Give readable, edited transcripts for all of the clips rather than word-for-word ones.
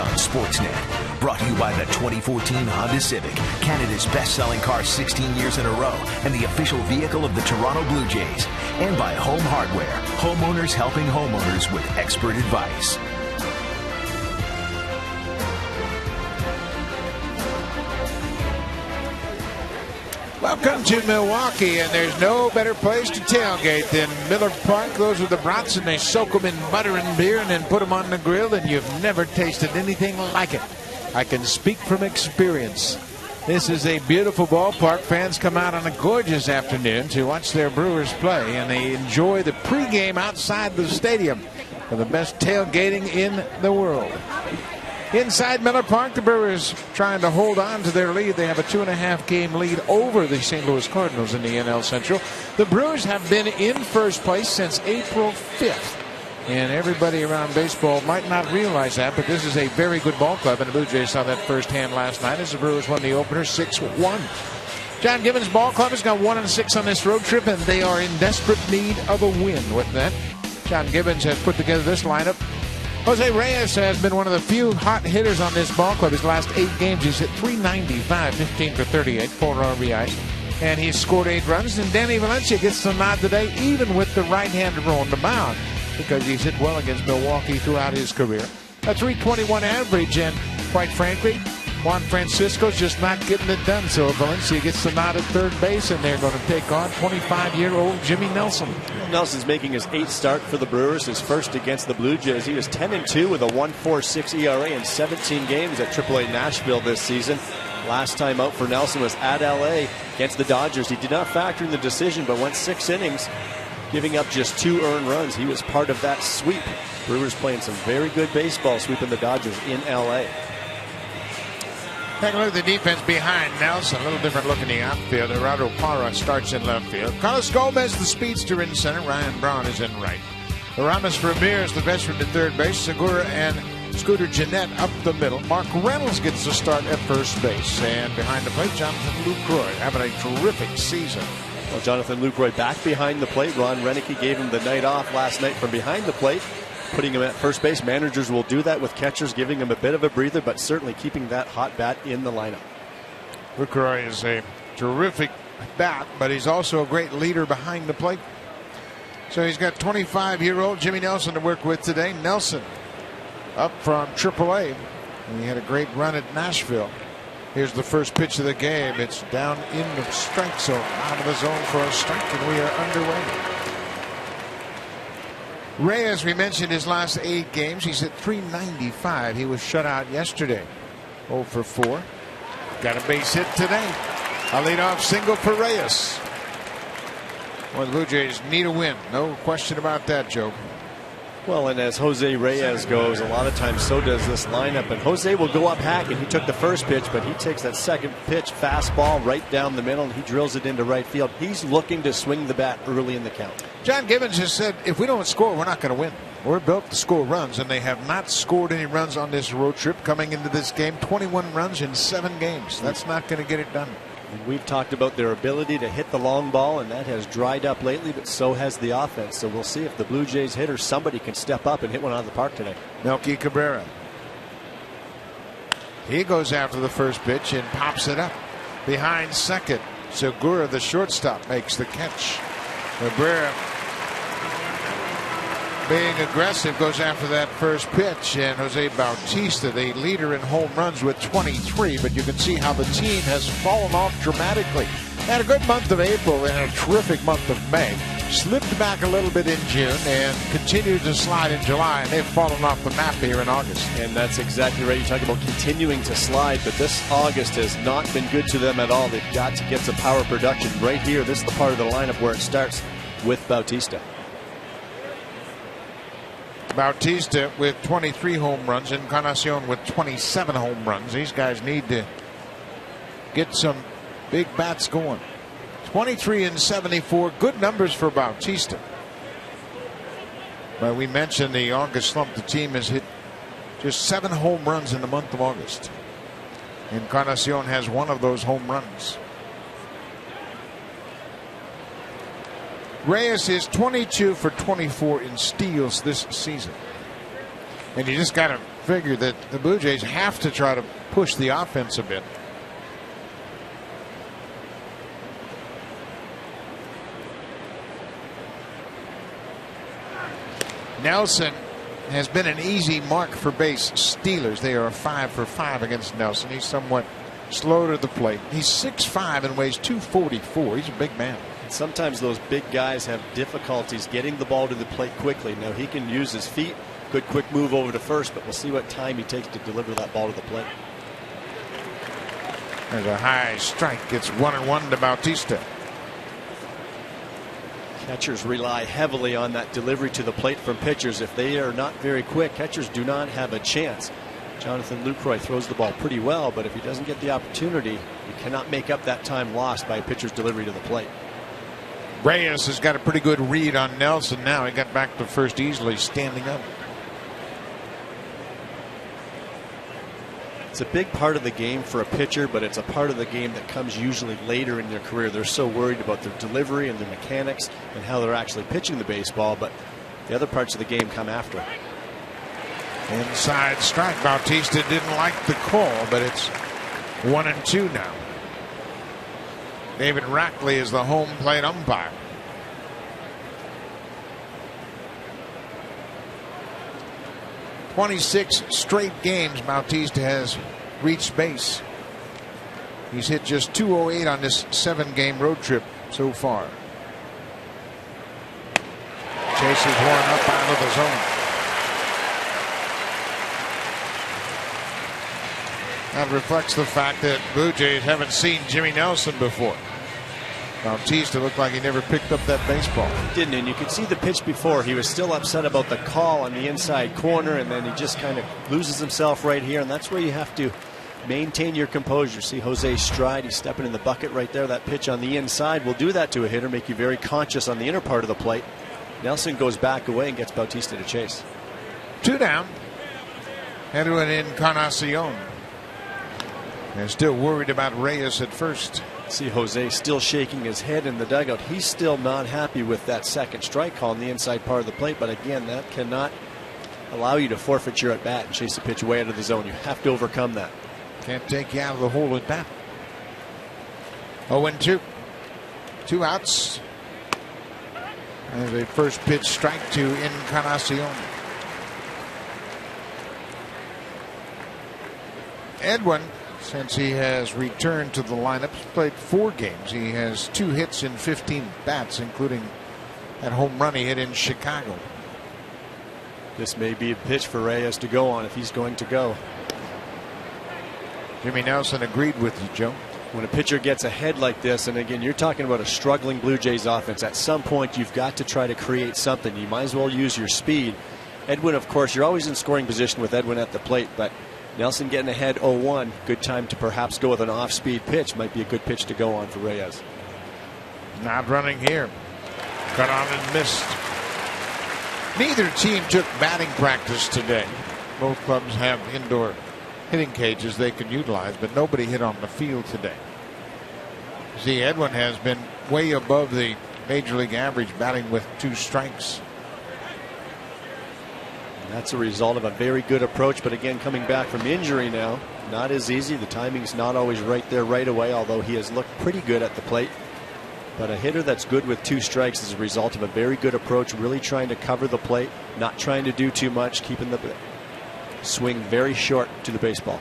On Sportsnet, brought to you by the 2014 Honda Civic, Canada's best-selling car 16 years in a row, and the official vehicle of the Toronto Blue Jays. And by Home Hardware, homeowners helping homeowners with expert advice. Welcome to Milwaukee, and there's no better place to tailgate than Miller Park. Those are the brats, and they soak them in butter and beer and then put them on the grill, and you've never tasted anything like it. I can speak from experience. This is a beautiful ballpark. Fans come out on a gorgeous afternoon to watch their Brewers play, and they enjoy the pregame outside the stadium for the best tailgating in the world. Inside Miller Park, the Brewers trying to hold on to their lead. They have a 2.5 game lead over the St. Louis Cardinals in the NL Central. The Brewers have been in first place since April 5th. And everybody around baseball might not realize that, but this is a very good ball club. And the Blue Jays saw that firsthand last night as the Brewers won the opener 6-1. John Gibbons' ball club has got 1-6 on this road trip, and they are in desperate need of a win with that. John Gibbons has put together this lineup. Jose Reyes has been one of the few hot hitters on this ball club. His last 8 games, he's hit .395, 15 for 38, 4 RBIs, and he's scored 8 runs. And Danny Valencia gets the nod today, even with the right-hander on the mound, because he's hit well against Milwaukee throughout his career. A .321 average, and quite frankly, Juan Francisco's just not getting it done. So Valencia gets the nod at third base, and they're going to take on 25-year-old Jimmy Nelson. Nelson's making his 8th start for the Brewers, his first against the Blue Jays. He was 10-2 with a 1.46 ERA in 17 games at AAA Nashville this season. Last time out for Nelson was at LA against the Dodgers. He did not factor in the decision, but went 6 innings, giving up just 2 earned runs. He was part of that sweep. Brewers playing some very good baseball, sweeping the Dodgers in LA. Take a look at the defense behind Nelson. A little different look in the outfield. Gerardo Parra starts in left field. Carlos Gomez, the speedster, in center. Ryan Braun is in right. Aramis Ramirez, the veteran, at third base. Segura and Scooter Gennett up the middle. Mark Reynolds gets the start at first base. And behind the plate, Jonathan Lucroy having a terrific season. Well, Jonathan Lucroy back behind the plate. Ron Renicky gave him the night off last night from behind the plate, putting him at first base. Managers will do that with catchers, giving him a bit of a breather, but certainly keeping that hot bat in the lineup. Lucroy is a terrific bat, but he's also a great leader behind the plate. So he's got 25-year-old Jimmy Nelson to work with today. Nelson up from AAA, and he had a great run at Nashville. Here's the first pitch of the game. It's down in the strike zone, out of the zone for a strike, and we are underway. Reyes, we mentioned his last 8 games. He's at .395. He was shut out yesterday. 0 for 4. Got a base hit today. A leadoff single for Reyes. Well, the Blue Jays need a win. No question about that, Joe. Well, and as Jose Reyes goes, a lot of times so does this lineup. And Jose will go up hacking. He took the first pitch, but he takes that second pitch, fastball right down the middle, and he drills it into right field. He's looking to swing the bat early in the count. John Gibbons has said, if we don't score, we're not going to win. We're built to score runs, and they have not scored any runs on this road trip coming into this game. 21 runs in 7 games. That's not going to get it done. And we've talked about their ability to hit the long ball, and that has dried up lately, but so has the offense. So we'll see if the Blue Jays hitter, somebody can step up and hit one out of the park today. Melky Cabrera. He goes after the first pitch and pops it up. Behind second, Segura, the shortstop, makes the catch. Cabrera, being aggressive, goes after that first pitch, and Jose Bautista, the leader in home runs with 23, but you can see how the team has fallen off dramatically. Had a good month of April and a terrific month of May. Slipped back a little bit in June and continued to slide in July, and they've fallen off the map here in August. And that's exactly right. You talk about continuing to slide, but this August has not been good to them at all. They've got to get some power production right here. This is the part of the lineup where it starts with Bautista. Bautista with 23 home runs, Encarnacion with 27 home runs. These guys need to get some big bats going. 23 and 74, good numbers for Bautista. But we mentioned the August slump. The team has hit just 7 home runs in the month of August. Encarnacion has 1 of those home runs. Reyes is 22 for 24 in steals this season. And you just got to figure that the Blue Jays have to try to push the offense a bit. Nelson has been an easy mark for base stealers. They are 5 for 5 against Nelson. He's somewhat slow to the plate. He's 6'5" and weighs 244. He's a big man. Sometimes those big guys have difficulties getting the ball to the plate quickly. Now he can use his feet. Good quick move over to first, but we'll see what time he takes to deliver that ball to the plate. There's a high strike. It's 1-1 to Bautista. Catchers rely heavily on that delivery to the plate from pitchers. If they are not very quick, catchers do not have a chance. Jonathan Lucroy throws the ball pretty well, but if he doesn't get the opportunity, you cannot make up that time lost by a pitcher's delivery to the plate. Reyes has got a pretty good read on Nelson now. He got back to first easily, standing up. It's a big part of the game for a pitcher, but it's a part of the game that comes usually later in their career. They're so worried about their delivery and their mechanics and how they're actually pitching the baseball, but the other parts of the game come after. Inside strike. Bautista didn't like the call, but it's 1-2 now. David Rackley is the home plate umpire. "26 straight games Bautista has reached base. He's hit just .208 on this 7-game road trip so far." Chase is worn up out of the zone. That reflects the fact that Blue Jays haven't seen Jimmy Nelson before. Bautista looked like he never picked up that baseball. Didn't, and you could see the pitch before. He was still upset about the call on the inside corner, and then he just kind of loses himself right here, and that's where you have to maintain your composure. See Jose stride. He's stepping in the bucket right there. That pitch on the inside will do that to a hitter, make you very conscious on the inner part of the plate. Nelson goes back away and gets Bautista to chase. 2 down. Edwin Encarnacion. They're still worried about Reyes at first. See Jose still shaking his head in the dugout. He's still not happy with that second strike call on the inside part of the plate, but again, that cannot allow you to forfeit your at bat and chase the pitch way out of the zone. You have to overcome that. Can't take you out of the hole at bat. 0-2. 2 outs. And a first pitch strike to Encarnacion. Edwin, since he has returned to the lineup, he's played 4 games. He has 2 hits in 15 bats, including that home run he hit in Chicago. This may be a pitch for Reyes to go on if he's going to go. Jimmy Nelson agreed with you, Joe. When a pitcher gets ahead like this, and again, you're talking about a struggling Blue Jays offense, at some point you've got to try to create something. You might as well use your speed. Edwin, of course, you're always in scoring position with Edwin at the plate, but Nelson getting ahead 0-1. Good time to perhaps go with an off-speed pitch. Might be a good pitch to go on for Reyes. Not running here. Cut on and missed. Neither team took batting practice today. Both clubs have indoor hitting cages they can utilize, but nobody hit on the field today. See, Edwin has been way above the major league average, batting with 2 strikes. That's a result of a very good approach, but again, coming back from injury now, not as easy. The timing's not always right there right away, although he has looked pretty good at the plate. But a hitter that's good with 2 strikes is a result of a very good approach, really trying to cover the plate, not trying to do too much, keeping the swing very short to the baseball.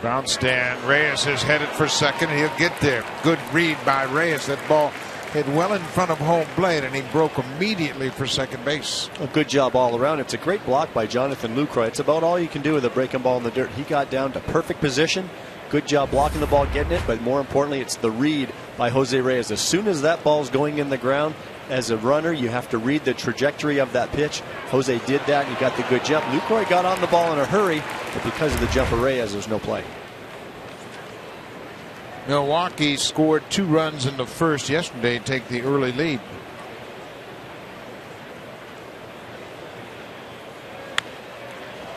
Bounced and Reyes is headed for second. He'll get there. Good read by Reyes. That ball hit well in front of home plate, and he broke immediately for second base. A good job all around. It's a great block by Jonathan Lucroy. It's about all you can do with a breaking ball in the dirt. He got down to perfect position. Good job blocking the ball, getting it, but more importantly, it's the read by Jose Reyes. As soon as that ball's going in the ground, as a runner, you have to read the trajectory of that pitch. Jose did that, and he got the good jump. Lucroy got on the ball in a hurry, but because of the jump of Reyes, there's no play. Milwaukee scored 2 runs in the first yesterday to take the early lead.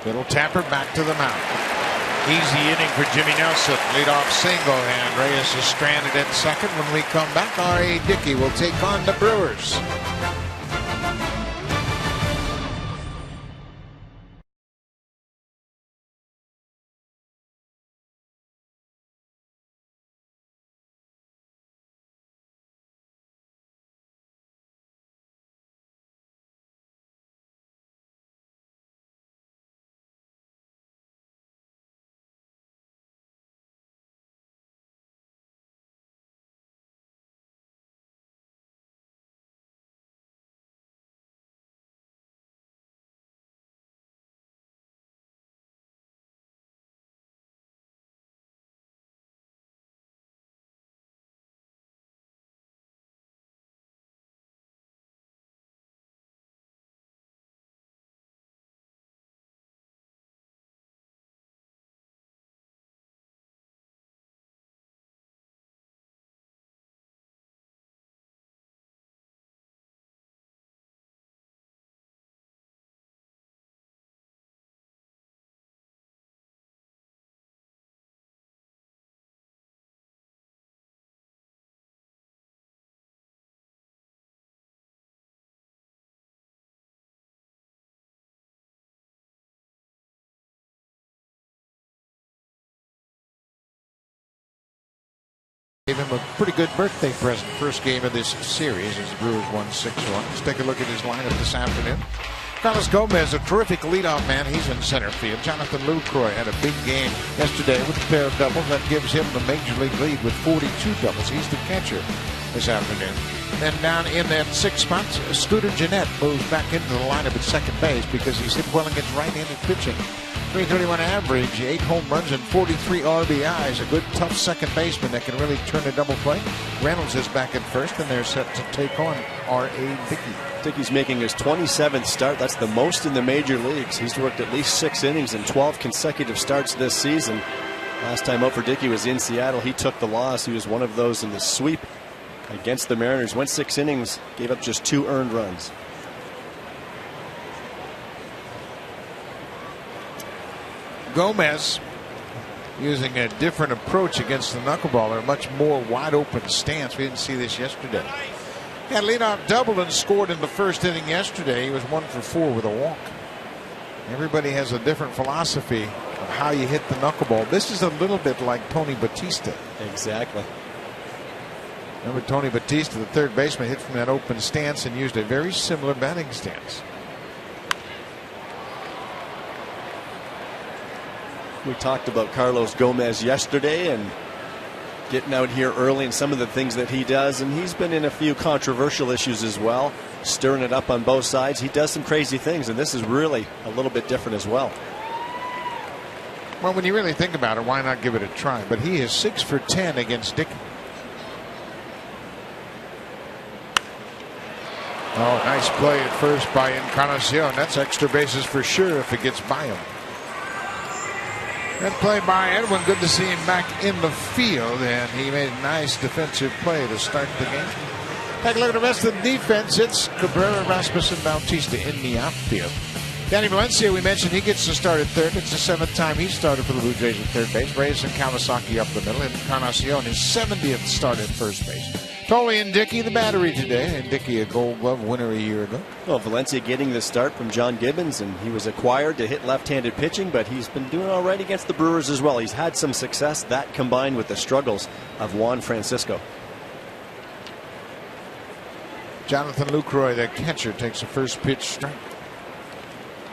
Little tapper back to the mound. Easy inning for Jimmy Nelson. Leadoff single, and Reyes is stranded at second. When we come back, R.A. Dickey will take on the Brewers. Gave him a pretty good birthday present. First game of this series as the Brewers won 6-1. Let's take a look at his lineup this afternoon. Carlos Gomez, a terrific leadoff man. He's in center field. Jonathan Lucroy had a big game yesterday with a pair of doubles. That gives him the major league lead with 42 doubles. He's the catcher this afternoon. Then down in that 6th spot, Scooter Gennett moves back into the lineup at second base because he's hit well against right-handed pitching. 331 average, 8 home runs and 43 RBIs. A good, tough second baseman that can really turn a double play. Reynolds is back at first, and they're set to take on R.A. Dickey. Dickey's making his 27th start. That's the most in the major leagues. He's worked at least 6 innings in 12 consecutive starts this season. Last time out for Dickey was in Seattle. He took the loss. He was one of those in the sweep against the Mariners. Went 6 innings, gave up just 2 earned runs. Gomez using a different approach against the knuckleballer, a much more wide open stance. We didn't see this yesterday. Had leadoff double and scored in the first inning yesterday. He was 1 for 4 with a walk. Everybody has a different philosophy of how you hit the knuckleball. This is a little bit like Tony Batista. Exactly. Remember Tony Batista, the third baseman, hit from that open stance and used a very similar batting stance. We talked about Carlos Gomez yesterday and getting out here early and some of the things that he does, and he's been in a few controversial issues as well, stirring it up on both sides. He does some crazy things, and this is really a little bit different as well. Well, when you really think about it, why not give it a try? But he is 6 for 10 against Dickey. Oh, nice play at first by Encarnacion. That's extra bases for sure if it gets by him. That play by Edwin, good to see him back in the field, and he made a nice defensive play to start the game. Take a look at the rest of the defense. It's Cabrera, Rasmussen, Bautista in the outfield. Danny Valencia, we mentioned, he gets to start at third. It's the 7th time he started for the Blue Jays at third base. Reyes and Kawasaki up the middle, and Encarnacion his 70th start at first base. Tolley and Dickey the battery today, and Dickey a Gold Glove winner a year ago. Well, Valencia getting the start from John Gibbons, and he was acquired to hit left-handed pitching, but he's been doing all right against the Brewers as well. He's had some success, that combined with the struggles of Juan Francisco. Jonathan Lucroy, the catcher, takes a first pitch strike.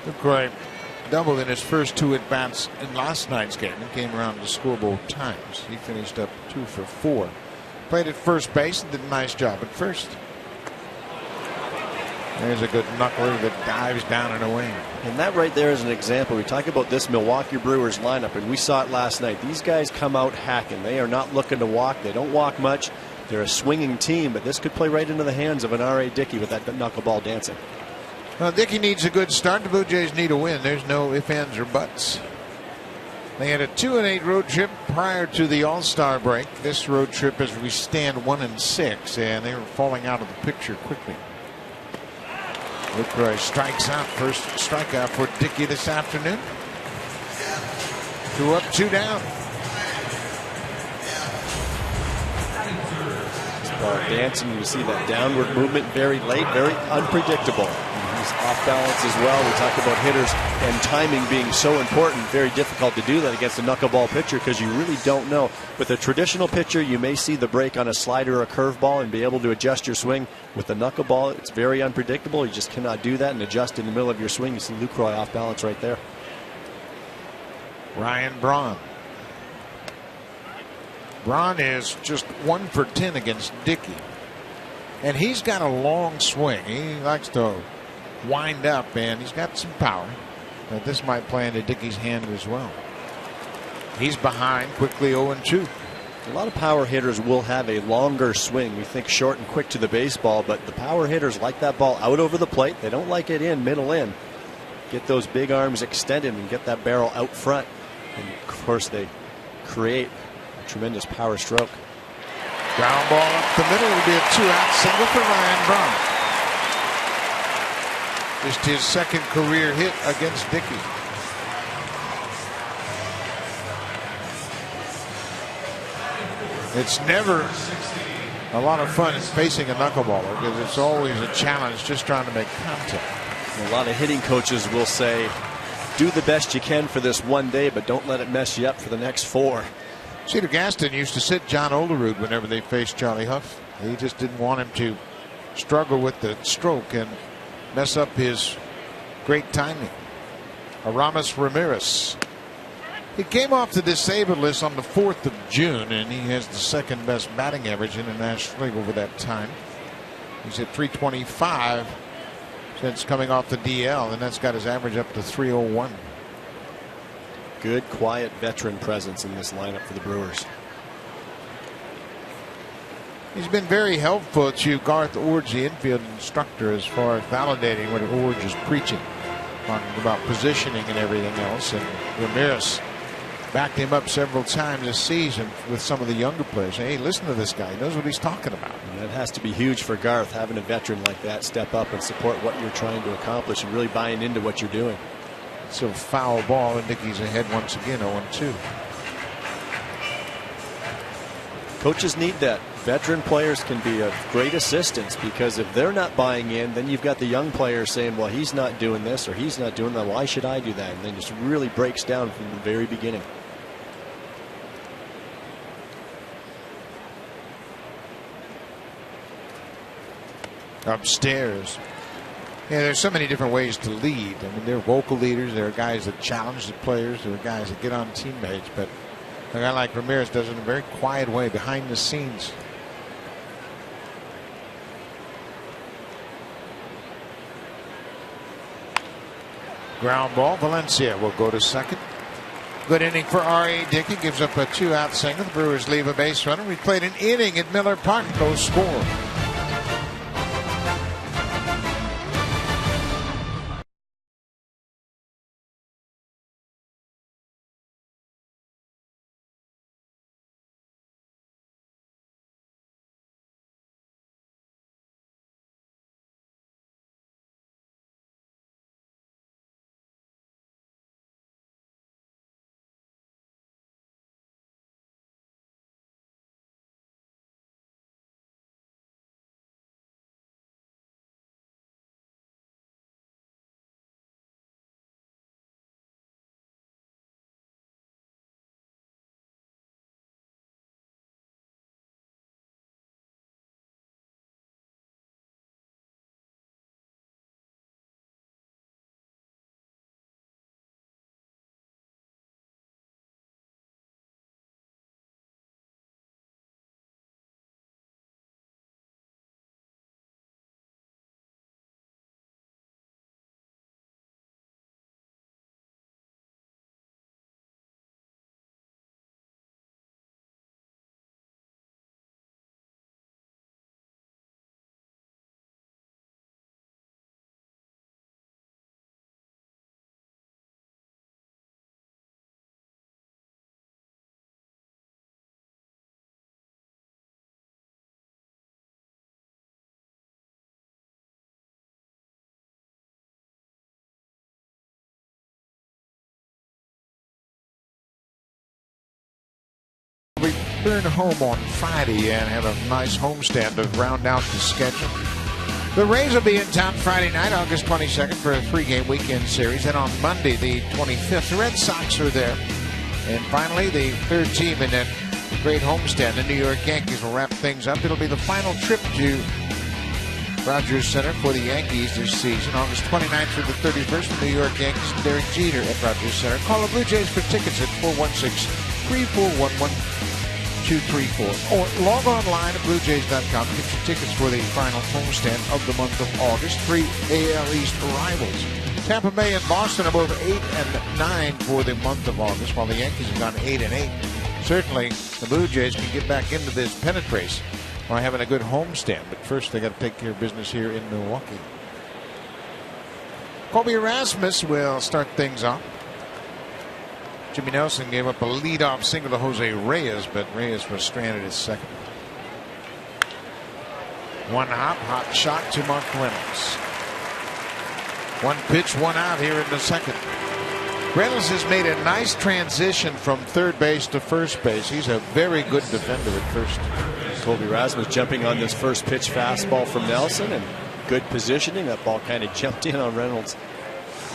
Lucroy doubled in his first 2 at-bats in last night's game and came around to score both times. He finished up 2 for 4. Played at first base and did a nice job at first. There's a good knuckler that dives down and away. And that right there is an example. We talk about this Milwaukee Brewers lineup, and we saw it last night. These guys come out hacking. They are not looking to walk. They don't walk much. They're a swinging team, but this could play right into the hands of an R.A. Dickey with that knuckleball dancing. Well, Dickey needs a good start. The Blue Jays need a win. There's no ifs, ands, or buts. They had a 2-8 road trip prior to the All-Star break. This road trip, as we stand, 1-6, and they were falling out of the picture quickly. Lucroy strikes out. First strikeout for Dickey this afternoon. 2 up, 2 down. Ball dancing, you see that downward movement very late, very unpredictable. He's off balance as well. We talked about hitters and timing being so important. Very difficult to do that against a knuckleball pitcher because you really don't know. With a traditional pitcher, you may see the break on a slider or a curveball and be able to adjust your swing. With the knuckleball, it's very unpredictable. You just cannot do that and adjust in the middle of your swing. You see Lucroy off balance right there. Ryan Braun. Braun is just 1 for 10 against Dickey. And he's got a long swing. He likes to wind up, and he's got some power. But this might play into Dickey's hand as well. He's behind, quickly 0-2. A lot of power hitters will have a longer swing. We think short and quick to the baseball, but the power hitters like that ball out over the plate. They don't like it in, middle in. Get those big arms extended and get that barrel out front. And of course, they create a tremendous power stroke. Ground ball up the middle. It'll be a 2-out single for Ryan Braun. Just his 2nd career hit against Dickey. It's never a lot of fun facing a knuckleballer because it's always a challenge just trying to make contact. A lot of hitting coaches will say, do the best you can for this one day, but don't let it mess you up for the next 4. Cedar Gaston used to sit John Olerud whenever they faced Charlie Huff. He just didn't want him to struggle with the stroke and mess up his great timing. Aramis Ramirez. He came off the disabled list on the 4th of June, and he has the second best batting average in the National League over that time. He's at 325 since coming off the DL, and that's got his average up to 301. Good, quiet veteran presence in this lineup for the Brewers. He's been very helpful to Garth Orge, the infield instructor, as far as validating what Orge is preaching about positioning and everything else. And Ramirez backed him up several times this season with some of the younger players. Hey, listen to this guy. He knows what he's talking about. And that has to be huge for Garth, having a veteran like that step up and support what you're trying to accomplish and really buying into what you're doing. So foul ball, and Dickey's ahead once again, 0-2. Coaches need that. Veteran players can be of great assistance, because if they're not buying in, then you've got the young players saying, well, he's not doing this or he's not doing that. Why should I do that? And then just really breaks down from the very beginning. Upstairs. Yeah, there's so many different ways to lead. I mean, there are vocal leaders. There are guys that challenge the players. There are guys that get on teammates. But a guy like Ramirez does it in a very quiet way, behind the scenes. Ground ball. Valencia will go to second. Good inning for R.A. Dickey. Gives up a 2-out single. The Brewers leave a base runner. We played an inning at Miller Park. No score. Return home on Friday and have a nice homestand to round out the schedule. The Rays will be in town Friday night, August 22nd, for a 3-game weekend series. And on Monday, the 25th, the Red Sox are there. And finally, the third team in that great homestand, the New York Yankees, will wrap things up. It'll be the final trip to Rogers Center for the Yankees this season, August 29th through the 31st. The New York Yankees and Derek Jeter at Rogers Center. Call the Blue Jays for tickets at 416-3411-234. Or log online at BlueJays.com to get your tickets for the final homestand of the month of August. 3 AL East rivals. Tampa Bay and Boston are both 8 and 9 for the month of August, while the Yankees have gone 8 and 8. Certainly, the Blue Jays can get back into this pennant race by having a good homestand. But first, they got to take care of business here in Milwaukee. Colby Erasmus will start things off. Jimmy Nelson gave up a leadoff single to Jose Reyes, but Reyes was stranded at second. One hot shot to Mark Reynolds. One pitch, one out here in the second. Reynolds has made a nice transition from third base to first base. He's a very good defender at first. Colby Rasmus jumping on this first pitch fastball from Nelson, and good positioning. That ball kind of jumped in on Reynolds.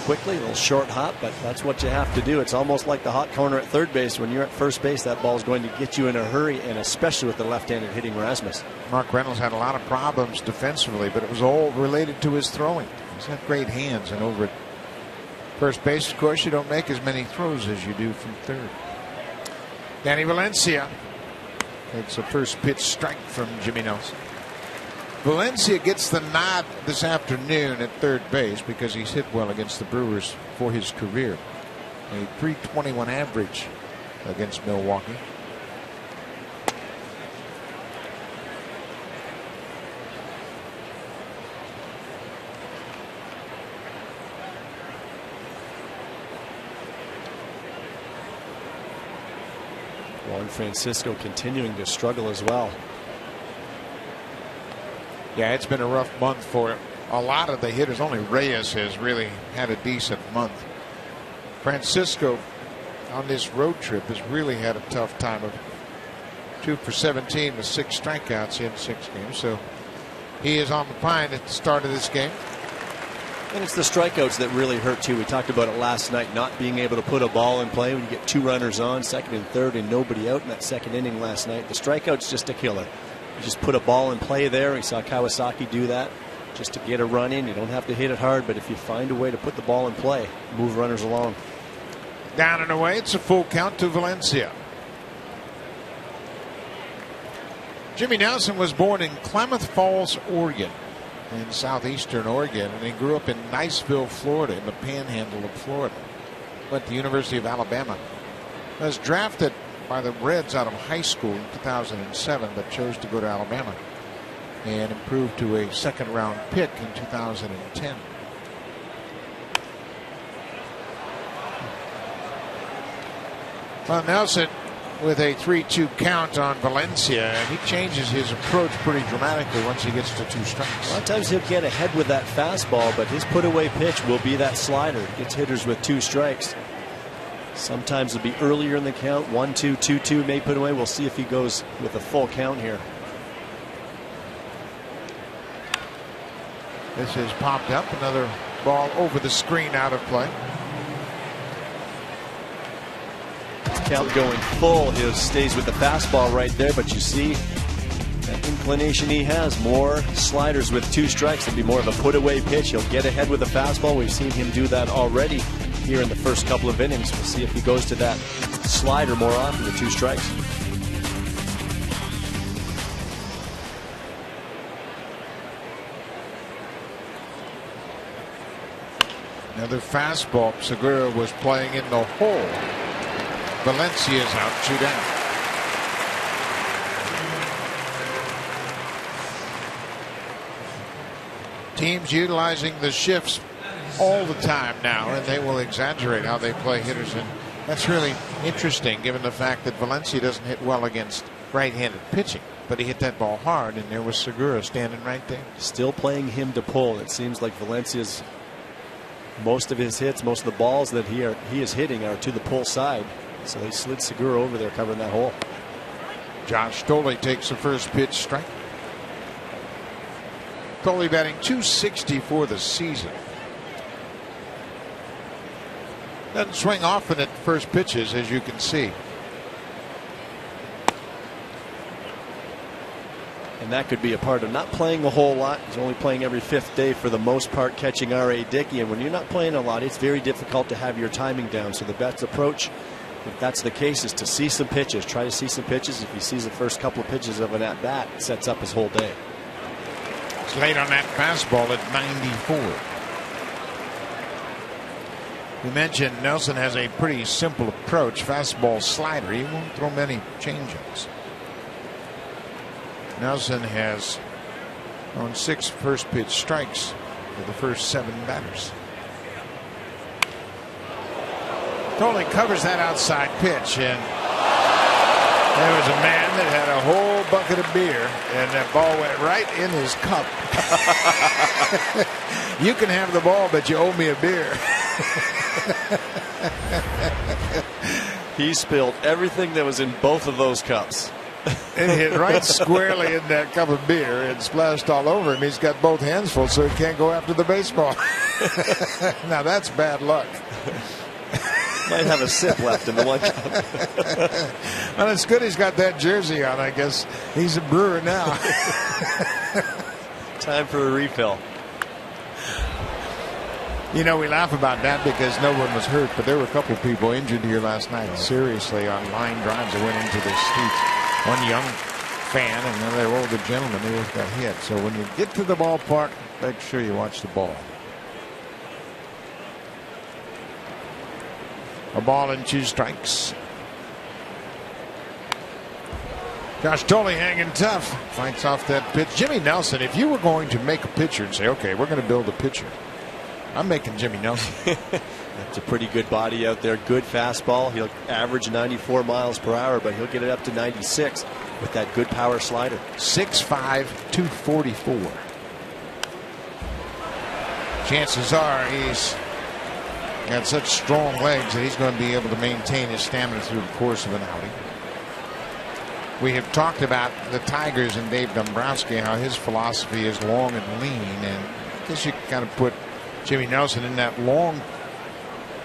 quickly, a little short hop, but that's what you have to do. It's almost like the hot corner at third base. When you're at first base, that ball is going to get you in a hurry, and especially with the left-handed hitting Rasmus. Mark Reynolds had a lot of problems defensively, but it was all related to his throwing. He's got great hands, and over at first base, of course, you don't make as many throws as you do from third. Danny Valencia takes a first pitch strike from Jimmy Nelson. Valencia gets the nod this afternoon at third base because he's hit well against the Brewers for his career. A .321 average against Milwaukee. Juan Francisco continuing to struggle as well. Yeah, it's been a rough month for a lot of the hitters. Only Reyes has really had a decent month. Francisco on this road trip has really had a tough time. Of 2 for 17 with 6 strikeouts in 6 games. So he is on the pine at the start of this game. And it's the strikeouts that really hurt too. We talked about it last night, not being able to put a ball in play when you get 2 runners on, second and third, and nobody out in that second inning last night. The strikeout's just a killer. You just put a ball in play there. We saw Kawasaki do that just to get a run in. You don't have to hit it hard, but if you find a way to put the ball in play, move runners along. Down and away, it's a full count to Valencia. Jimmy Nelson was born in Klamath Falls, Oregon, in southeastern Oregon, and he grew up in Niceville, Florida, in the panhandle of Florida. Went to the University of Alabama. Was drafted by the Reds out of high school in 2007, but chose to go to Alabama and improved to a second-round pick in 2010. Well, Nelson with a 3-2 count on Valencia, and he changes his approach pretty dramatically once he gets to 2 strikes. A lot of times he'll get ahead with that fastball, but his put-away pitch will be that slider. Gets hitters with 2 strikes. Sometimes it'll be earlier in the count, 1-2, 2-2 may put away. We'll see if he goes with a full count here. This has popped up, another ball over the screen, out of play. Count going full. He stays with the fastball right there, but you see that inclination he has. More sliders with 2 strikes. It'll be more of a put-away pitch. He'll get ahead with the fastball. We've seen him do that already here in the first couple of innings. We'll see if he goes to that slider more often with 2 strikes. Another fastball. Segura was playing in the hole. Valencia's out, 2 down. Teams utilizing the shifts all the time now, and they will exaggerate how they play hitters, and that's really interesting given the fact that Valencia doesn't hit well against right-handed pitching, but he hit that ball hard, and there was Segura standing right there. Still playing him to pull. It seems like Valencia's most of his hits, most of the balls that he is hitting are to the pull side. So they slid Segura over there covering that hole. Josh Stolle takes the first pitch strike. Stolle batting .260 for the season. Doesn't swing often at first pitches, as you can see. And that could be a part of not playing a whole lot. He's only playing every 5th day for the most part, catching R.A. Dickey. And when you're not playing a lot, it's very difficult to have your timing down. So the best approach, if that's the case, is to see some pitches. Try to see some pitches. If he sees the first couple of pitches of an at-bat, it sets up his whole day. It's late on that fastball at 94. We mentioned Nelson has a pretty simple approach. Fastball, slider. He won't throw many changeups. Nelson has thrown 6 first pitch strikes for the first 7 batters. Stolle covers that outside pitch, and there was a man that had a whole bucket of beer, and that ball went right in his cup. You can have the ball, but you owe me a beer. He spilled everything that was in both of those cups. It hit right squarely in that cup of beer and splashed all over him. He's got both hands full, so he can't go after the baseball. Now that's bad luck. Might have a sip left in the one cup. Well, it's good he's got that jersey on. I guess he's a Brewer now. Time for a refill. You know, we laugh about that because no one was hurt, but there were a couple people injured here last night, seriously, on line drives that went into the seats. One young fan and another older gentleman, they both got hit. So when you get to the ballpark, make sure you watch the ball. A ball and 2 strikes. Josh Tolley hanging tough. Fights off that pitch. Jimmy Nelson, if you were going to make a pitcher and say, okay, we're going to build a pitcher, I'm making Jimmy Nelson. That's a pretty good body out there. Good fastball. He'll average 94 miles per hour, but he'll get it up to 96 with that good power slider. 6'5", 244. Chances are he's got such strong legs that he's going to be able to maintain his stamina through the course of an outing. We have talked about the Tigers and Dave Dombrowski, how his philosophy is long and lean, and I guess you can kind of put Jimmy Nelson in that long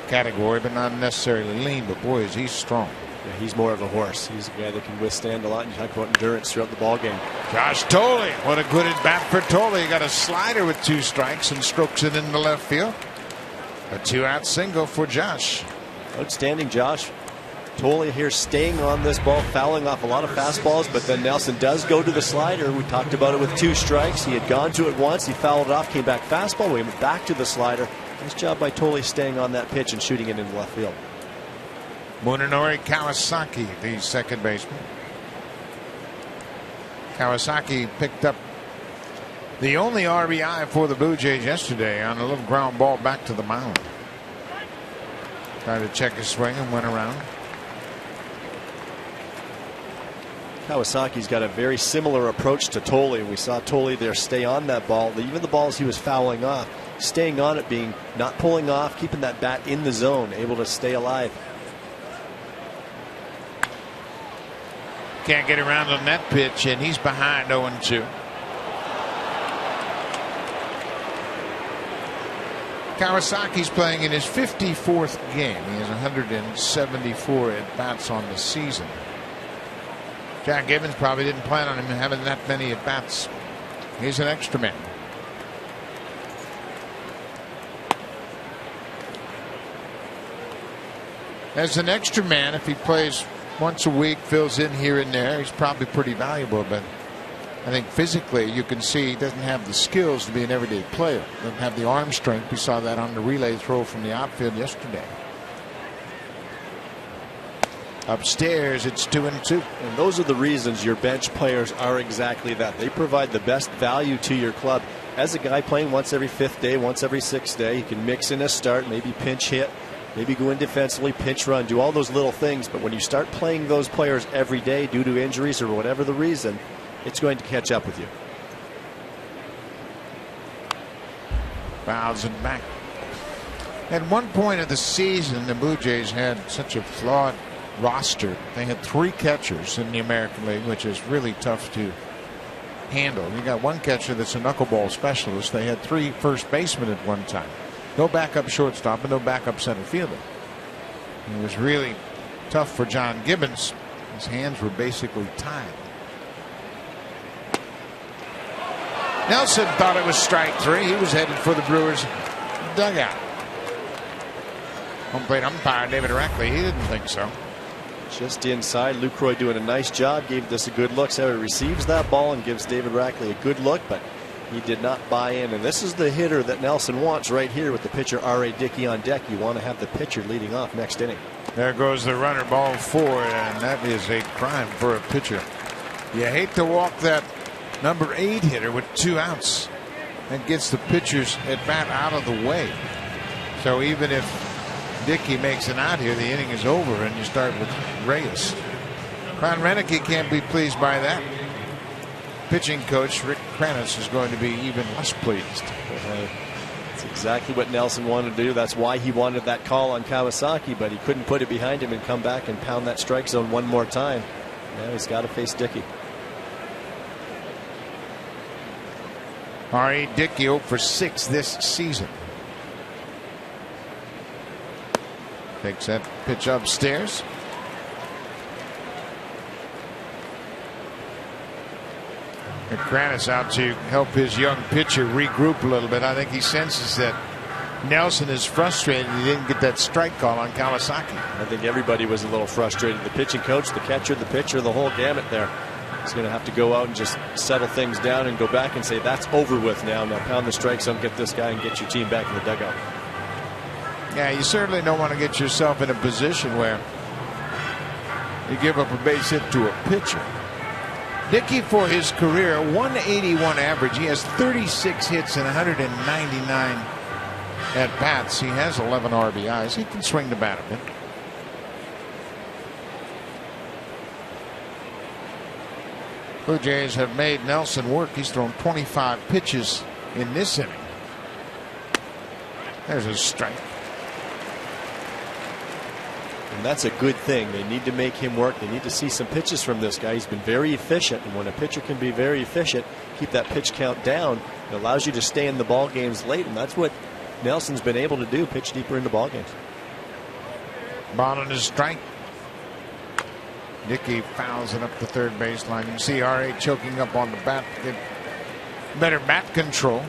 category, but not necessarily lean. But boy, is he strong. Yeah, he's more of a horse. He's a guy that can withstand a lot, and you talk about endurance throughout the ball game. Josh Tolley, what a good at bat for Tolley. He got a slider with 2 strikes and strokes it into left field. A 2-out single for Josh. Outstanding, Josh. Tolley here staying on this ball, fouling off a lot of fastballs, but then Nelson does go to the slider. We talked about it with 2 strikes. He had gone to it once. He fouled it off, came back fastball. We went back to the slider. Nice job by Tolley staying on that pitch and shooting it into left field. Munenori Kawasaki, the second baseman. Kawasaki picked up the only RBI for the Blue Jays yesterday on a little ground ball back to the mound. Tried to check his swing and went around. Kawasaki's got a very similar approach to Tolley. We saw Tolley there stay on that ball. Even the balls he was fouling off, staying on it, being not pulling off, keeping that bat in the zone, able to stay alive. Can't get around on that pitch, and he's behind 0-2. Kawasaki's playing in his 54th game. He has 174 at-bats on the season. Jack Gibbons probably didn't plan on him having that many at-bats. He's an extra man. As an extra man, if he plays once a week, fills in here and there, he's probably pretty valuable. But I think physically you can see he doesn't have the skills to be an everyday player. Doesn't have the arm strength. We saw that on the relay throw from the outfield yesterday. Upstairs, it's 2-2. And those are the reasons your bench players are exactly that. They provide the best value to your club. As a guy playing once every 5th day, once every 6th day, you can mix in a start, maybe pinch hit, maybe go in defensively, pinch run, do all those little things. But when you start playing those players every day due to injuries or whatever the reason, it's going to catch up with you. Fouls and back. At one point of the season, the Blue Jays had such a flawed roster. They had 3 catchers in the American League, which is really tough to handle. You got one catcher that's a knuckleball specialist. They had 3 first basemen at one time. No backup shortstop and no backup center fielder. It was really tough for John Gibbons. His hands were basically tied. Nelson thought it was strike 3. He was headed for the Brewers dugout. Home plate umpire David Rackley, he didn't think so. Just inside. Lucroy doing a nice job. Gave this a good look. So he receives that ball and gives David Rackley a good look, but he did not buy in. And this is the hitter that Nelson wants right here with the pitcher R.A. Dickey on deck. You want to have the pitcher leading off next inning. There goes the runner, ball 4, and that is a crime for a pitcher. You hate to walk that number 8 hitter with 2 outs. That gets the pitcher's at bat out of the way. So even if Dickey makes an out here, the inning is over and you start with Reyes. Ron Renicky can't be pleased by that. Pitching coach Rick Kranitz is going to be even less pleased. That's exactly what Nelson wanted to do. That's why he wanted that call on Kawasaki, but he couldn't put it behind him and come back and pound that strike zone one more time. Now he's got to face Dickey. R.A. Dickey 0 for 6 this season. Takes that pitch upstairs. McGranis out to help his young pitcher regroup a little bit. I think he senses that Nelson is frustrated he didn't get that strike call on Kawasaki. I think everybody was a little frustrated. The pitching coach, the catcher, the pitcher, the whole gamut there. He's going to have to go out and just settle things down and go back and say, that's over with now. Now pound the strike zone, get this guy, and get your team back in the dugout. Yeah, you certainly don't want to get yourself in a position where you give up a base hit to a pitcher. Dickey, for his career, 181 average. He has 36 hits and 199 at bats. He has 11 RBIs. He can swing the bat a bit. Blue Jays have made Nelson work. He's thrown 25 pitches in this inning. There's a strike. And that's a good thing. They need to make him work. They need to see some pitches from this guy. He's been very efficient, and when a pitcher can be very efficient, keep that pitch count down, it allows you to stay in the ball games late, and that's what Nelson's been able to do, pitch deeper into ball games. Ball on his strike. Dickey fouls it up the third baseline. You can see R.A. choking up on the bat to get better bat control.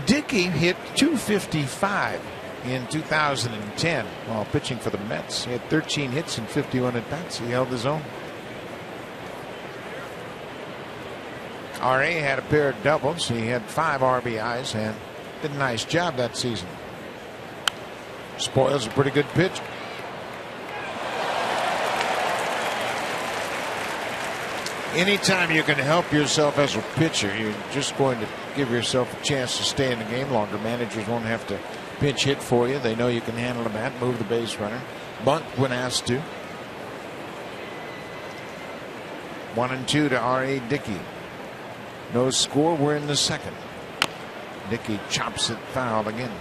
Dickey hit .255 in 2010 while pitching for the Mets. He had 13 hits and 51 at bats. He held his own. R.A. had a pair of doubles. He had 5 RBIs and did a nice job that season. Spoils a pretty good pitch. Anytime you can help yourself as a pitcher, you're just going to give yourself a chance to stay in the game longer. Managers won't have to pinch hit for you. They know you can handle the bat, move the base runner, bunt when asked to. 1-2 to R.A. Dickey. No score. We're in the second. Dickey chops it foul again.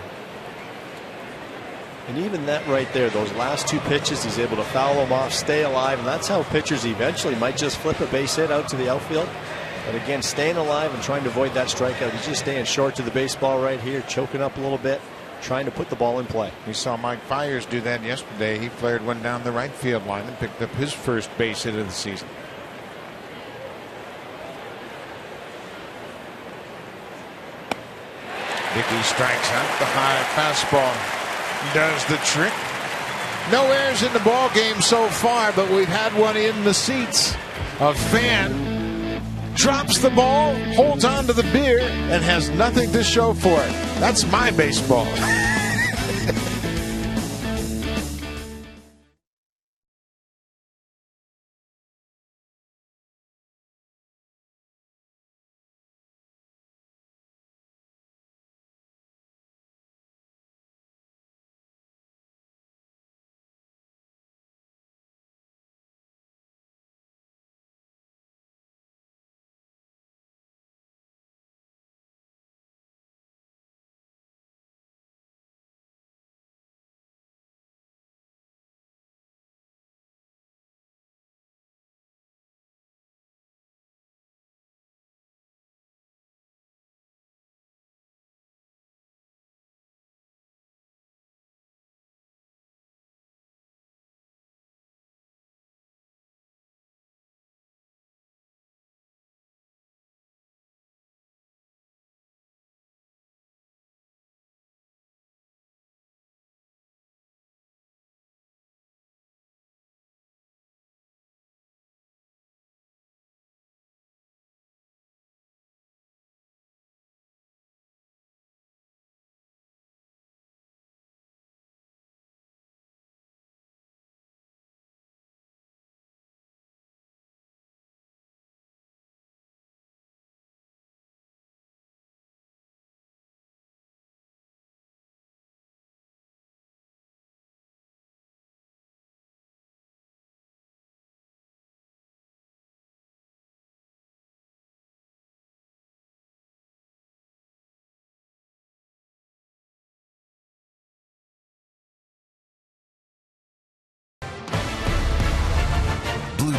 And even that right there, those last 2 pitches, he's able to foul them off, stay alive, and that's how pitchers eventually might just flip a base hit out to the outfield. But again, staying alive and trying to avoid that strikeout. He's just staying short to the baseball right here, choking up a little bit, trying to put the ball in play. We saw Mike Fiers do that yesterday. He flared one down the right field line and picked up his first base hit of the season. Dickey strikes out. The high fastball does the trick. No errors in the ball game so far, but we've had one in the seats. A fan drops the ball, holds on to the beer, and has nothing to show for it. That's my baseball.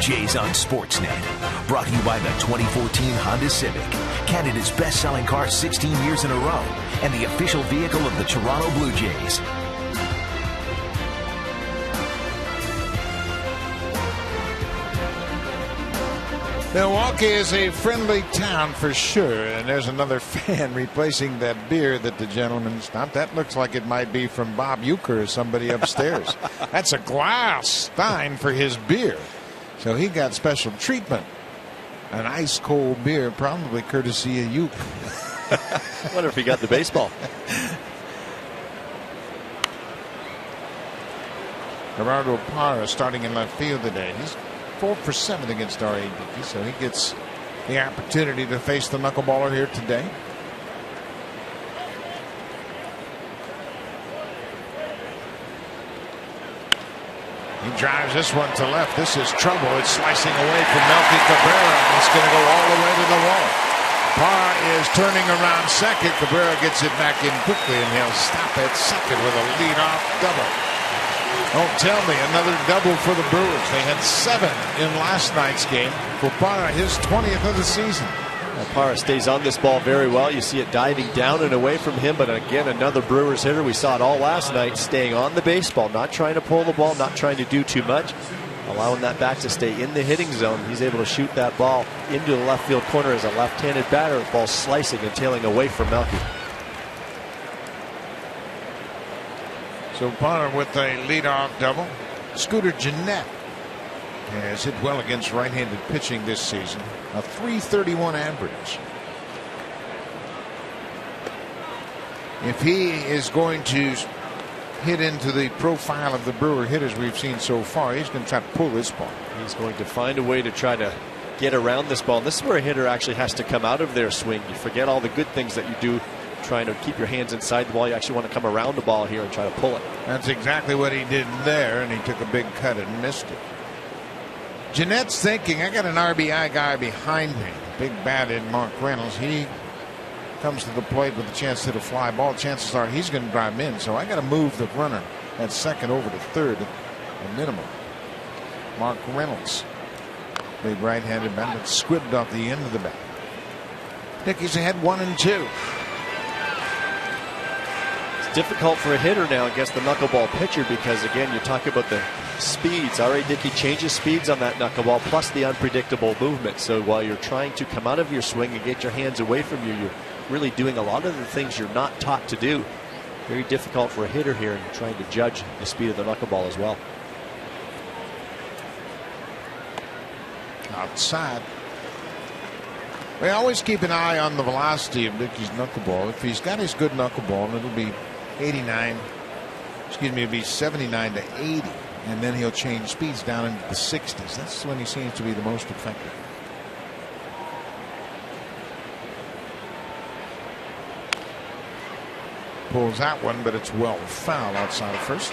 Jays on Sportsnet. Brought to you by the 2014 Honda Civic, Canada's best-selling car 16 years in a row, and the official vehicle of the Toronto Blue Jays. Milwaukee is a friendly town for sure, and there's another fan replacing that beer that the gentleman stopped. That looks like it might be from Bob Euchre or somebody upstairs. That's a glass stein for his beer, so he got special treatment. An ice cold beer, probably courtesy of Euchre. Wonder if he got the baseball. Gerardo Parra starting in left field today. He's 4 for 7 against R.A. Dickey, so he gets the opportunity to face the knuckleballer here today. He drives this one to left. This is trouble. It's slicing away from Melky Cabrera. It's going to go all the way to the wall. Parra is turning around second. Cabrera gets it back in quickly, and he'll stop at second with a leadoff double. Don't tell me, another double for the Brewers. They had 7 in last night's game. For Parra, his 20th of the season. Parra stays on this ball very well. You see it diving down and away from him, but again, another Brewers hitter. We saw it all last night, staying on the baseball, not trying to pull the ball, not trying to do too much, allowing that bat to stay in the hitting zone. He's able to shoot that ball into the left field corner as a left-handed batter. The ball slicing and tailing away from Melky. So Parra with a leadoff double. Scooter Gennett has hit well against right-handed pitching this season. A .331 average. If he is going to hit into the profile of the Brewer hitters we've seen so far, he's going to try to pull this ball. He's going to find a way to try to get around this ball. This is where a hitter actually has to come out of their swing. You forget all the good things that you do trying to keep your hands inside the ball. You actually want to come around the ball here and try to pull it. That's exactly what he did there, and he took a big cut and missed it. Gennett's thinking, I got an RBI guy behind me. Big bat in Mark Reynolds. He comes to the plate with a chance to hit a fly ball. Chances are he's going to drive him in, so I got to move the runner at second over to third at minimum. Mark Reynolds, big right-handed bat that squibbed off the end of the bat. Dickey's ahead 1-2. Difficult for a hitter now against the knuckleball pitcher because, again, you talk about the speeds. R.A. Dickey changes speeds on that knuckleball, plus the unpredictable movement. So while you're trying to come out of your swing and get your hands away from you, you're really doing a lot of the things you're not taught to do. Very difficult for a hitter here and trying to judge the speed of the knuckleball as well. Outside. We always keep an eye on the velocity of Dickey's knuckleball. If he's got his good knuckleball, it'll be 79 to 80, and then he'll change speeds down into the 60s. That's when he seems to be the most effective. Pulls that one, but it's well foul outside of first.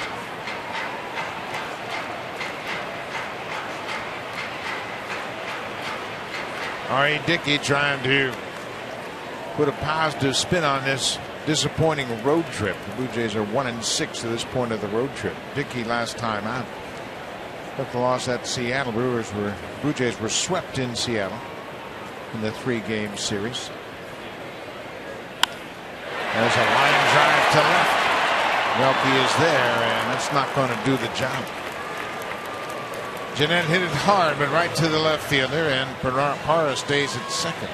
R.A. Dickey trying to put a positive spin on this disappointing road trip. The Blue Jays are 1-6 to this point of the road trip. Dickey last time out took the loss at Seattle. Blue Jays were swept in Seattle in the 3-game series. There's a line drive to left. Melky is there, and that's not going to do the job. Gennett hit it hard, but right to the left fielder, and Parra stays at second.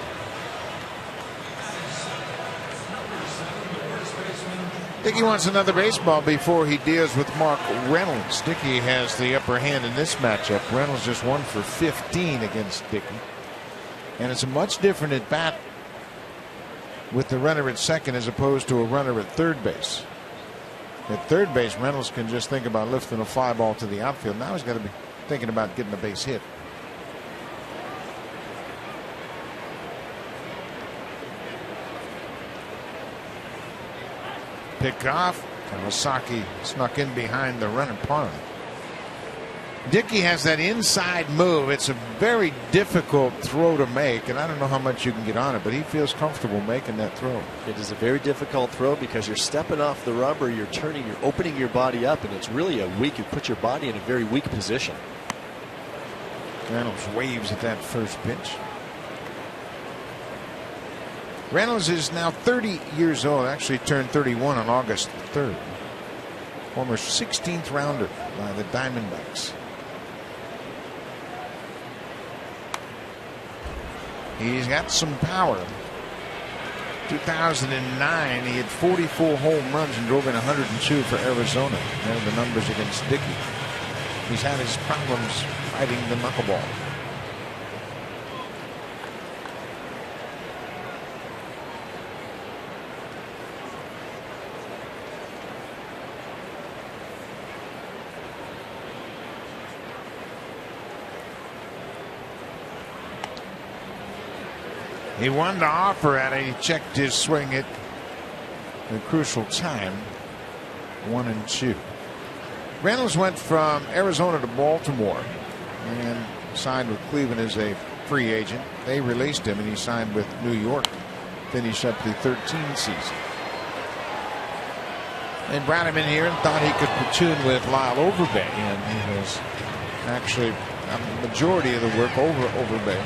Dickey wants another baseball before he deals with Mark Reynolds. Dickey has the upper hand in this matchup. Reynolds just 1 for 15 against Dickey. And it's a much different at bat with the runner at second as opposed to a runner at third base. At third base, Reynolds can just think about lifting a fly ball to the outfield. Now he's got to be thinking about getting a base hit. Pick off. Kawasaki snuck in behind the runner, Parra. Dickey has that inside move. It's a very difficult throw to make, and I don't know how much you can get on it, but he feels comfortable making that throw. It is a very difficult throw because you're stepping off the rubber, you're turning, you're opening your body up, and it's really a weak, you put your body in a very weak position. Reynolds waves at that first pitch. Reynolds is now 30 years old. Actually turned 31 on August 3rd. Former 16th rounder by the Diamondbacks. He's got some power. 2009, he had 44 home runs and drove in 102 for Arizona. There are the numbers against Dickey. He's had his problems fighting the knuckleball. He wanted to offer at it. He checked his swing at the crucial time. 1-2. Reynolds went from Arizona to Baltimore and signed with Cleveland as a free agent. They released him and he signed with New York. Finished up the 13th season. They brought him in here and thought he could platoon with Lyle Overbay, and he has actually a majority of the work over Overbay.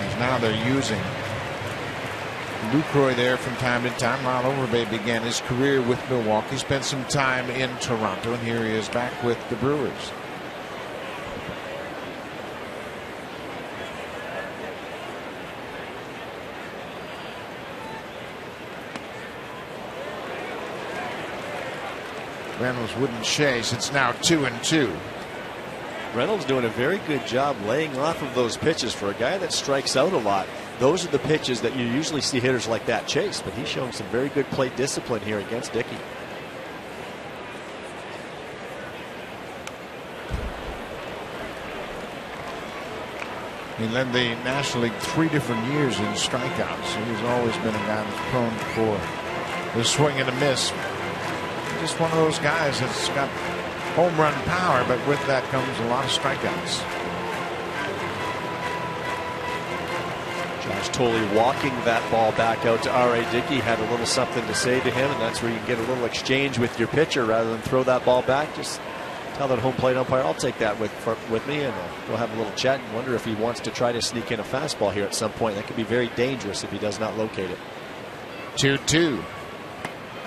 As now they're using Lucroy there from time to time. Lyle Overbay began his career with Milwaukee, spent some time in Toronto, and here he is back with the Brewers. Reynolds wouldn't chase. It's now 2-2. Reynolds doing a very good job laying off of those pitches. For a guy that strikes out a lot, those are the pitches that you usually see hitters like that chase, but he's showing some very good plate discipline here against Dickey. He led the National League 3 different years in strikeouts. He's always been a guy that's prone for the swing and a miss. Just one of those guys that's got home run power, but with that comes a lot of strikeouts. Josh Tolley walking that ball back out to R.A. Dickey. Had a little something to say to him, and that's where you can get a little exchange with your pitcher rather than throw that ball back. Just tell that home plate umpire, I'll take that with me, and we'll have a little chat and wonder if he wants to try to sneak in a fastball here at some point. That could be very dangerous if he does not locate it. 2-2.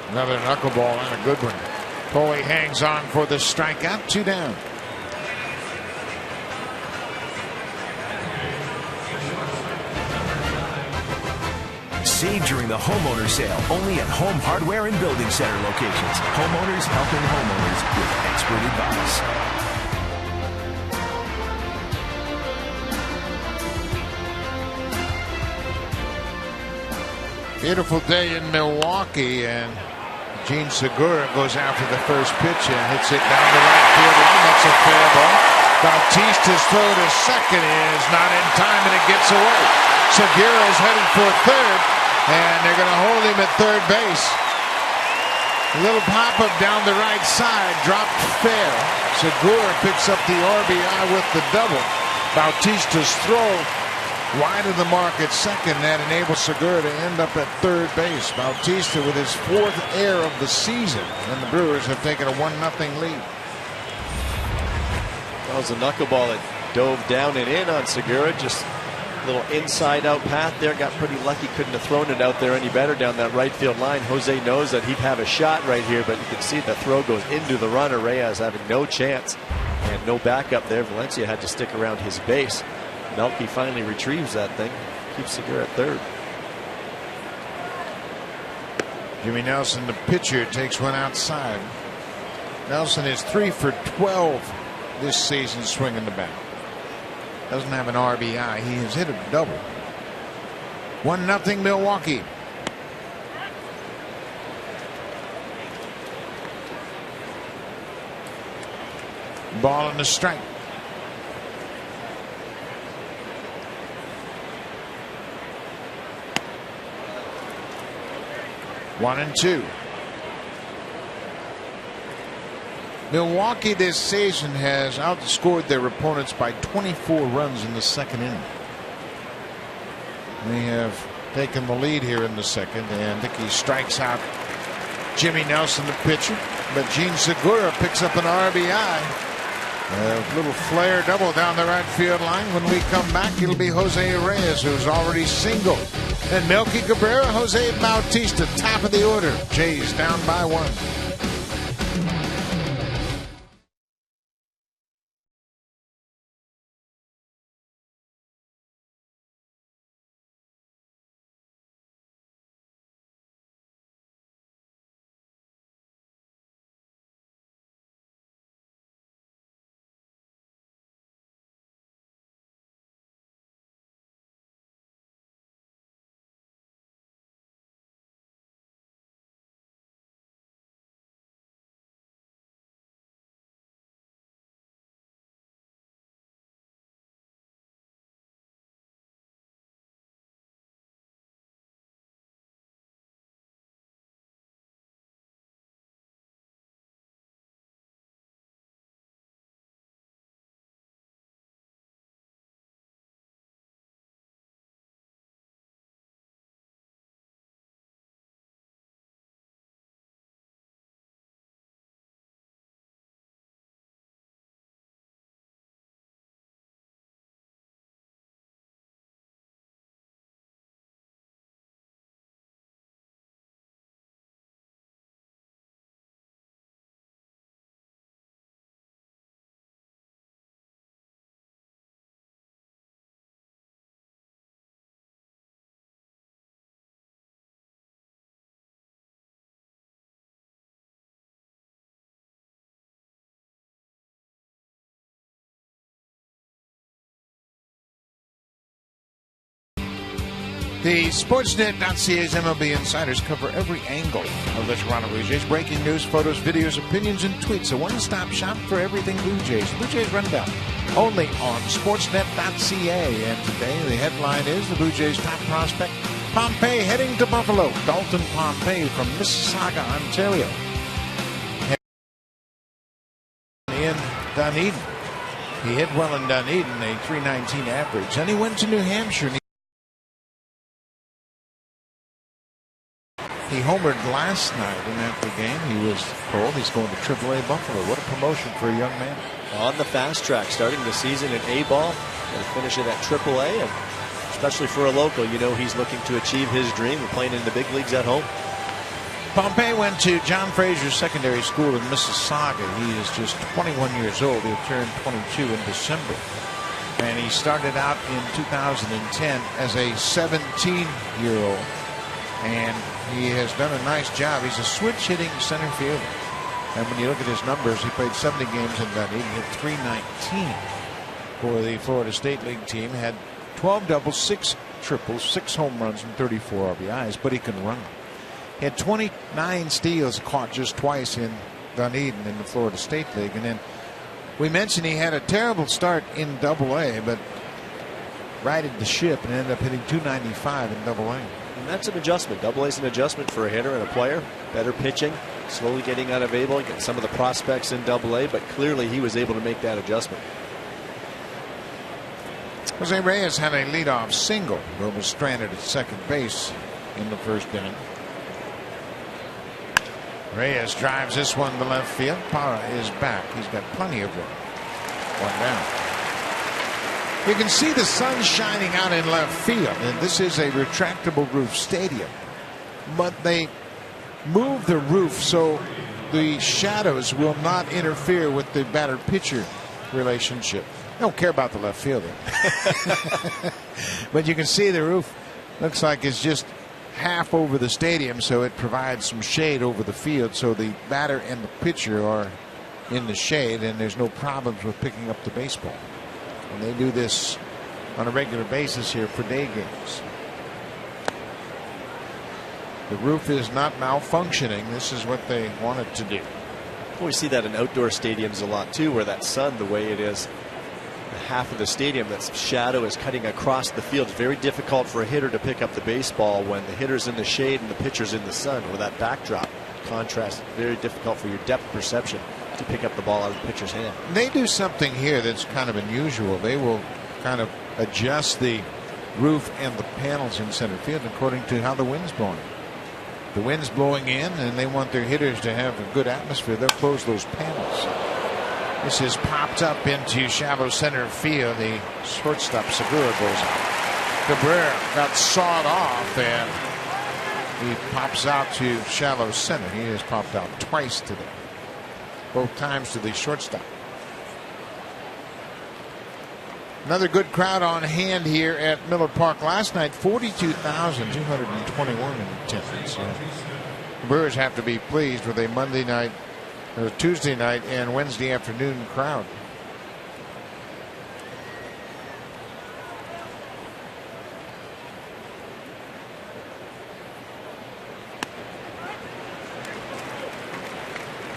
Another knuckleball and a good one. Tolley hangs on for the strikeout. 2 down. Save during the homeowner sale only at Home Hardware and Building Center locations. Homeowners helping homeowners with expert advice. Beautiful day in Milwaukee, and Gene Segura goes after the first pitch and hits it down the right field line. That's a fair ball. Bautista's throw to second is not in time, and it gets away. Segura is headed for third, and they're going to hold him at third base. A little pop-up down the right side, dropped fair. Segura picks up the RBI with the double. Bautista's throw wide of the mark at second. That enables Segura to end up at third base. Bautista with his 4th error of the season, and the Brewers have taken a 1-0 lead. That was a knuckleball that dove down and in on Segura. Just a little inside-out path there. Got pretty lucky. Couldn't have thrown it out there any better down that right field line. Jose knows that he'd have a shot right here, but you can see the throw goes into the runner. Reyes having no chance and no backup there. Valencia had to stick around his base. Melky finally retrieves that thing. Keeps Segura at third. Jimmy Nelson, the pitcher, takes one outside. Nelson is 3 for 12 this season swinging the bat. Doesn't have an RBI. He has hit a double. 1-0 Milwaukee. Ball and a strike. One and two. Milwaukee this season has outscored their opponents by 24 runs in the second inning. They have taken the lead here in the second, and Dickey strikes out Jimmy Nelson, the pitcher, but Gene Segura picks up an RBI. A little flare double down the right field line. When we come back, it'll be Jose Reyes, who's already single. And Melky Cabrera, Jose Bautista, top of the order. Jays down by 1. The Sportsnet.ca's MLB insiders cover every angle of the Toronto Blue Jays. Breaking news, photos, videos, opinions, and tweets. A one-stop shop for everything Blue Jays. Blue Jays Rundown, only on Sportsnet.ca. And today the headline is the Blue Jays' top prospect, Pompey, heading to Buffalo. Dalton Pompey from Mississauga, Ontario. In Dunedin. He hit well in Dunedin, a .319 average. Then he went to New Hampshire. He homered last night, and after the game, he was told he's going to AAA Buffalo. What a promotion for a young man. On the fast track, starting the season in A-ball and finish it at AAA, and especially for a local, you know he's looking to achieve his dream of playing in the big leagues at home. Pompey went to John Fraser Secondary School in Mississauga. He is just 21 years old. He'll turn 22 in December. And he started out in 2010 as a 17-year-old. And he has done a nice job. He's a switch-hitting center fielder. And when you look at his numbers, he played 70 games in Dunedin. He hit .319 for the Florida State League team. Had 12 doubles, 6 triples, 6 home runs, and 34 RBIs. But he can run. He had 29 steals, caught just twice in Dunedin in the Florida State League. And then we mentioned he had a terrible start in AA, but righted the ship and ended up hitting .295 in AA. And that's an adjustment. AA is an adjustment for a hitter and a player. Better pitching, slowly getting out of A-ball, getting some of the prospects in AA, but clearly he was able to make that adjustment. Jose Reyes had a leadoff single, but was stranded at second base in the first inning. Reyes drives this one to left field. Parra is back. He's got plenty of room. One down. You can see the sun shining out in left field, and this is a retractable roof stadium. But they move the roof so the shadows will not interfere with the batter-pitcher relationship. They don't care about the left fielder. But you can see the roof looks like it's just half over the stadium, so it provides some shade over the field, so the batter and the pitcher are in the shade, and there's no problems with picking up the baseball. And they do this on a regular basis here for day games. The roof is not malfunctioning. This is what they wanted to do. Well, we see that in outdoor stadiums a lot too, where that sun, the way it is, half of the stadium, that shadow is cutting across the field. It's very difficult for a hitter to pick up the baseball when the hitter's in the shade and the pitcher's in the sun. With that backdrop contrast, very difficult for your depth perception to pick up the ball out of the pitcher's hand. They do something here that's kind of unusual. They will kind of adjust the roof and the panels in center field according to how the wind's blowing. The wind's blowing in and they want their hitters to have a good atmosphere. They'll close those panels. This is popped up into shallow center field. The shortstop Segura goes out. Cabrera got sawed off, and he pops out to shallow center. He has popped out twice today, both times to the shortstop. Another good crowd on hand here at Miller Park last night. 42,221 in attendance. The Brewers have to be pleased with a Monday night, or Tuesday night, and Wednesday afternoon crowd.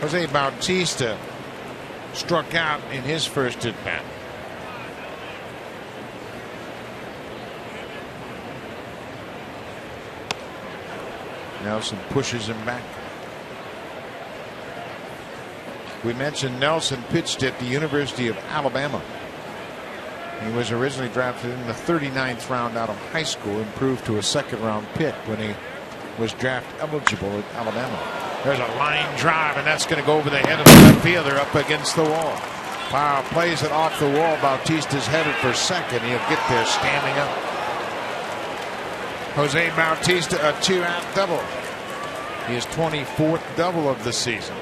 Jose Bautista struck out in his first at bat. Nelson pushes him back. We mentioned Nelson pitched at the University of Alabama. He was originally drafted in the 39th round out of high school, improved to a second-round pick when he was draft eligible at Alabama. There's a line drive, and that's going to go over the head of the left fielder up against the wall. Powell plays it off the wall. Bautista's headed for second. He'll get there standing up. Jose Bautista, a 2-out double. His 24th double of the season.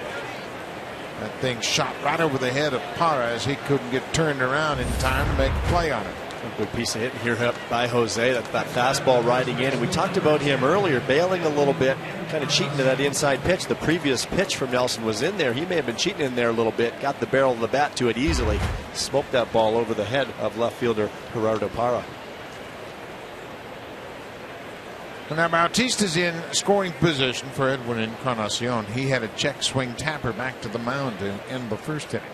That thing shot right over the head of Parra as he couldn't get turned around in time to make a play on it. A good piece of hitting here by Jose. That fastball riding in. And we talked about him earlier, bailing a little bit, kind of cheating to that inside pitch. The previous pitch from Nelson was in there. He may have been cheating in there a little bit. Got the barrel of the bat to it easily. Smoked that ball over the head of left fielder Gerardo Parra. Now Bautista's in scoring position for Edwin Encarnacion. He had a check swing tapper back to the mound to end the first inning.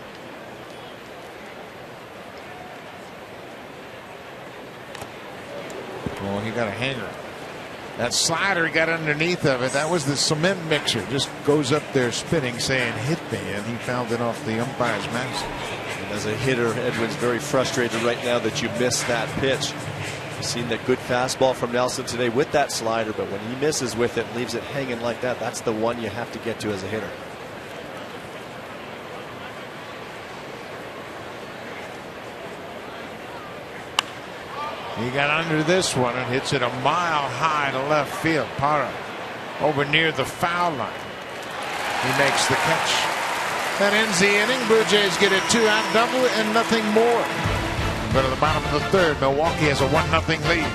Oh, he got a hanger. That slider got underneath of it. That was the cement mixer. Just goes up there spinning, saying hit me, and he fouled it off the umpire's mask. And as a hitter, Edwin's very frustrated right now that you missed that pitch. You've seen that good fastball from Nelson today with that slider, but when he misses with it and leaves it hanging like that, that's the one you have to get to as a hitter. He got under this one and hits it a mile high to left field. Parra over near the foul line. He makes the catch. That ends the inning. Blue Jays get a 2-out double and nothing more. Go to the bottom of the third. Milwaukee has a 1-0 lead.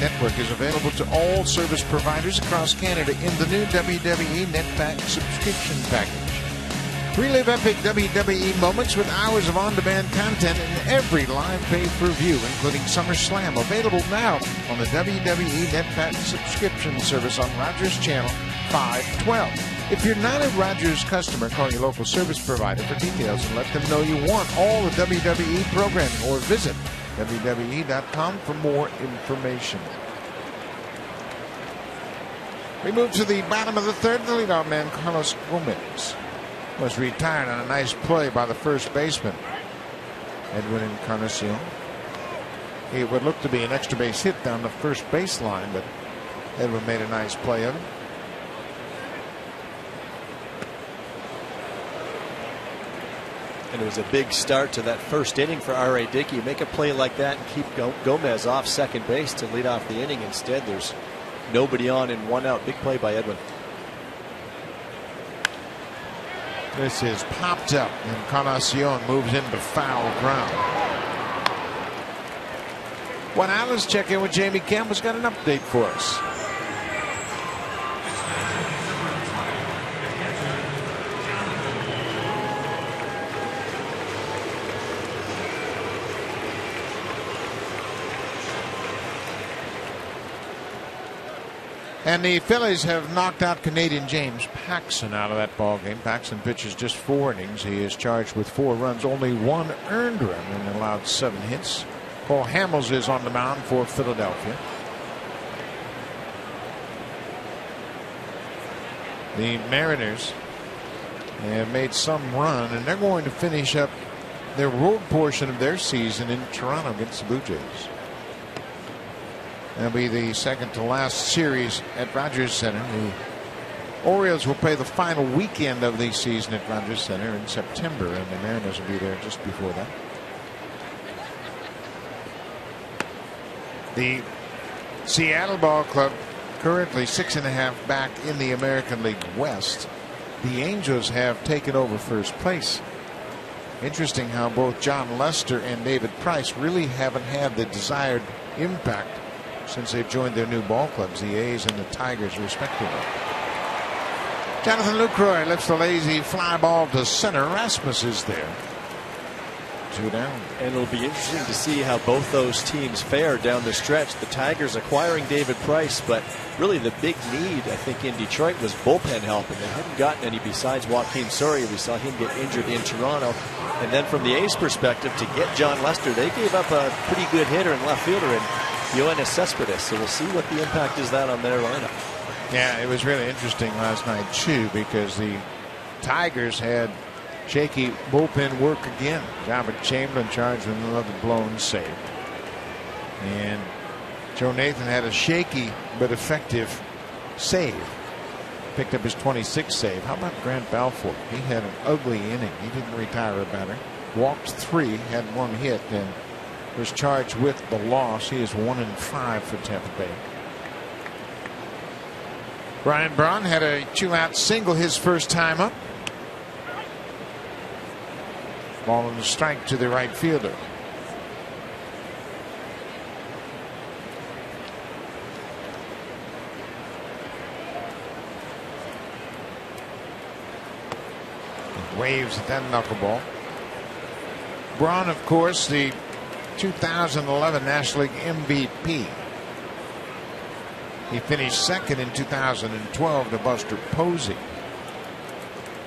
Network is available to all service providers across Canada in the new WWE Netback subscription package. Relive epic WWE moments with hours of on-demand content and every live pay-per-view, including SummerSlam, available now on the WWE Netback subscription service on Rogers Channel 512. If you're not a Rogers customer, call your local service provider for details and let them know you want all the WWE programming, or visit WWE.com for more information. We move to the bottom of the third. The leadoff man, Carlos Gomez, was retired on a nice play by the first baseman, Edwin Encarnacion. It would look to be an extra base hit down the first baseline, but Edwin made a nice play of it. And it was a big start to that first inning for R.A. Dickey. Make a play like that and keep Gomez off second base to lead off the inning. Instead, there's nobody on and one out. Big play by Edwin. This is popped up, and Encarnacion moves into foul ground. Well, now let's check in with Jamie Campbell's got an update for us. And the Phillies have knocked out Canadian James Paxton out of that ball game. Paxton pitches just 4 innings. He is charged with 4 runs, only 1 earned run, and allowed 7 hits. Paul Hamels is on the mound for Philadelphia. The Mariners have made some run, and they're going to finish up their road portion of their season in Toronto against the Blue Jays. That'll be the second to last series at Rogers Center. The Orioles will play the final weekend of the season at Rogers Center in September, and the Mariners will be there just before that. The Seattle Ball Club currently 6.5 back in the American League West. The Angels have taken over first place. Interesting how both John Lester and David Price really haven't had the desired impact since they've joined their new ball clubs, the A's and the Tigers, respectively. Jonathan Lucroy lifts the lazy fly ball to center. Rasmus is there. 2 down. And it'll be interesting to see how both those teams fare down the stretch. The Tigers acquiring David Price, but really the big need, I think, in Detroit was bullpen help, and they hadn't gotten any besides Joaquin Soria. We saw him get injured in Toronto. And then from the A's perspective, to get John Lester, they gave up a pretty good hitter and left fielder in Yoenis Cespedes. So we'll see what the impact is that on their lineup. Yeah, it was really interesting last night, too, because the Tigers had shaky bullpen work again. Robert Chamberlain charged with another blown save. And Joe Nathan had a shaky but effective save. Picked up his 26th save. How about Grant Balfour? He had an ugly inning. He didn't retire a batter. Walked 3, had 1 hit, and was charged with the loss. He is 1-5 for Tampa Bay. Brian Braun had a 2-out single his first time up. Ball and a strike to the right fielder. Waves at that knuckleball. Braun, of course, the 2011 National League MVP. He finished second in 2012 to Buster Posey.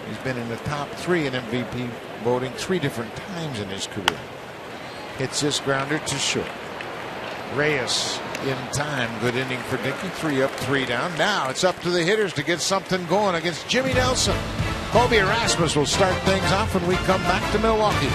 He's been in the top 3 in MVP voting 3 different times in his career. Hits this grounder to short. Reyes in time. Good inning for Dickey. 3 up, 3 down. Now it's up to the hitters to get something going against Jimmy Nelson. Kobe Erasmus will start things off when we come back to Milwaukee.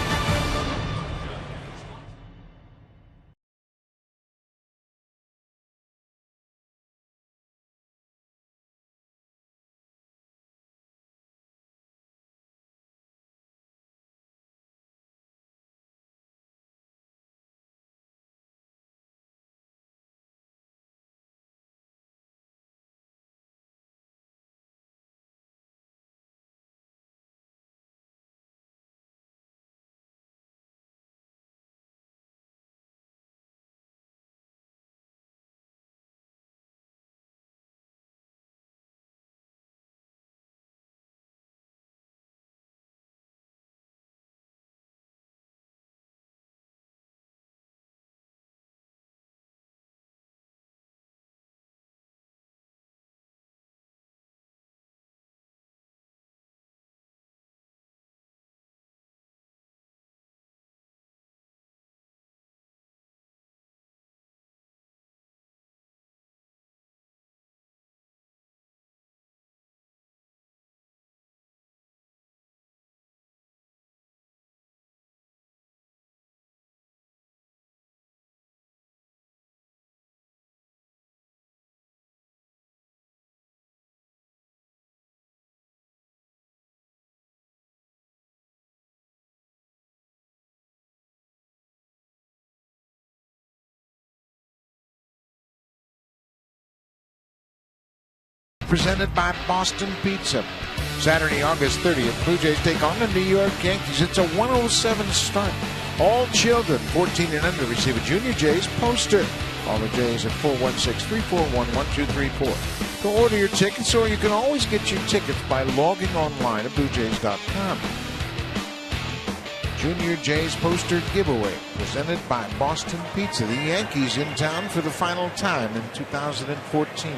presented by Boston Pizza. Saturday, August 30th, Blue Jays take on the New York Yankees. It's a 107 start. All children 14 and under receive a Junior Jays poster. Call the Jays at 416-341-1234 to order your tickets, or you can always get your tickets by logging online at BlueJays.com. Junior Jays poster giveaway presented by Boston Pizza. The Yankees in town for the final time in 2014.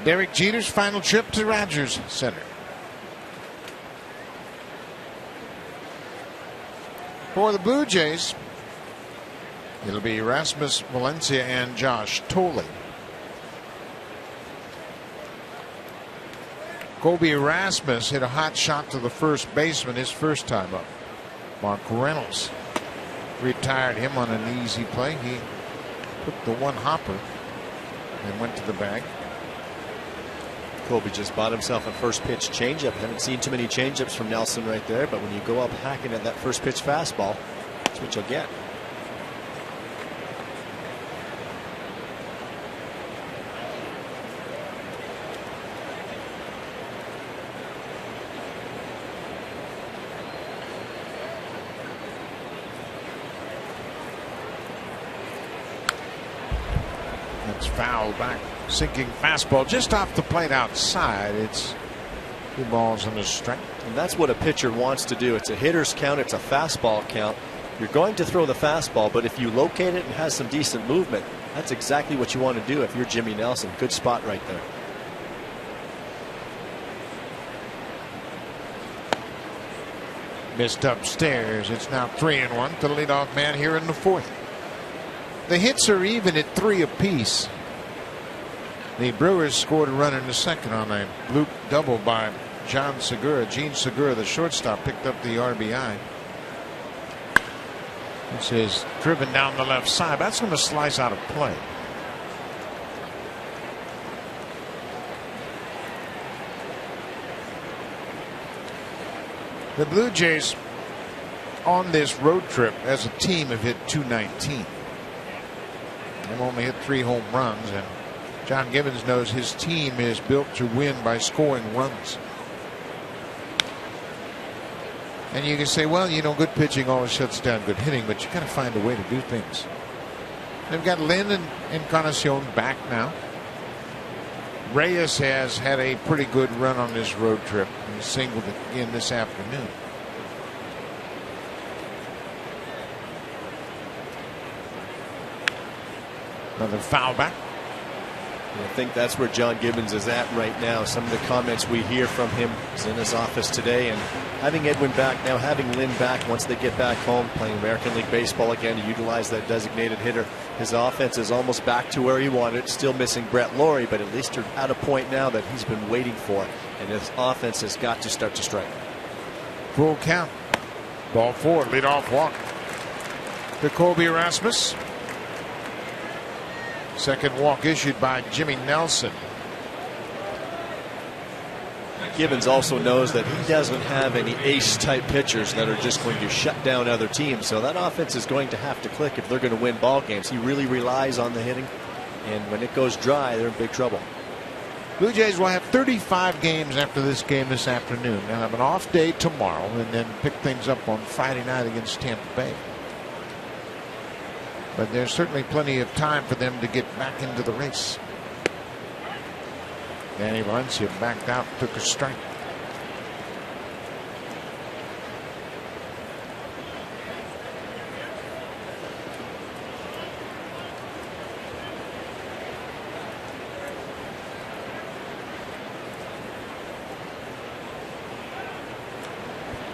Derek Jeter's final trip to Rogers Center. For the Blue Jays, it'll be Rasmus Valencia and Josh Tolley. Kobe Rasmus hit a hot shot to the first baseman his first time up. Mark Reynolds retired him on an easy play. He took the one hopper and went to the bag. Kobe just bought himself a first pitch changeup. Haven't seen too many changeups from Nelson right there, but when you go up hacking at that first pitch fastball, that's what you'll get. That's foul back. Sinking fastball just off the plate outside. It's 2 balls and a strike. And that's what a pitcher wants to do. It's a hitter's count. It's a fastball count. You're going to throw the fastball, but if you locate it and has some decent movement, that's exactly what you want to do if you're Jimmy Nelson. Good spot right there. Missed upstairs. It's now 3-1 to the leadoff man here in the fourth. The hits are even at 3 apiece. The Brewers scored a run in the second on a bloop double by John Segura. Gene Segura, the shortstop, picked up the RBI. This is driven down the left side. That's going to slice out of play. The Blue Jays on this road trip as a team have hit .219. They've only hit 3 home runs, and John Gibbons knows his team is built to win by scoring runs. And you can say, well, you know, good pitching always shuts down good hitting, but you got to find a way to do things. They've got Lynn and Encarnacion back now. Reyes has had a pretty good run on this road trip. He singled again this afternoon. Another foul back. I think that's where John Gibbons is at right now. Some of the comments we hear from him is in his office today, and having Edwin back now, having Lynn back once they get back home, playing American League Baseball again to utilize that designated hitter. His offense is almost back to where he wanted it. Still missing Brett Laurie, but at least they're at a point now that he's been waiting for, and his offense has got to start to strike. Full count. Ball 4, leadoff walk to Kobe Rasmus. Second walk issued by Jimmy Nelson. Gibbons also knows that he doesn't have any ace-type pitchers that are just going to shut down other teams. So that offense is going to have to click if they're going to win ball games. He really relies on the hitting, and when it goes dry, they're in big trouble. Blue Jays will have 35 games after this game this afternoon. They'll have an off day tomorrow and then pick things up on Friday night against Tampa Bay. But there's certainly plenty of time for them to get back into the race. Danny Valencia backed out, took a strike.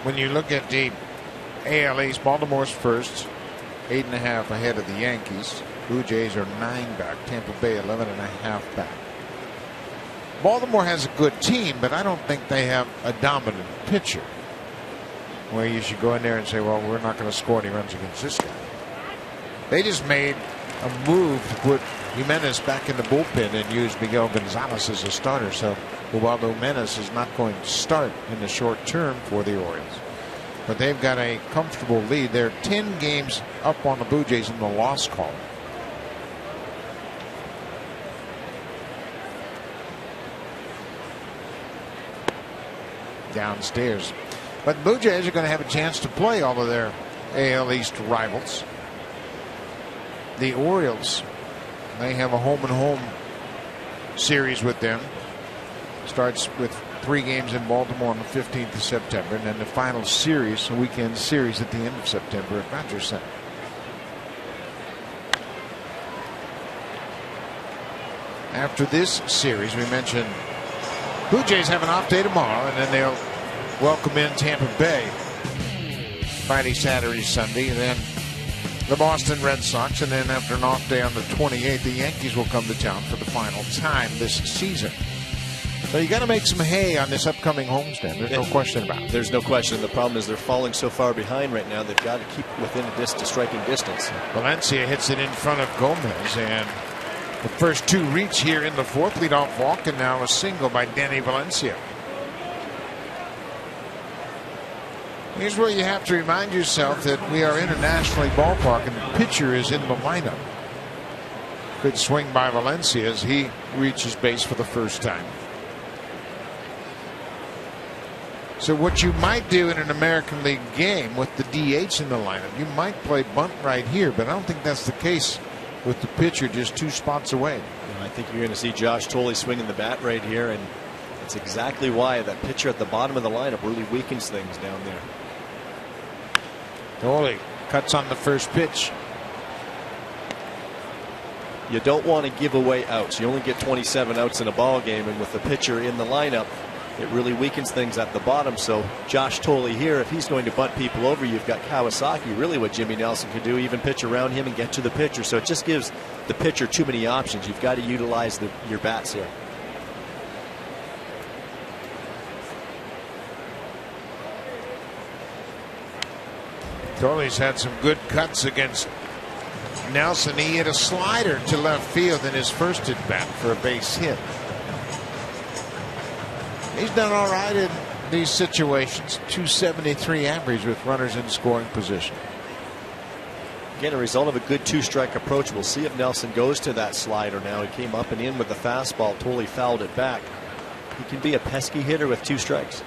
When you look at the AL East, Baltimore's first, 8.5 ahead of the Yankees. Blue Jays are 9 back. Tampa Bay 11.5 back. Baltimore has a good team, but I don't think they have a dominant pitcher where you should go in there and say, well, we're not going to score any runs against this guy. They just made a move to put Jimenez back in the bullpen and use Miguel Gonzalez as a starter. So Ubaldo Jimenez is not going to start in the short term for the Orioles. But they've got a comfortable lead. They're 10 games up on the Blue Jays in the loss column. downstairs. But the Blue Jays are going to have a chance to play all of their AL East rivals. The Orioles, they have a home-and-home series with them. Starts with 3 games in Baltimore on the 15th of September, and then the final series, a weekend series at the end of September at Rogers Center. After this series, we mentioned Blue Jays have an off day tomorrow, and then they'll welcome in Tampa Bay Friday, Saturday, Sunday, and then the Boston Red Sox, and then after an off day on the 28th, the Yankees will come to town for the final time this season. So you got to make some hay on this upcoming homestand. There's no question about it. There's no question. The problem is they're falling so far behind right now. They've got to keep within a striking distance. Valencia hits it in front of Gomez, and the first 2 reach here in the 4th. Leadoff walk, and now a single by Danny Valencia. Here's where you have to remind yourself that we are in a National League ballpark, and the pitcher is in the lineup. Good swing by Valencia as he reaches base for the first time. So what you might do in an American League game with the DH in the lineup, you might play bunt right here, but I don't think that's the case with the pitcher just 2 spots away. I think you're going to see Josh Thole swinging the bat right here, and that's exactly why that pitcher at the bottom of the lineup really weakens things down there. Thole cuts on the first pitch. You don't want to give away outs. You only get 27 outs in a ball game, and with the pitcher in the lineup, it really weakens things at the bottom. So Josh Thole here, if he's going to bunt people over, you've got Kawasaki, really what Jimmy Nelson can do, even pitch around him and get to the pitcher. So it just gives the pitcher too many options. You've got to utilize your bats here. Thole's had some good cuts against Nelson. He hit a slider to left field in his first at bat for a base hit. He's done all right in these situations. .273 average with runners in scoring position. Again, a result of a good 2-strike approach. We'll see if Nelson goes to that slider now. He came up and in with the fastball. Totally fouled it back. He can be a pesky hitter with 2 strikes.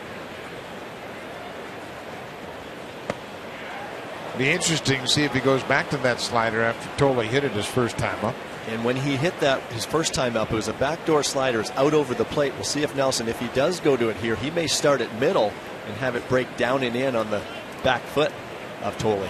Be interesting to see if he goes back to that slider after Thole hit it his first time up. And when he hit that his first time up, it was a backdoor slider. It's out over the plate. We'll see if Nelson, if he does go to it here, he may start at middle and have it break down and in on the back foot of Thole.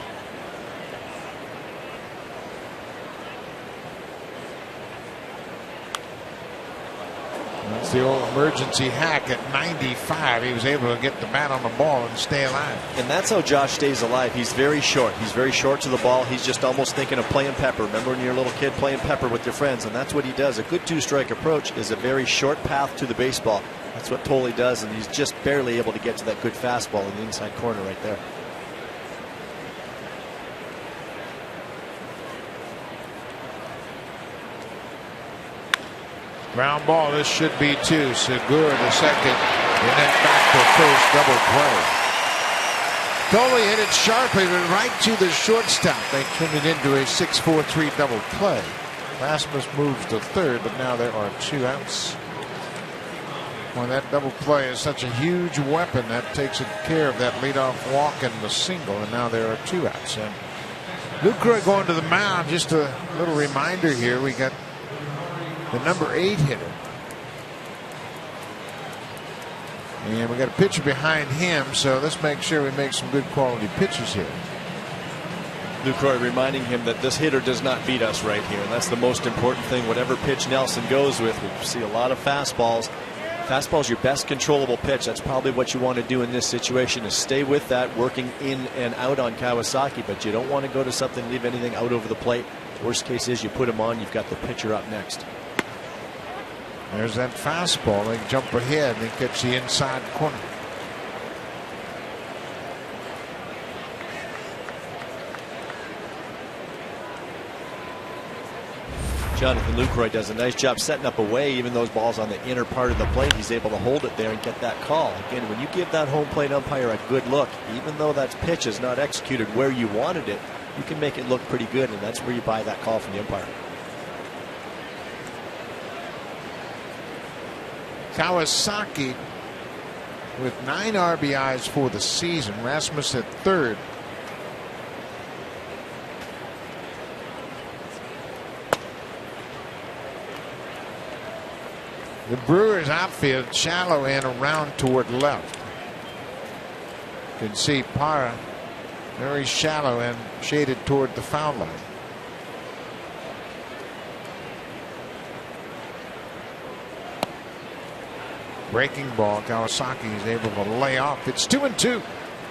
That's the old emergency hack at 95. He was able to get the bat on the ball and stay alive. And that's how Josh stays alive. He's very short. He's very short to the ball. He's just almost thinking of playing pepper. Remember when you're a little kid playing pepper with your friends? And that's what he does. A good 2-strike approach is a very short path to the baseball. That's what Thole does, and he's just barely able to get to that good fastball in the inside corner right there. Ground ball. This should be 2. Segura the second, and then back to first. Double play. Thole hit it sharply, but right to the shortstop. They turned it into a 6-4-3 double play. Rasmus moves to third, but now there are 2 outs. Well, that double play is such a huge weapon that takes care of that leadoff walk and the single, and now there are 2 outs. And Lucroy going to the mound. Just a little reminder here. We got the number 8 hitter. And we got a pitcher behind him, so let's make sure we make some good quality pitches here. Lucroy reminding him that this hitter does not beat us right here. And that's the most important thing. Whatever pitch Nelson goes with, we see a lot of fastballs. Fastball's your best controllable pitch. That's probably what you want to do in this situation, is stay with that, working in and out on Kawasaki, but you don't want to go to something, leave anything out over the plate. Worst case is you put him on, you've got the pitcher up next. There's that fastball. They jump ahead and catch the inside corner. Jonathan Lucroy does a nice job setting up away, even those balls on the inner part of the plate. He's able to hold it there and get that call. Again, when you give that home plate umpire a good look, even though that pitch is not executed where you wanted it, you can make it look pretty good, and that's where you buy that call from the umpire. Kawasaki with 9 RBIs for the season. Rasmus at third. The Brewers outfield shallow and around toward left. You can see Parra very shallow and shaded toward the foul line. Breaking ball. Kawasaki is able to lay off. It's 2-2.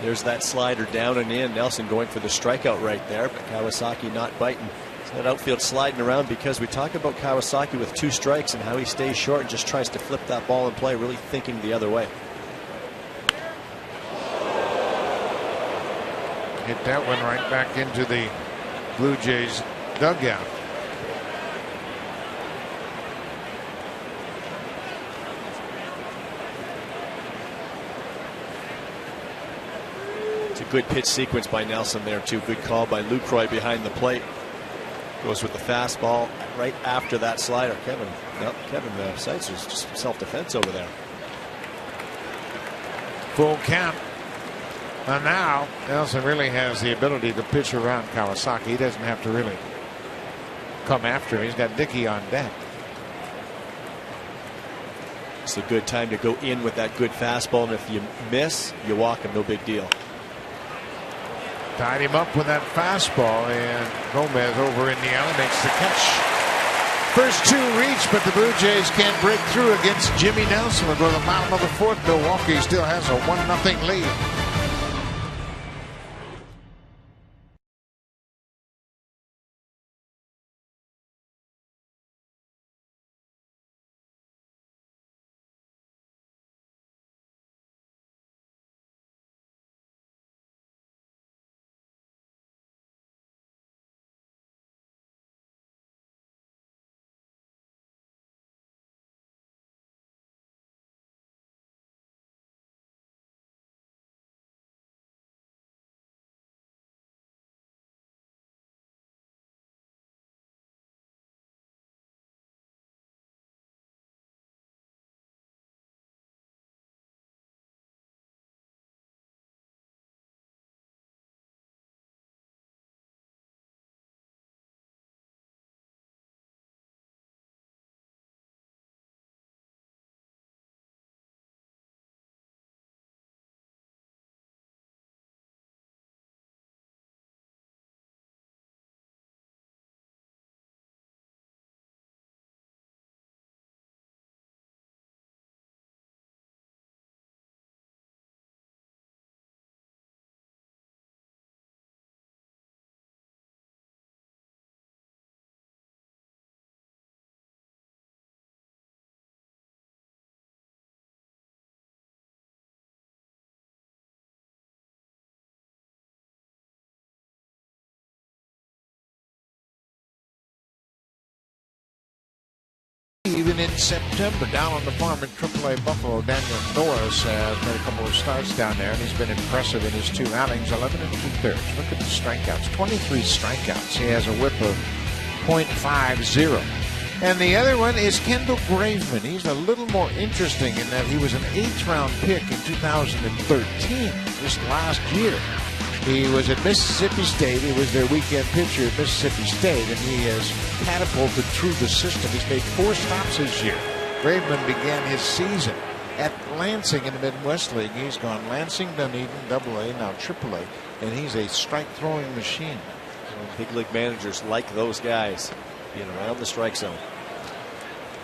There's that slider down and in. Nelson going for the strikeout right there, but Kawasaki not biting. That outfield sliding around because we talk about Kawasaki with 2 strikes and how he stays short and just tries to flip that ball in play, really thinking the other way. Hit that one right back into the Blue Jays dugout. It's a good pitch sequence by Nelson there too. Good call by Lucroy behind the plate. Goes with the fastball right after that slider. Kevin Seitz is just self-defense over there. Full count. And now Nelson really has the ability to pitch around Kawasaki. He doesn't have to really come after him. He's got Dickey on deck. It's a good time to go in with that good fastball, and if you miss, you walk him. No big deal. Tied him up with that fastball, and Gomez over in the alley makes the catch. First 2 reach, but the Blue Jays can't break through against Jimmy Nelson. We'll go to the bottom of the 4th. Milwaukee still has a 1-0 lead. Even in September, down on the farm in AAA Buffalo, Daniel Norris has made a couple of starts down there, and he's been impressive in his 2 outings, 11 2/3. Look at the strikeouts, 23 strikeouts. He has a whip of .50. And the other one is Kendall Graveman. He's a little more interesting in that he was an 8th-round pick in 2013, just last year. He was at Mississippi State. He was their weekend pitcher at Mississippi State, and he has catapulted through the system. He's made 4 stops this year. Graveman began his season at Lansing in the Midwest League. He's gone Lansing, Dunedin, AA, now AAA, and he's a strike-throwing machine. Big league managers like those guys being around the strike zone.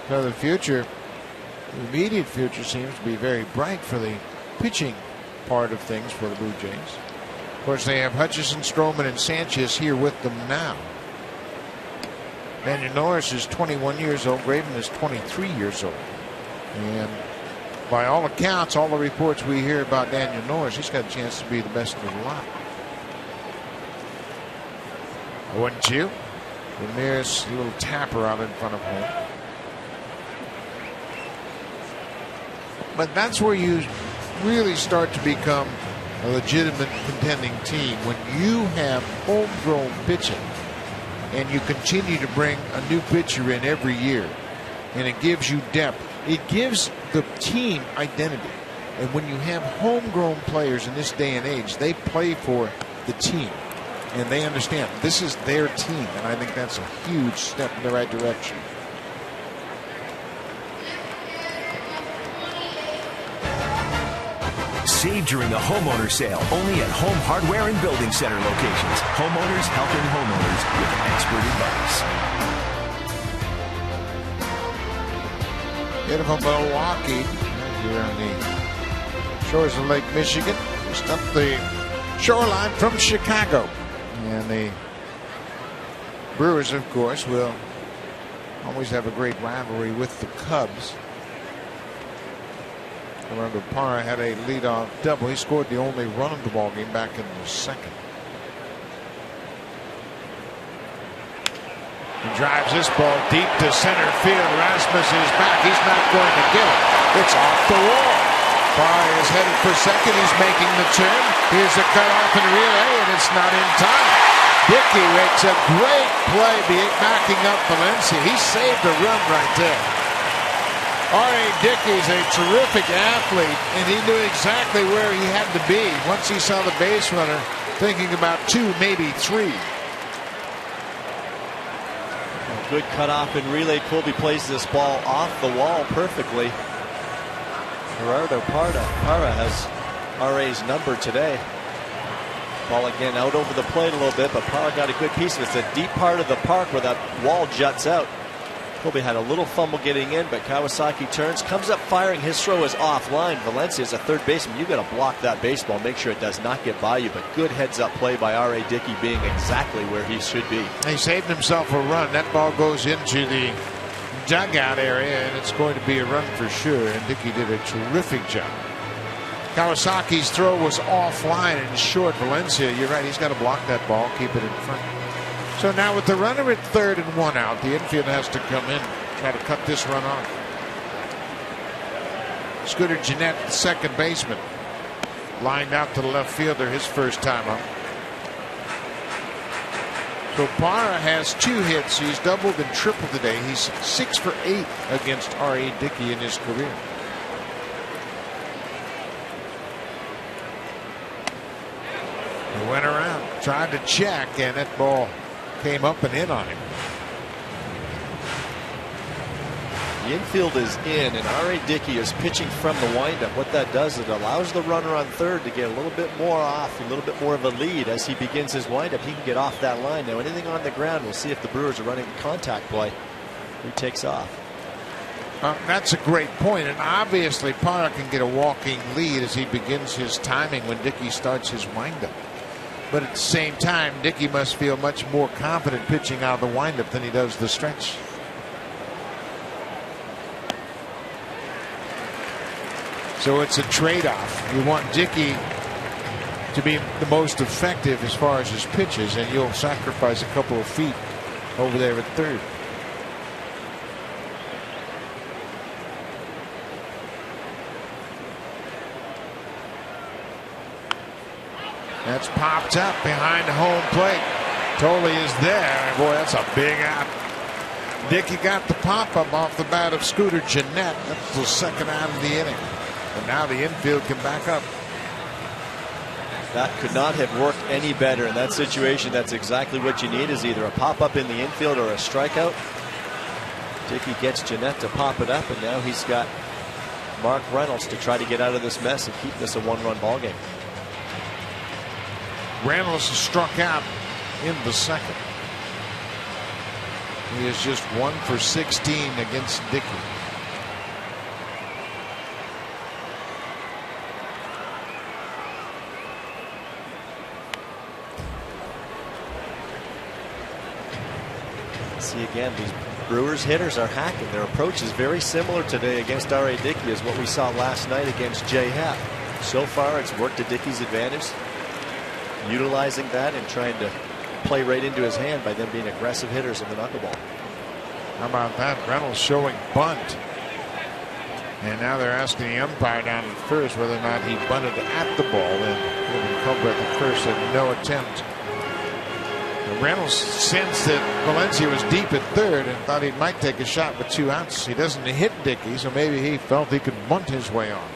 So the future, the immediate future, seems to be very bright for the pitching part of things for the Blue Jays. Of course, they have Hutchison, Stroman, and Sanchez here with them now. Daniel Norris is 21 years old. Graveman is 23 years old. And by all accounts, all the reports we hear about Daniel Norris, he's got a chance to be the best of the lot. 1-2. The nearest little tapper out in front of home. But that's where you really start to become a legitimate contending team, when you have homegrown pitching and you continue to bring a new pitcher in every year, and it gives you depth. It gives the team identity. And when you have homegrown players in this day and age, they play for the team. And they understand this is their team. And I think that's a huge step in the right direction. Save during the homeowner sale only at Home Hardware and Building Center locations. Homeowners helping homeowners with expert advice. Beautiful Milwaukee. Here on the shores of Lake Michigan. Just up the shoreline from Chicago. And the Brewers, of course, will always have a great rivalry with the Cubs. Remember, Parra had a leadoff double. He scored the only run of the ball game back in the second. He drives this ball deep to center field. Rasmus is back. He's not going to get it. It's off the wall. Parra is headed for second. He's making the turn. Here's a cutoff and relay, and it's not in time. Dickey makes a great play backing up Valencia. He saved a run right there. R.A. Dickey's a terrific athlete, and he knew exactly where he had to be once he saw the base runner, thinking about 2, maybe 3. A good cutoff and relay. Colby plays this ball off the wall perfectly. Gerardo Parra has R.A.'s number today. Ball again out over the plate a little bit, but Parra got a good piece of it. It's a deep part of the park where that wall juts out. Colby had a little fumble getting in, but Kawasaki turns, comes up firing. His throw is offline. Valencia is a third baseman. You've got to block that baseball, make sure it does not get by you. But good heads-up play by R.A. Dickey, being exactly where he should be. He saved himself a run. That ball goes into the dugout area, and it's going to be a run for sure. And Dickey did a terrific job. Kawasaki's throw was offline and short. Valencia, you're right, he's got to block that ball, keep it in front. So now with the runner at third and 1 out, the infield has to come in, try to cut this run off. Scooter Gennett, the second baseman, lined out to the left fielder his first time up. So Parra has 2 hits. He's doubled and tripled today. He's 6 for 8 against R.A. Dickey in his career. He went around, tried to check, and that ball came up and in on him. The infield is in, and R.A. Dickey is pitching from the windup. What that does, it allows the runner on third to get a little bit more off, a little bit more of a lead as he begins his windup. He can get off that line. Now, anything on the ground, we'll see if the Brewers are running the contact play. He takes off. That's a great point, and obviously Parra can get a walking lead as he begins his timing when Dickey starts his windup. But at the same time, Dickey must feel much more confident pitching out of the windup than he does the stretch. So it's a trade-off. You want Dickey to be the most effective as far as his pitches, and you'll sacrifice a couple of feet over there at third. That's popped up behind the home plate. Tolle is there. Boy, that's a big out. Dickey got the pop-up off the bat of Scooter Gennett. That's the second out of the inning. And now the infield can back up. That could not have worked any better in that situation. That's exactly what you need, is either a pop-up in the infield or a strikeout. Dickey gets Gennett to pop it up, and now he's got Mark Reynolds to try to get out of this mess and keep this a one-run ball game. Reynolds struck out in the second. He is just 1 for 16 against Dickey. See again, these Brewers hitters are hacking. Their approach is very similar today against R.A. Dickey as what we saw last night against Jay Happ. So far, it's worked to Dickey's advantage, utilizing that and trying to play right into his hand by them being aggressive hitters in the knuckleball. How about that? Reynolds showing bunt. And now they're asking the umpire down at first whether or not he bunted at the ball. And Culbreath at first said no attempt. And Reynolds sensed that Valencia was deep at third and thought he might take a shot with 2 outs. He doesn't hit Dickey, so maybe he felt he could bunt his way on.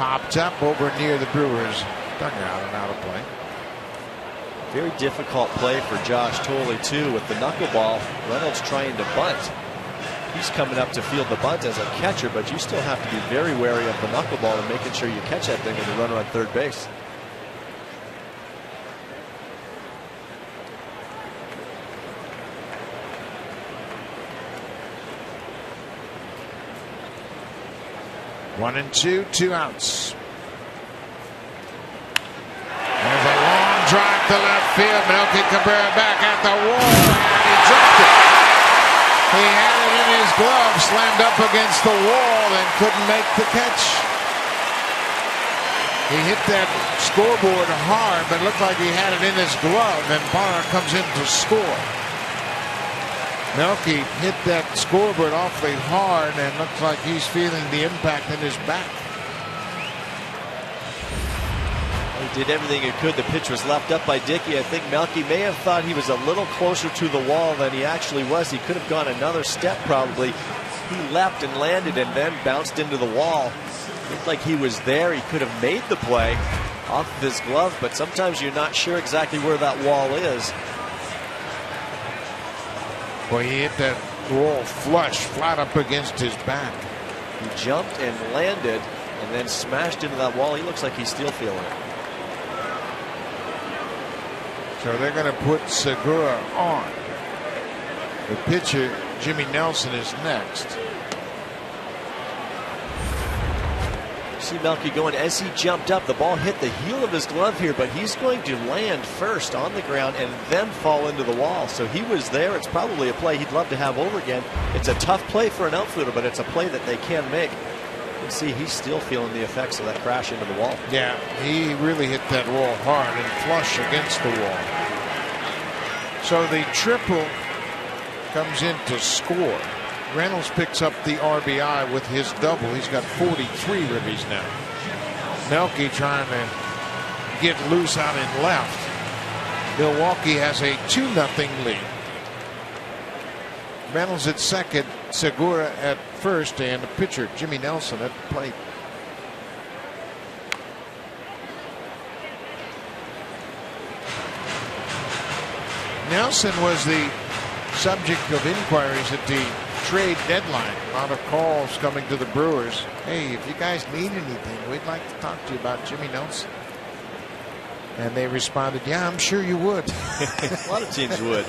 popped up over near the Brewers dugout and out of play. Very difficult play for Josh Thole, too, with the knuckleball. Reynolds trying to bunt. He's coming up to field the bunt as a catcher, but you still have to be very wary of the knuckleball and making sure you catch that thing with the runner on third base. One and two, 2 outs. There's a long drive to left field. Melky Cabrera back at the wall, and he dropped it. He had it in his glove, slammed up against the wall, and couldn't make the catch. He hit that scoreboard hard, but it looked like he had it in his glove, and Barr comes in to score. Melky hit that scoreboard awfully hard, and looks like he's feeling the impact in his back. He did everything he could. The pitch was left up by Dickey. I think Melky may have thought he was a little closer to the wall than he actually was. He could have gone another step probably. He leapt and landed and then bounced into the wall. Looked like he was there. He could have made the play off of his glove, but sometimes you're not sure exactly where that wall is. Well, he hit that wall flush, flat up against his back. He jumped and landed and then smashed into that wall. He looks like he's still feeling it. So they're going to put Segura on. The pitcher, Jimmy Nelson, is next. See Melky going as he jumped up. The ball hit the heel of his glove here, but he's going to land first on the ground and then fall into the wall. So he was there. It's probably a play he'd love to have over again. It's a tough play for an outfielder, but it's a play that they can make. You see, he's still feeling the effects of that crash into the wall. Yeah, he really hit that wall hard and flush against the wall. So the triple comes in to score. Reynolds picks up the RBI with his double. He's got 43 ribbies now. Melky trying to get loose out in left. Milwaukee has a 2-0 lead. Reynolds at second, Segura at first, and the pitcher Jimmy Nelson at the plate. Nelson was the subject of inquiries at the trade deadline. A lot of calls coming to the Brewers. Hey, if you guys need anything, we'd like to talk to you about Jimmy Nelson. And they responded, yeah, I'm sure you would. A lot of teams would.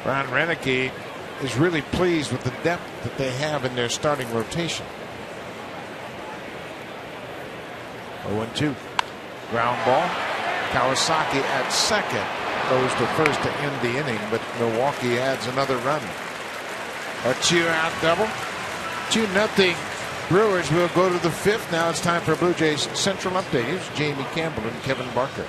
Ron Renicky is really pleased with the depth that they have in their starting rotation. 0-2. Ground ball. Kawasaki at second. Goes to first to end the inning, but Milwaukee adds another run. A 2-out double. 2-0. Brewers will go to the fifth. Now it's time for Blue Jays Central Update. Here's Jamie Campbell and Kevin Barker.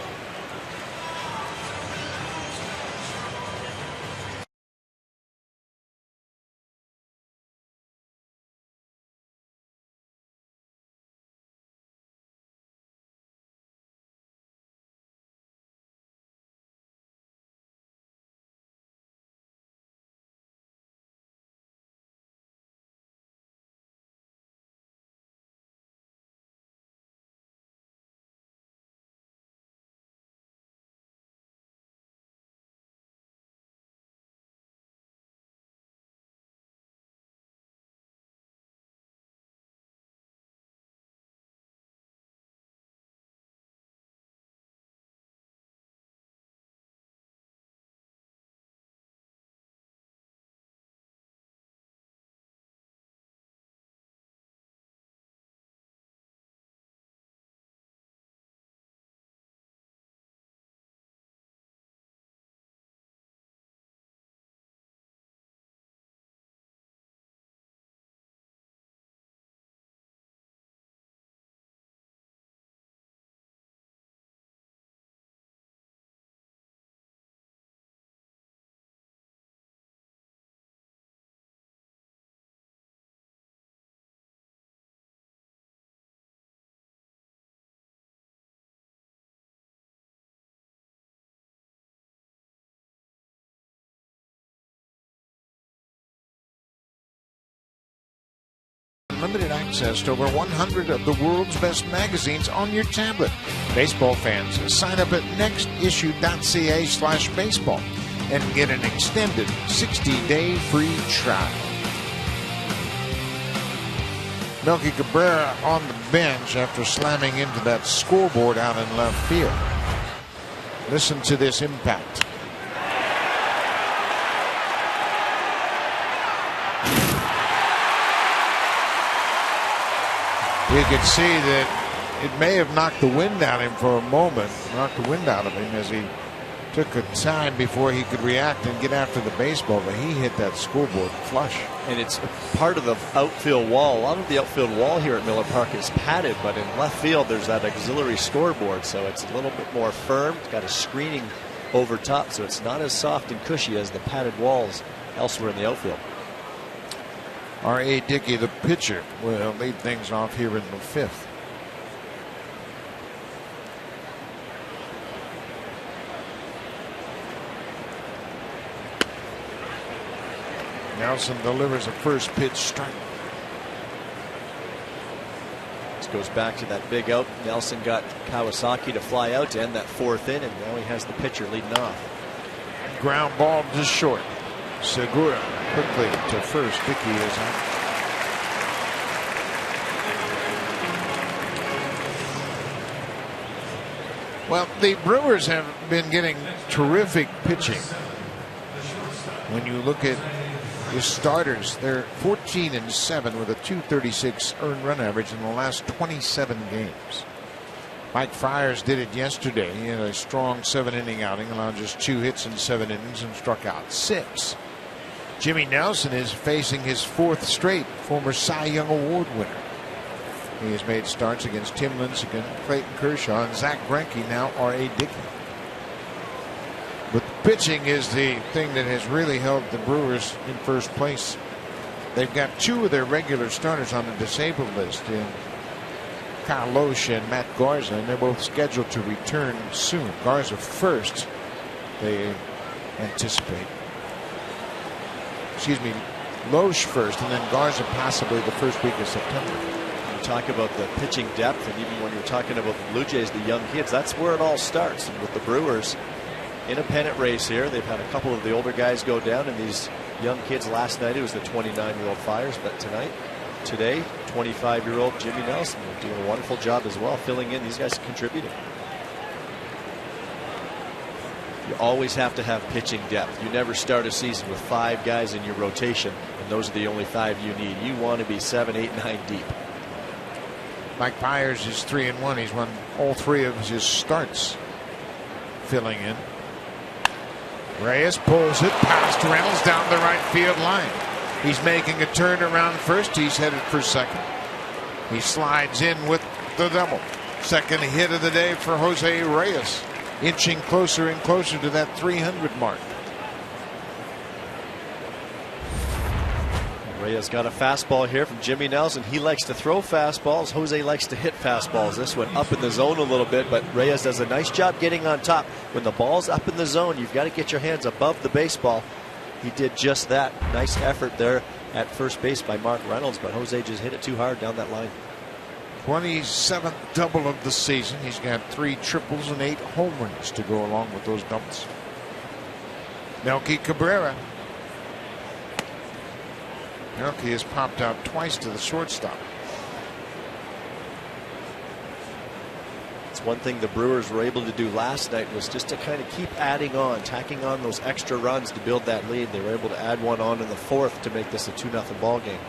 unlimited access to over 100 of the world's best magazines on your tablet. Baseball fans, sign up at nextissue.ca/baseball and get an extended 60-day free trial. Melky Cabrera on the bench after slamming into that scoreboard out in left field. Listen to this impact. You can see that it may have knocked the wind out of him for a moment, knocked the wind out of him as he took a time before he could react and get after the baseball, but he hit that scoreboard flush. And it's part of the outfield wall. A lot of the outfield wall here at Miller Park is padded, but in left field there's that auxiliary scoreboard, so it's a little bit more firm. It's got a screening over top, so it's not as soft and cushy as the padded walls elsewhere in the outfield. R.A. Dickey, the pitcher, will lead things off here in the fifth. Nelson delivers a first pitch strike. This goes back to that big out. Nelson got Kawasaki to fly out to end that fourth inning, and now he has the pitcher leading off. Ground ball to short. Segura quickly to first. Dickey is out. Well, the Brewers have been getting terrific pitching. When you look at the starters, they're 14-7 with a .236 earned run average in the last 27 games. Mike Friars did it yesterday. He had a strong 7-inning outing, allowed just 2 hits in 7 innings and struck out 6. Jimmy Nelson is facing his 4th straight, former Cy Young Award winner. He has made starts against Tim Lincecum, Clayton Kershaw, and Zach Greinke, now R.A. Dickey. But pitching is the thing that has really held the Brewers in first place. They've got 2 of their regular starters on the disabled list in Kyle Loesch and Matt Garza, and they're both scheduled to return soon. Garza first, they anticipate. Excuse me, Loesch first, and then Garza possibly the first week of September. You talk about the pitching depth, and even when you're talking about the Blue Jays, the young kids, that's where it all starts. And with the Brewers in a pennant race here, they've had a couple of the older guys go down, and these young kids, last night it was the 29-year-old Flyers, but today 25-year-old Jimmy Nelson doing a wonderful job as well, filling in. These guys are contributing. You always have to have pitching depth. You never start a season with 5 guys in your rotation, and those are the only 5 you need. You want to be 7, 8, 9 deep. Mike Myers is 3-1. He's won all 3 of his starts filling in. Reyes pulls it past Reynolds down the right field line. He's making a turn around first. He's headed for second. He slides in with the double. Second hit of the day for Jose Reyes, inching closer and closer to that 300 mark. Reyes got a fastball here from Jimmy Nelson. He likes to throw fastballs. Jose likes to hit fastballs. This one up in the zone a little bit, but Reyes does a nice job getting on top. When the ball's up in the zone, you've got to get your hands above the baseball. He did just that. Nice effort there at first base by Mark Reynolds, but Jose just hit it too hard down that line. 27th double of the season. He's got 3 triples and 8 home runs to go along with those doubles. Melky Cabrera. Melky has popped out twice to the shortstop. It's one thing the Brewers were able to do last night was just to kind of keep adding on, tacking on those extra runs to build that lead. They were able to add one on in the 4th to make this a 2-0 ball game.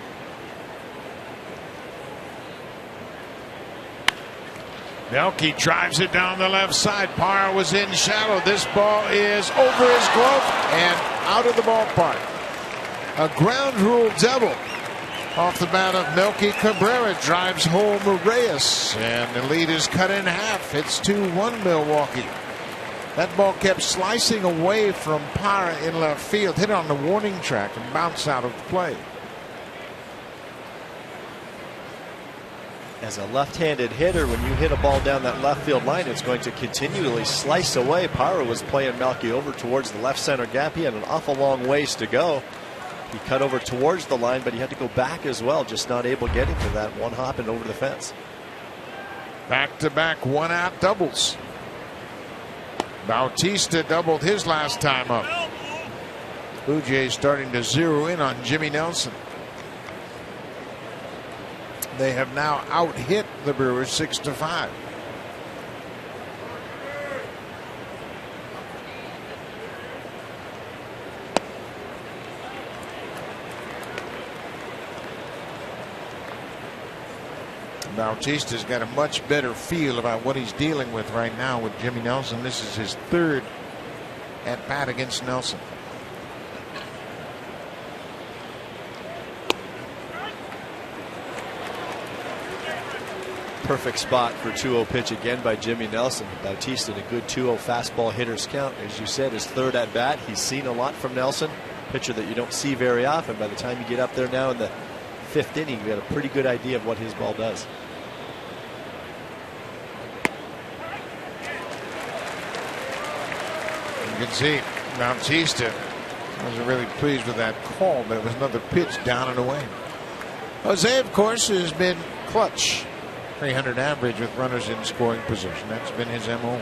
Melky drives it down the left side. Parra was in shallow. This ball is over his glove and out of the ballpark. A ground rule double off the bat of Melky Cabrera drives home Reyes, and the lead is cut in half. It's 2-1 Milwaukee. That ball kept slicing away from Parra in left field, hit on the warning track and bounced out of play. As a left-handed hitter, when you hit a ball down that left field line, it's going to continually slice away. Parra was playing Melky over towards the left center gap. He had an awful long ways to go. He cut over towards the line, but he had to go back as well, just not able getting to that one hop and over the fence. Back-to-back one-out doubles. Bautista doubled his last time up. Blue Jays starting to zero in on Jimmy Nelson. They have now out-hit the Brewers 6-5. Bautista's got a much better feel about what he's dealing with right now with Jimmy Nelson. This is his third at bat against Nelson. Perfect spot for 2-0 pitch again by Jimmy Nelson. Bautista in a good 2-0 fastball hitter's count. As you said, his third at bat. He's seen a lot from Nelson. Pitcher that you don't see very often. By the time you get up there now in the 5th inning, you got a pretty good idea of what his ball does. You can see Bautista wasn't really pleased with that call, but it was another pitch down and away. Jose, of course, has been clutch. 300 average with runners in scoring position. That's been his MO.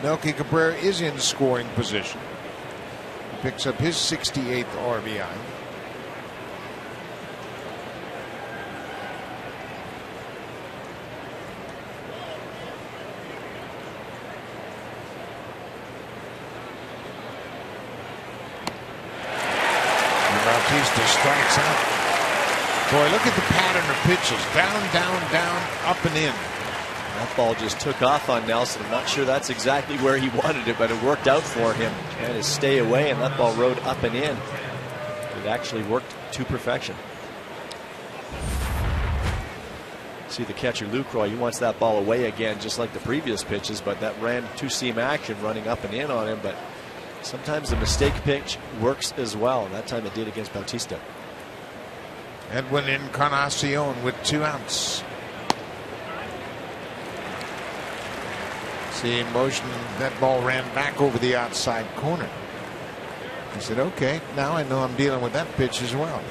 Melky Cabrera is in scoring position. He picks up his 68th RBI. Bautista strikes out. Boy, look at the pattern of pitches. Down, down, down, up and in. That ball just took off on Nelson. I'm not sure that's exactly where he wanted it, but it worked out for him. He had to stay away, and that ball rode up and in. It actually worked to perfection. See the catcher, Lucroy, he wants that ball away again, just like the previous pitches, but that ran two-seam action running up and in on him. But sometimes the mistake pitch works as well, and that time it did against Bautista. Edwin Encarnacion with 2 outs. See in motion, that ball ran back over the outside corner. He said, okay, now I know I'm dealing with that pitch as well.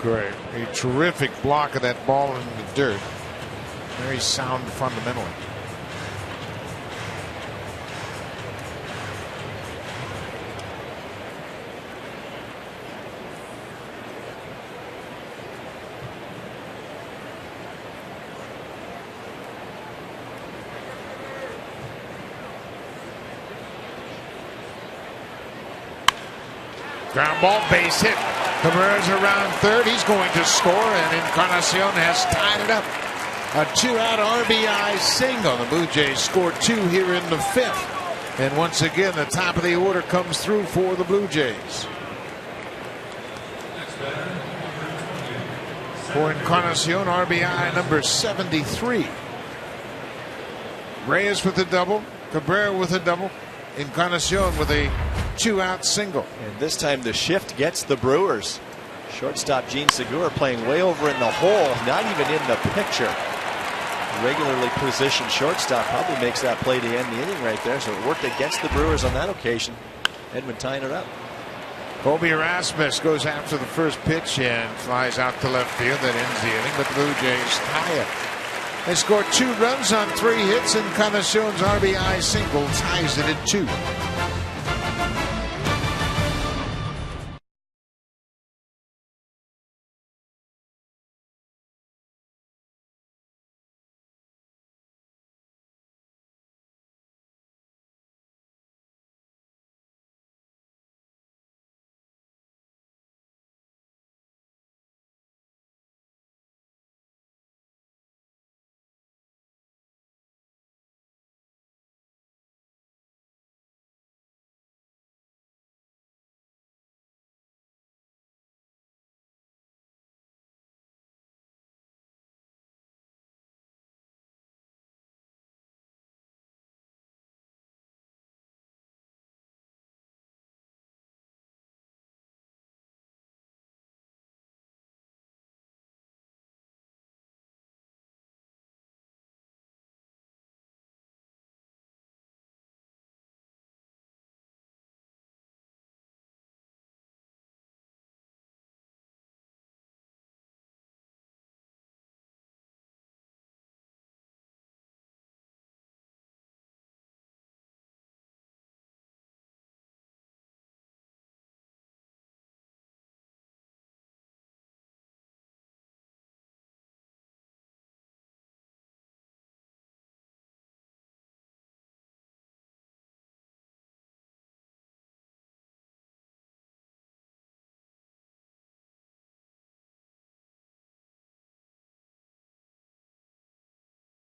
Great. A terrific block of that ball in the dirt. Very sound fundamentally. Ground ball, base hit. Cabrera's around third. He's going to score, and Encarnacion has tied it up. A 2-out RBI single. The Blue Jays scored 2 here in the 5th. And once again, the top of the order comes through for the Blue Jays. For Encarnacion, RBI number 73. Reyes with a double. Cabrera with a double. Encarnacion with a 2-out single. And this time the shift gets the Brewers. Shortstop Gene Segura playing way over in the hole, not even in the picture. Regularly positioned shortstop probably makes that play to end the inning right there. So it worked against the Brewers on that occasion. Edwin tying it up. Colby Erasmus goes after the first pitch and flies out to left field. That ends the inning, but the Blue Jays tie it. They scored 2 runs on 3 hits, and Encarnacion's RBI single ties it at 2.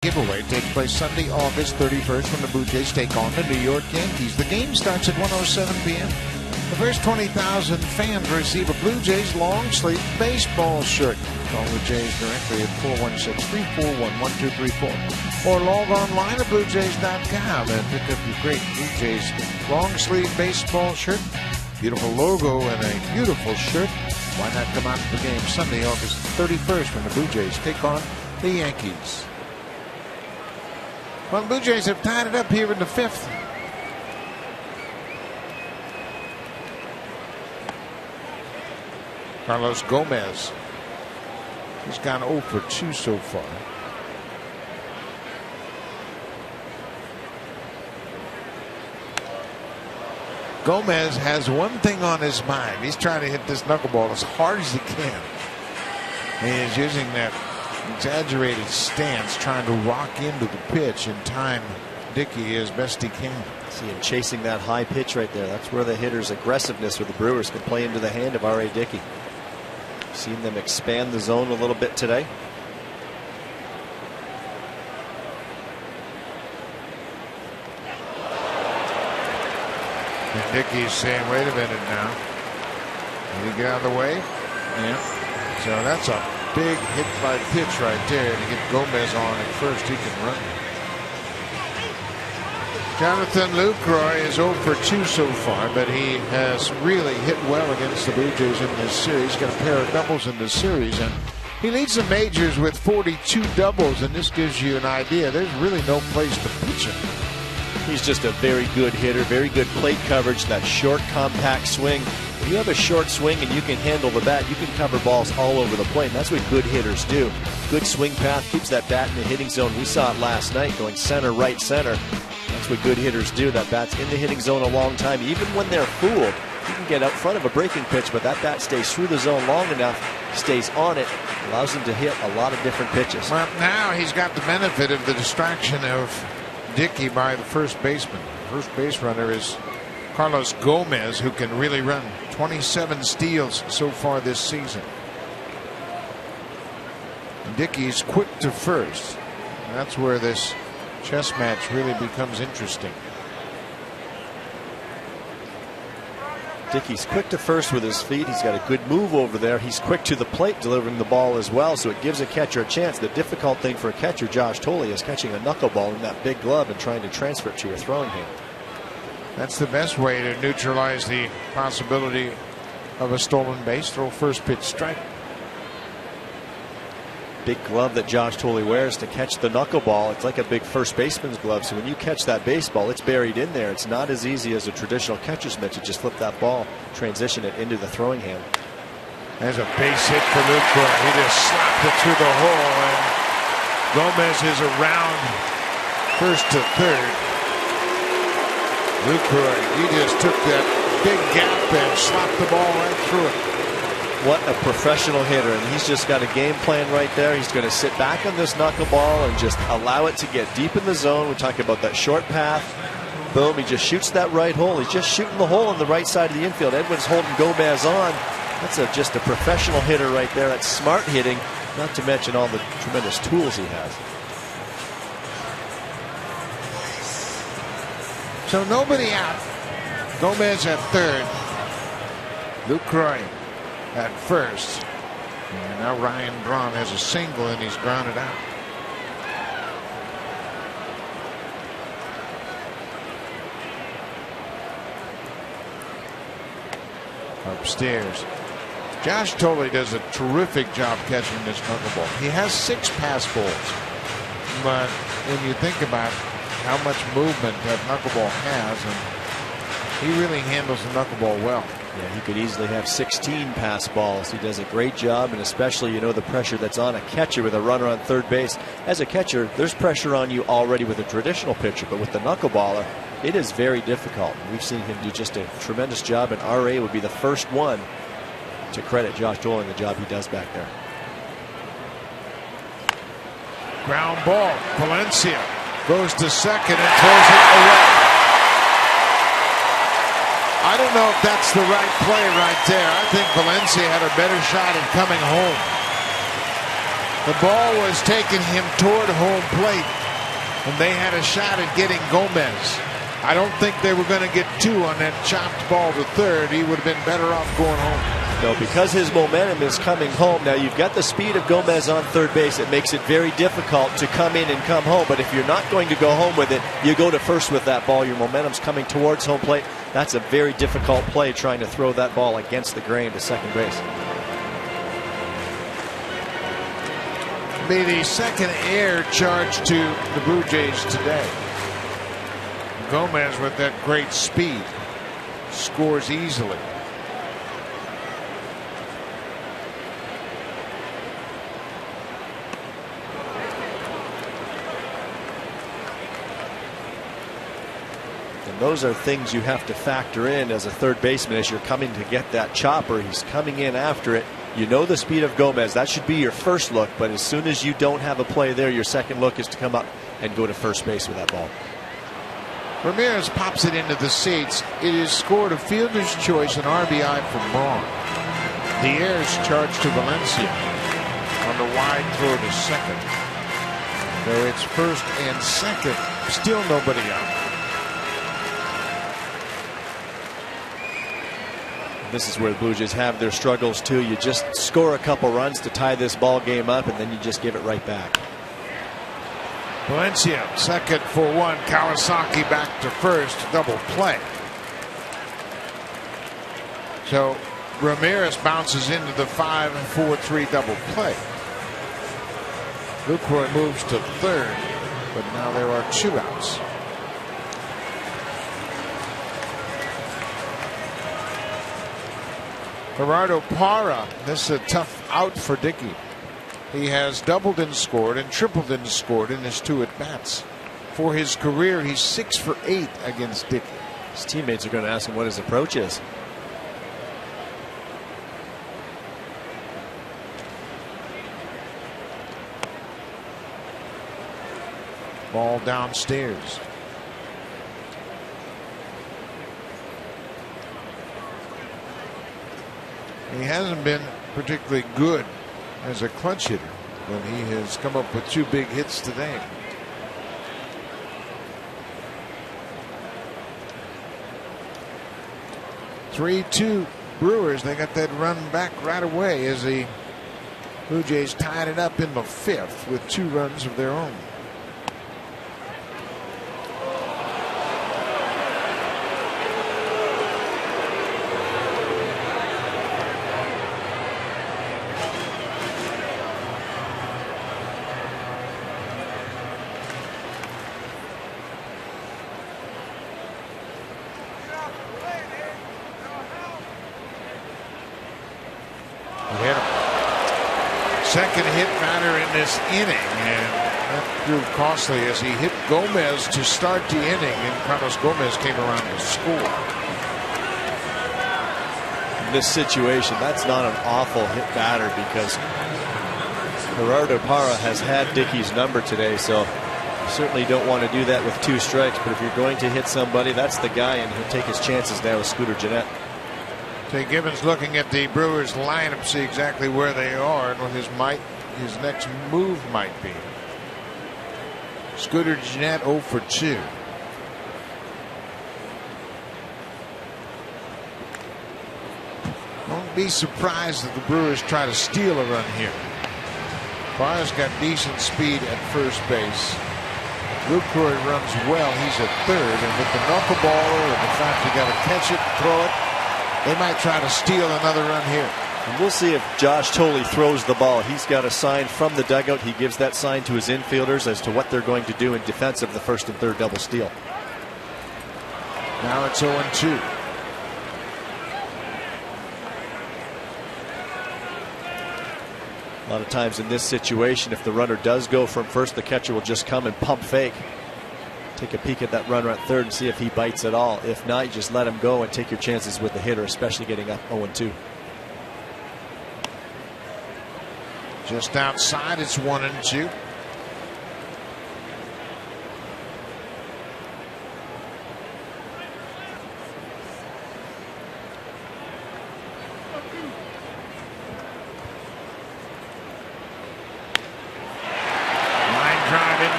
giveaway takes place Sunday, August 31st when the Blue Jays take on the New York Yankees. The game starts at 1:07 p.m. The first 20,000 fans receive a Blue Jays long-sleeve baseball shirt. Call the Jays directly at 416-341-1234 or log online at BlueJays.com and pick up your great Blue Jays long-sleeve baseball shirt. Beautiful logo and a beautiful shirt. Why not come out to the game Sunday, August 31st when the Blue Jays take on the Yankees? Well, the Blue Jays have tied it up here in the fifth. Carlos Gomez. He's gone 0 for 2 so far. Gomez has one thing on his mind. He's trying to hit this knuckleball as hard as he can. He is using that exaggerated stance, trying to rock into the pitch and time Dickey as best he can. See him chasing that high pitch right there. That's where the hitter's aggressiveness with the Brewers can play into the hand of R.A. Dickey. Seen them expand the zone a little bit today. And Dickey's saying, wait a minute now. Can you get out of the way? Yeah. So that's a big hit by pitch right there to get Gomez on at first. He can run. Jonathan Lucroy is 0 for 2 so far, but he has really hit well against the Blue Jays in this series. He's got a pair of doubles in this series, and he leads the majors with 42 doubles, and this gives you an idea. There's really no place to pitch him. He's just a very good hitter, very good plate coverage, that short, compact swing. When you have a short swing and you can handle the bat, you can cover balls all over the plate, and that's what good hitters do. Good swing path keeps that bat in the hitting zone. We saw it last night going center, right, center. That's what good hitters do. That bat's in the hitting zone a long time. Even when they're fooled, you can get out front of a breaking pitch, but that bat stays through the zone long enough, stays on it, allows him to hit a lot of different pitches. Well, now he's got the benefit of the distraction of Dickey by the first baseman. First base runner is Carlos Gomez, who can really run. 27 steals so far this season. Dickey's quick to first. And that's where this chess match really becomes interesting. Dickey's quick to first with his feet. He's got a good move over there. He's quick to the plate delivering the ball as well, so it gives a catcher a chance. The difficult thing for a catcher, Josh Tolley, is catching a knuckleball in that big glove and trying to transfer it to your throwing hand. That's the best way to neutralize the possibility of a stolen base. Throw first pitch strike. Big glove that Josh Tolley wears to catch the knuckleball. It's like a big first baseman's glove, so when you catch that baseball, it's buried in there. It's not as easy as a traditional catcher's mitt to just flip that ball, transition it into the throwing hand. There's a base hit for Lucroy. He just slapped it through the hole, and Gomez is around first to third. Lucroy, he just took that big gap and slapped the ball right through it. What a professional hitter, and he's just got a game plan right there. He's going to sit back on this knuckleball and just allow it to get deep in the zone. We talk about that short path. Boom, he just shoots that right hole. He's just shooting the hole on the right side of the infield. Edwin's holding Gomez on. That's just a professional hitter right there. That's smart hitting, not to mention all the tremendous tools he has. So nobody out. Gomez at third. Lucroy at first. And now Ryan Braun has a single and he's grounded out. Upstairs. Josh Tolley does a terrific job catching this knuckleball. He has 6 pass balls. But when you think about how much movement that knuckleball has, and he really handles the knuckleball well. Yeah, he could easily have 16 pass balls. He does a great job, and especially, you know, the pressure that's on a catcher with a runner on third base. As a catcher, there's pressure on you already with a traditional pitcher, but with the knuckleballer, it is very difficult. We've seen him do just a tremendous job, and RA would be the first one to credit Josh Tolley and the job he does back there. Ground ball. Valencia goes to second and throws it away. I don't know if that's the right play right there. I think Valencia had a better shot at coming home. The ball was taking him toward home plate, and they had a shot at getting Gomez. I don't think they were going to get two on that chopped ball to third. He would have been better off going home. No, because his momentum is coming home. Now you've got the speed of Gomez on third base. It makes it very difficult to come in and come home. But if you're not going to go home with it, you go to first with that ball. Your momentum's coming towards home plate. That's a very difficult play, trying to throw that ball against the grain to second base. Be the second error charged to the Blue Jays today. Gomez, with that great speed, scores easily. And those are things you have to factor in as a third baseman as you're coming to get that chopper. He's coming in after it. You know the speed of Gomez. That should be your first look. But as soon as you don't have a play there, your second look is to come up and go to first base with that ball. Ramirez pops it into the seats. It is scored a fielder's choice, an RBI for Braun. The error is charged to Valencia on the wide throw to second. So it's first and second. Still nobody out. This is where the Blue Jays have their struggles too. You just score a couple runs to tie this ball game up, and then you just give it right back. Valencia, second for one. Kawasaki back to first. Double play. So Ramirez bounces into the 5-4-3 double play. Lucroy moves to third, but now there are two outs. Gerardo Parra, this is a tough out for Dickey. He has doubled and scored and tripled and scored in his two at-bats. For his career, he's 6 for 8 against Dickey. His teammates are going to ask him what his approach is. Ball downstairs. He hasn't been particularly good as a clutch hitter, but he has come up with 2 big hits today. (3-2) Brewers. They got that run back right away as the Blue Jays tied it up in the 5th with 2 runs of their own. Second hit batter in this inning, and that proved costly as he hit Gomez to start the inning, and Carlos Gomez came around to score. In this situation, that's not an awful hit batter because Gerardo Parra has had Dickey's number today, so you certainly don't want to do that with 2 strikes. But if you're going to hit somebody, that's the guy, and he'll take his chances now with Scooter Gennett. Jay Gibbons looking at the Brewers lineup, see exactly where they are and what his next move might be. Scooter Gennett 0 for 2. Don't be surprised if the Brewers try to steal a run here. Parra's got decent speed at first base. Lucroy runs well. He's at third, and with the knuckleballer and the fact you got to catch it, throw it, they might try to steal another run here. And we'll see if Josh Thole throws the ball. He's got a sign from the dugout. He gives that sign to his infielders as to what they're going to do in defense of the first and third double steal. Now it's 0-2. A lot of times in this situation, if the runner does go from first, the catcher will just come and pump fake. Take a peek at that runner at third and see if he bites at all. If not, you just let him go and take your chances with the hitter, especially getting up 0-2. Just outside, it's 1-2.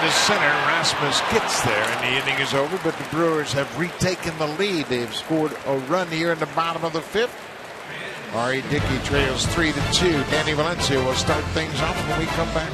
into center. Rasmus gets there, and the inning is over. But the Brewers have retaken the lead. They've scored a run here in the bottom of the fifth. R.A. Dickey trails 3-2. Danny Valencia will start things off when we come back.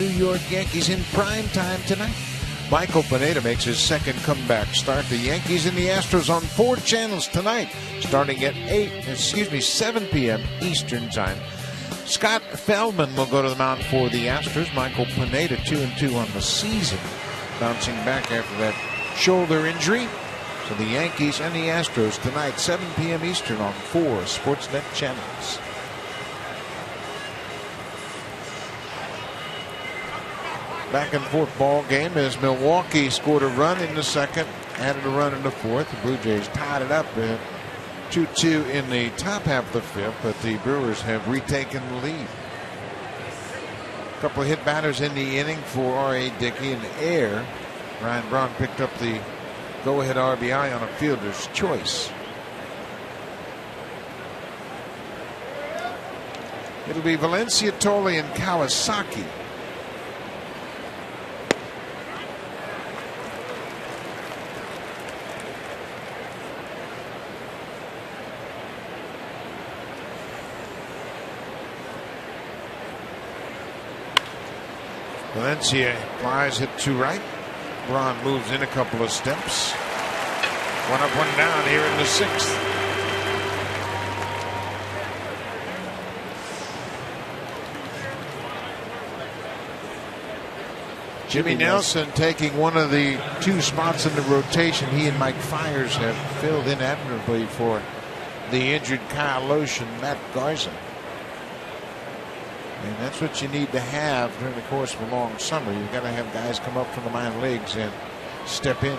New York Yankees in prime time tonight. Michael Pineda makes his second comeback start. The Yankees and the Astros on 4 channels tonight, starting at 7 p.m. Eastern time. Scott Feldman will go to the mound for the Astros. Michael Pineda 2-2 on the season, bouncing back after that shoulder injury. So the Yankees and the Astros tonight, 7 p.m. Eastern on 4 Sportsnet channels. Back and forth ball game as Milwaukee scored a run in the second, added a run in the fourth. The Blue Jays tied it up at 2-2 in the top half of the fifth, but the Brewers have retaken the lead. A couple of hit batters in the inning for R.A. Dickey and Air. Ryan Braun picked up the go-ahead RBI on a fielder's choice. It'll be Valencia, Tolle, and Kawasaki. Valencia flies hit to right. Braun moves in a couple of steps. One up, one down here in the sixth. Jimmy Nelson taking one of the 2 spots in the rotation. He and Mike Fiers have filled in admirably for the injured Kyle Loesch and Matt Garza. And that's what you need to have during the course of a long summer. You've got to have guys come up from the minor leagues and step in.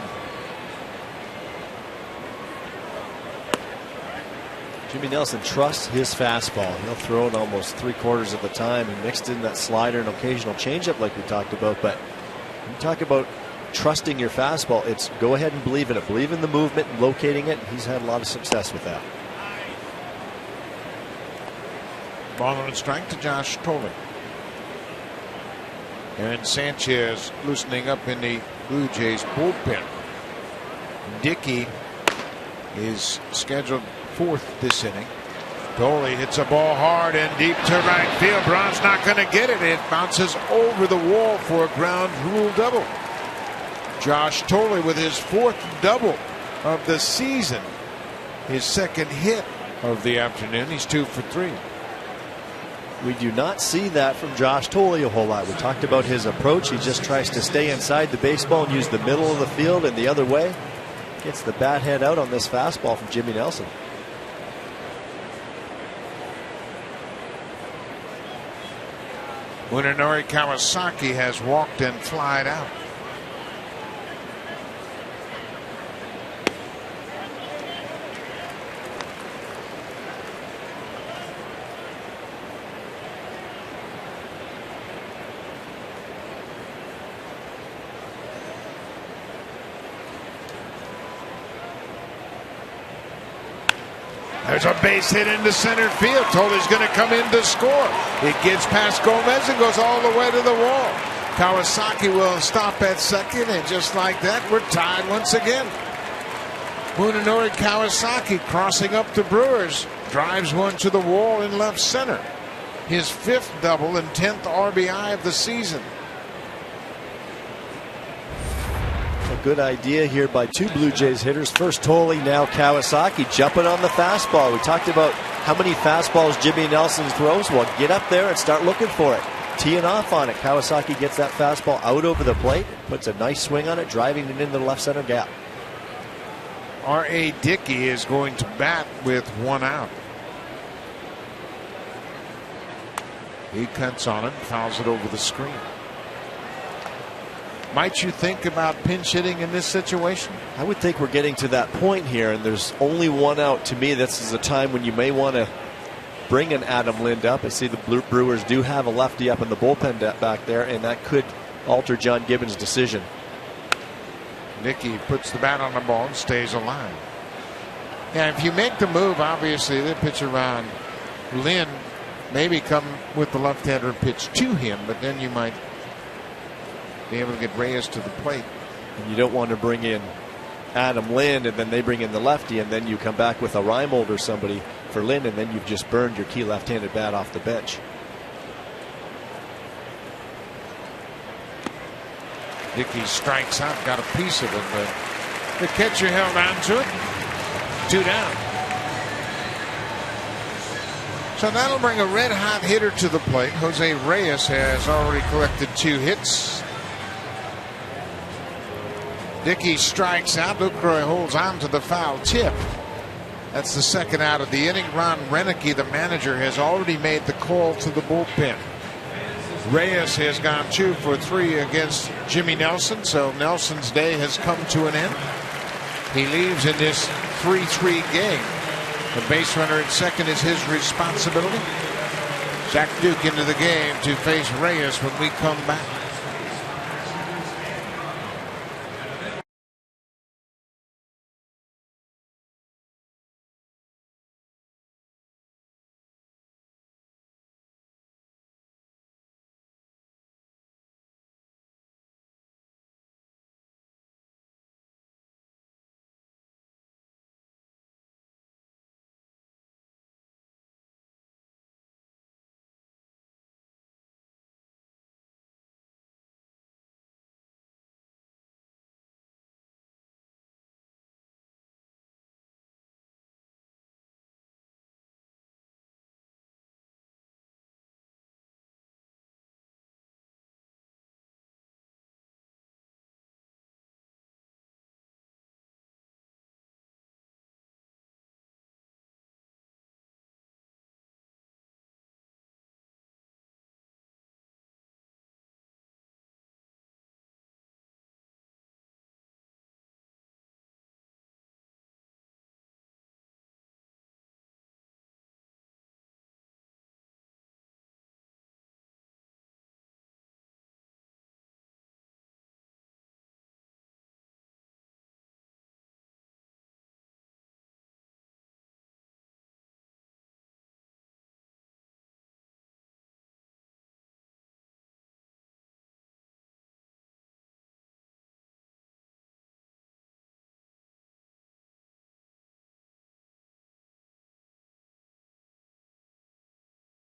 Jimmy Nelson trusts his fastball. He'll throw it almost 3/4 of the time. He mixed in that slider and occasional changeup like we talked about. But when you talk about trusting your fastball, it's go ahead and believe in it. Believe in the movement and locating it. He's had a lot of success with that. Ball and strike to Josh Tolle. And Sanchez loosening up in the Blue Jays bullpen. Dickey is scheduled 4th this inning. Tolle hits a ball hard and deep to right field. Braun's not going to get it. It bounces over the wall for a ground rule double. Josh Tolle with his 4th double of the season. His 2nd hit of the afternoon. He's 2 for 3. We do not see that from Josh Tolle a whole lot. We talked about his approach. He just tries to stay inside the baseball and use the middle of the field and the other way. Gets the bat head out on this fastball from Jimmy Nelson. Munenori Kawasaki has walked and flied out. There's a base hit into center field. Told he's going to come in to score. It gets past Gomez and goes all the way to the wall. Kawasaki will stop at second, and just like that, we're tied once again. Munenori Kawasaki crossing up the Brewers. Drives one to the wall in left center. His 5th double and 10th RBI of the season. A good idea here by 2 Blue Jays hitters. First Tolley, now Kawasaki jumping on the fastball. We talked about how many fastballs Jimmy Nelson throws. Well, get up there and start looking for it. Teeing off on it. Kawasaki gets that fastball out over the plate, puts a nice swing on it, driving it into the left center gap. R.A. Dickey is going to bat with 1 out. He cuts on it, fouls it over the screen. Might you think about pinch hitting in this situation? I would think we're getting to that point here, and there's only 1 out. To me, this is a time when you may want to bring an Adam Lind up. I see the Brewers do have a lefty up in the bullpen back there, and that could alter John Gibbons' decision. Nicky puts the bat on the ball and stays alive. Yeah, if you make the move, obviously the pitch around Lind, maybe come with the left-hander pitch to him, but then you might be able to get Reyes to the plate. And you don't want to bring in Adam Lind and then they bring in the lefty, and then you come back with a Reimold or somebody for Lind, and then you've just burned your key left-handed bat off the bench. Dickey strikes out, got a piece of it, but the catcher held on to it. 2 down. So that'll bring a red-hot hitter to the plate. Jose Reyes has already collected 2 hits. Dickey strikes out. Lucroy holds on to the foul tip. That's the 2nd out of the inning. Ron Renicky, the manager, has already made the call to the bullpen. Reyes has gone 2 for 3 against Jimmy Nelson, so Nelson's day has come to an end. He leaves in this 3-3 game. The base runner at second is his responsibility. Zach Duke into the game to face Reyes when we come back.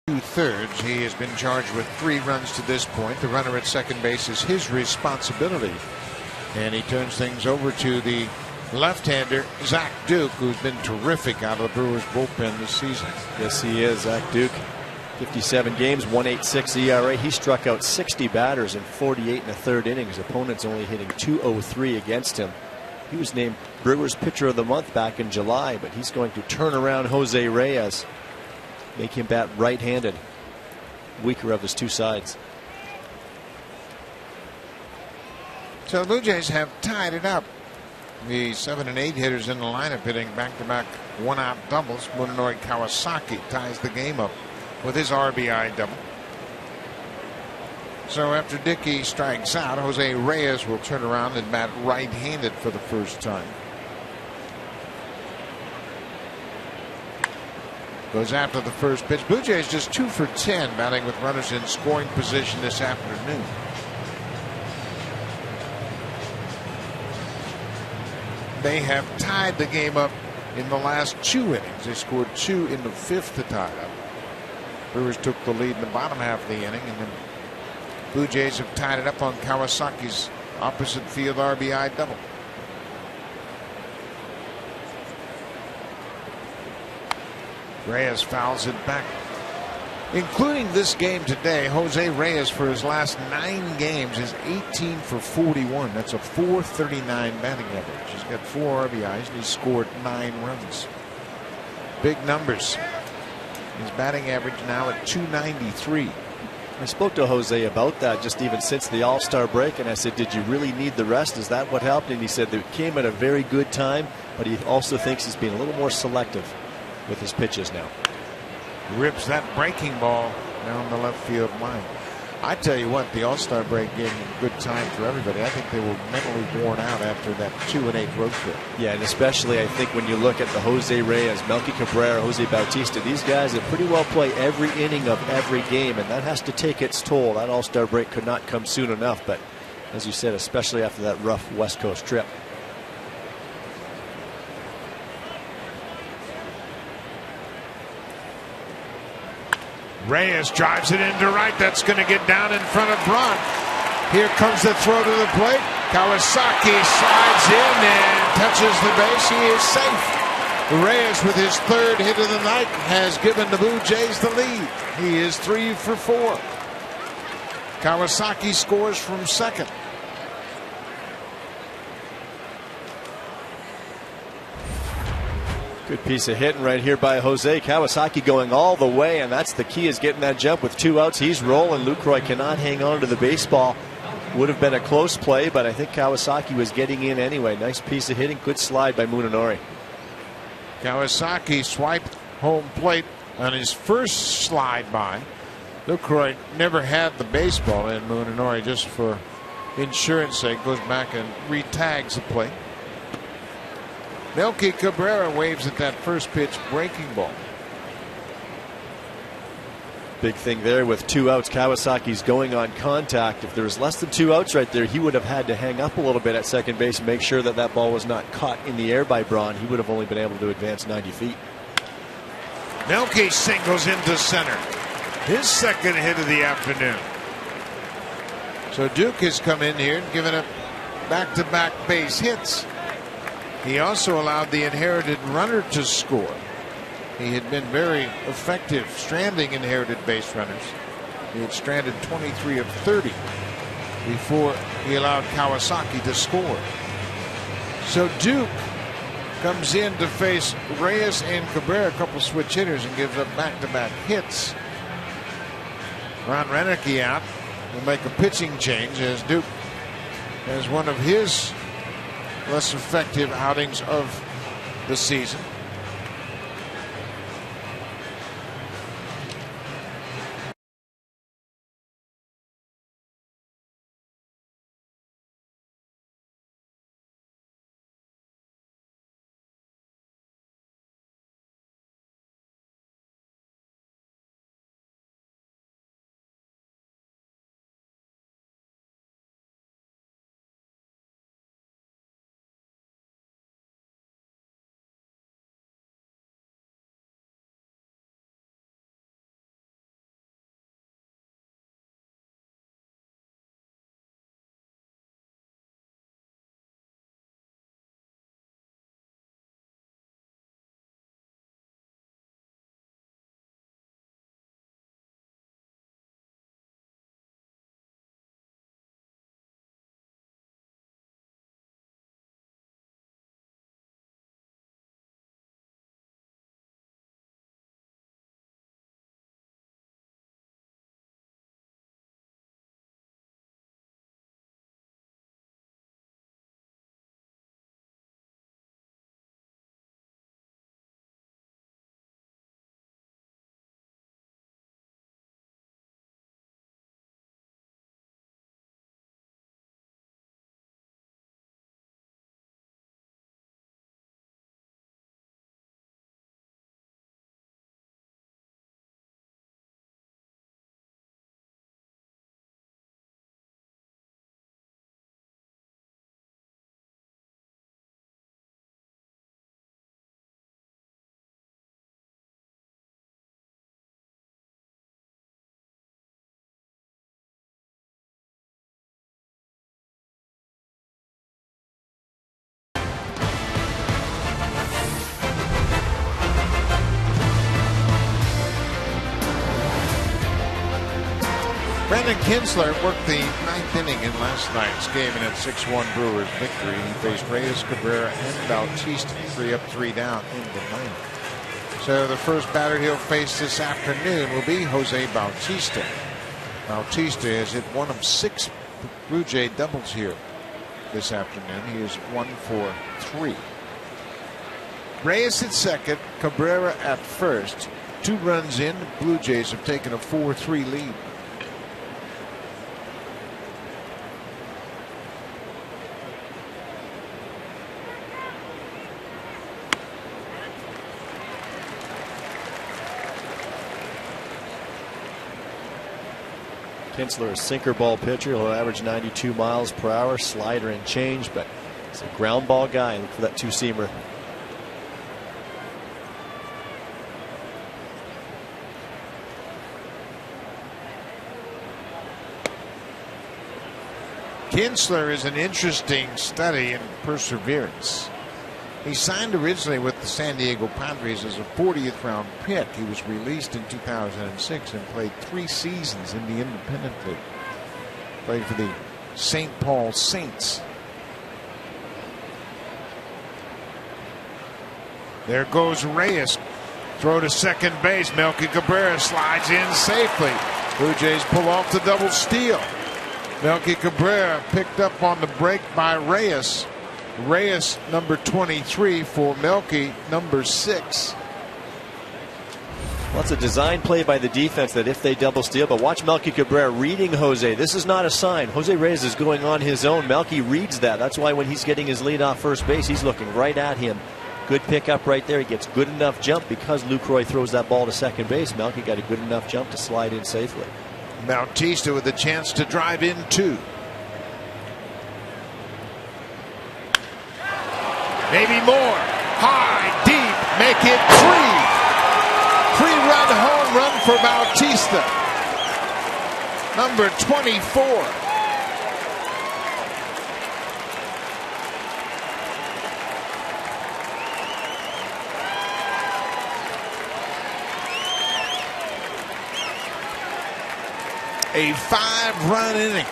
Two-thirds. He has been charged with 3 runs to this point. The runner at second base is his responsibility. And he turns things over to the left-hander, Zach Duke, who's been terrific out of the Brewers bullpen this season. Yes, he is. Zach Duke, 57 games, 1.86 ERA. He struck out 60 batters in 48 1/3 innings. Opponents only hitting .203 against him. He was named Brewers Pitcher of the Month back in July, but he's going to turn around Jose Reyes, make him bat right-handed, weaker of his 2 sides. So the Blue Jays have tied it up. The 7 and 8 hitters in the lineup hitting back-to-back 1-out doubles. Munenori Kawasaki ties the game up with his RBI double. So after Dickey strikes out, Jose Reyes will turn around and bat right-handed for the first time. goes after the first pitch. Blue Jays just 2 for 10 batting with runners in scoring position this afternoon. They have tied the game up in the last 2 innings. They scored 2 in the 5th to tie it up. Brewers took the lead in the bottom half of the inning, and then Blue Jays have tied it up on Kawasaki's opposite field RBI double. Reyes fouls it back. Including this game today, Jose Reyes for his last 9 games is 18 for 41. That's a .439 batting average. He's got 4 RBIs and he's scored 9 runs. Big numbers. His batting average now at .293. I spoke to Jose about that just even since the All-Star break, and I said, did you really need the rest? Is that what helped? And he said that it came at a very good time, but he also thinks he's being a little more selective with his pitches now. Rips that breaking ball down the left field line. I tell you what, the All-Star break gave him a good time for everybody. I think they were mentally worn out after that 2-8 road trip. Yeah, and especially I think when you look at the Jose Reyes, Melky Cabrera, Jose Bautista, these guys that pretty well play every inning of every game, and that has to take its toll. That All-Star break could not come soon enough, but as you said, especially after that rough West Coast trip. Reyes drives it into right. That's going to get down in front of Braun. Here comes the throw to the plate. Kawasaki slides in and touches the base. He is safe. Reyes, with his 3rd hit of the night, has given the Blue Jays the lead. He is 3 for 4. Kawasaki scores from second. Good piece of hitting right here by Jose. Kawasaki going all the way, and that's the key, is getting that jump with 2 outs. He's rolling. Lucroy cannot hang on to the baseball. Would have been a close play, but I think Kawasaki was getting in anyway. Nice piece of hitting. Good slide by Munenori. Kawasaki swiped home plate on his first slide by. Lucroy never had the baseball, and Munenori, just for insurance sake, goes back and re-tags the plate. Melky Cabrera waves at that first pitch breaking ball. Big thing there with 2 outs. Kawasaki's going on contact. If there was less than 2 outs right there, he would have had to hang up a little bit at second base and make sure that that ball was not caught in the air by Braun. He would have only been able to advance 90 feet. Melky singles into center. His 2nd hit of the afternoon. So Duke has come in here and given up back-to-back base hits. He also allowed the inherited runner to score. He had been very effective stranding inherited base runners. He had stranded 23 of 30 before he allowed Kawasaki to score. So Duke comes in to face Reyes and Cabrera, a couple switch hitters, and gives up back-to-back hits. Ron Renicky out will make a pitching change as Duke has one of his less effective outings of the season. Brandon Kinsler worked the ninth inning in last night's game in a 6-1 Brewers victory. He faced Reyes, Cabrera, and Bautista, 3 up, 3 down in the ninth. So the first batter he'll face this afternoon will be Jose Bautista. Bautista has hit 1 of 6 Blue Jay doubles here this afternoon. He is 1 for 3. Reyes at second, Cabrera at first. 2 runs in, the Blue Jays have taken a 4-3 lead. Kinsler, a sinker ball pitcher. He'll average 92 miles per hour, slider and change, but he's a ground ball guy. Look for that 2-seamer. Kinsler is an interesting study in perseverance. He signed originally with the San Diego Padres as a 40th round pick. He was released in 2006 and played 3 seasons in the independent league. Played for the St. Paul Saints. There goes Reyes. Throw to second base. Melky Cabrera slides in safely. Blue Jays pull off the double steal. Melky Cabrera picked up on the break by Reyes. Reyes number 23 for Melky number 6. Well, it's a design play by the defense that if they double steal, but watch Melky Cabrera reading Jose. This is not a sign. Jose Reyes is going on his own. Melky reads that. That's why when he's getting his lead off first base, he's looking right at him. Good pickup right there. He gets good enough jump because Lucroy throws that ball to second base. Melky got a good enough jump to slide in safely. Bautista with a chance to drive in 2. Maybe more. High, deep, make it 3. 3-run home run for Bautista. Number 24. A 5-run inning.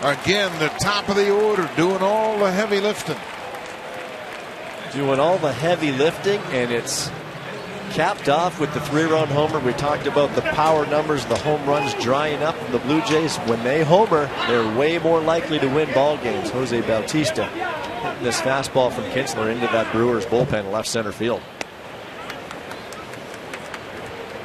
Again, the top of the order doing all the heavy lifting. Doing all the heavy lifting, and it's capped off with the 3-run homer. We talked about the power numbers, the home runs drying up. The Blue Jays, when they homer, they're way more likely to win ball games. Jose Bautista hitting this fastball from Kinsler into that Brewers bullpen left center field.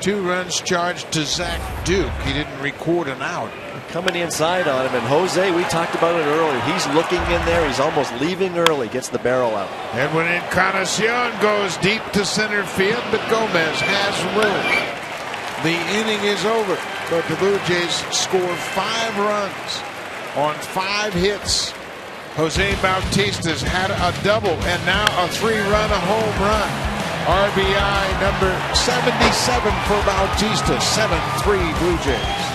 2 runs charged to Zach Duke. He didn't record an out. Coming inside on him, and Jose, we talked about it earlier. He's looking in there. He's almost leaving early. Gets the barrel out. Edwin Encarnacion goes deep to center field, but Gomez has room. The inning is over, but the Blue Jays score 5 runs on 5 hits. Jose Bautista's had a double and now a 3-run home run. RBI number 77 for Bautista. 7-3 Blue Jays.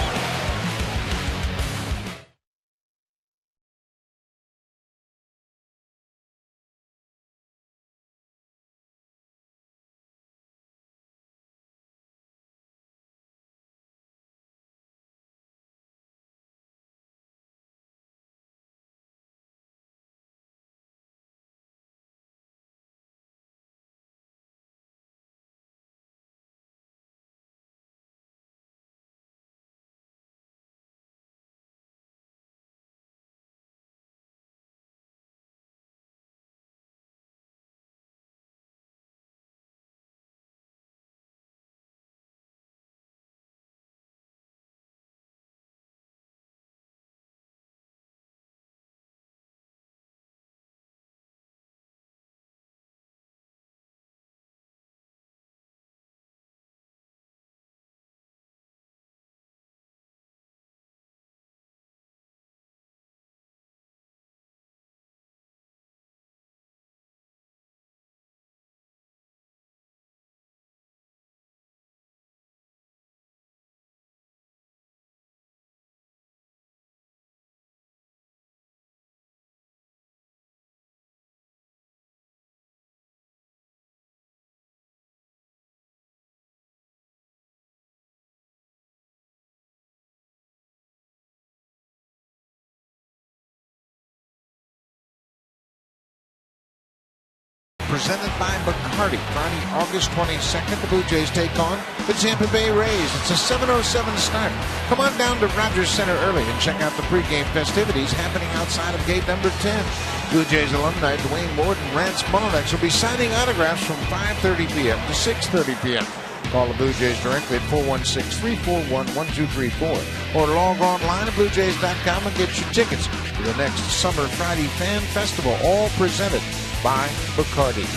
presented by Bacardi. Friday, August 22nd, the Blue Jays take on the Tampa Bay Rays. It's a 7:07 start. Come on down to Rogers Center early and check out the pregame festivities happening outside of gate number 10. Blue Jays alumni Dwayne Ward and Rance Mullinax will be signing autographs from 5:30 p.m. to 6:30 p.m. Call the Blue Jays directly at 416-341-1234 or log online at BlueJays.com and get your tickets to the next Summer Friday Fan Festival, all presented by Bacardi.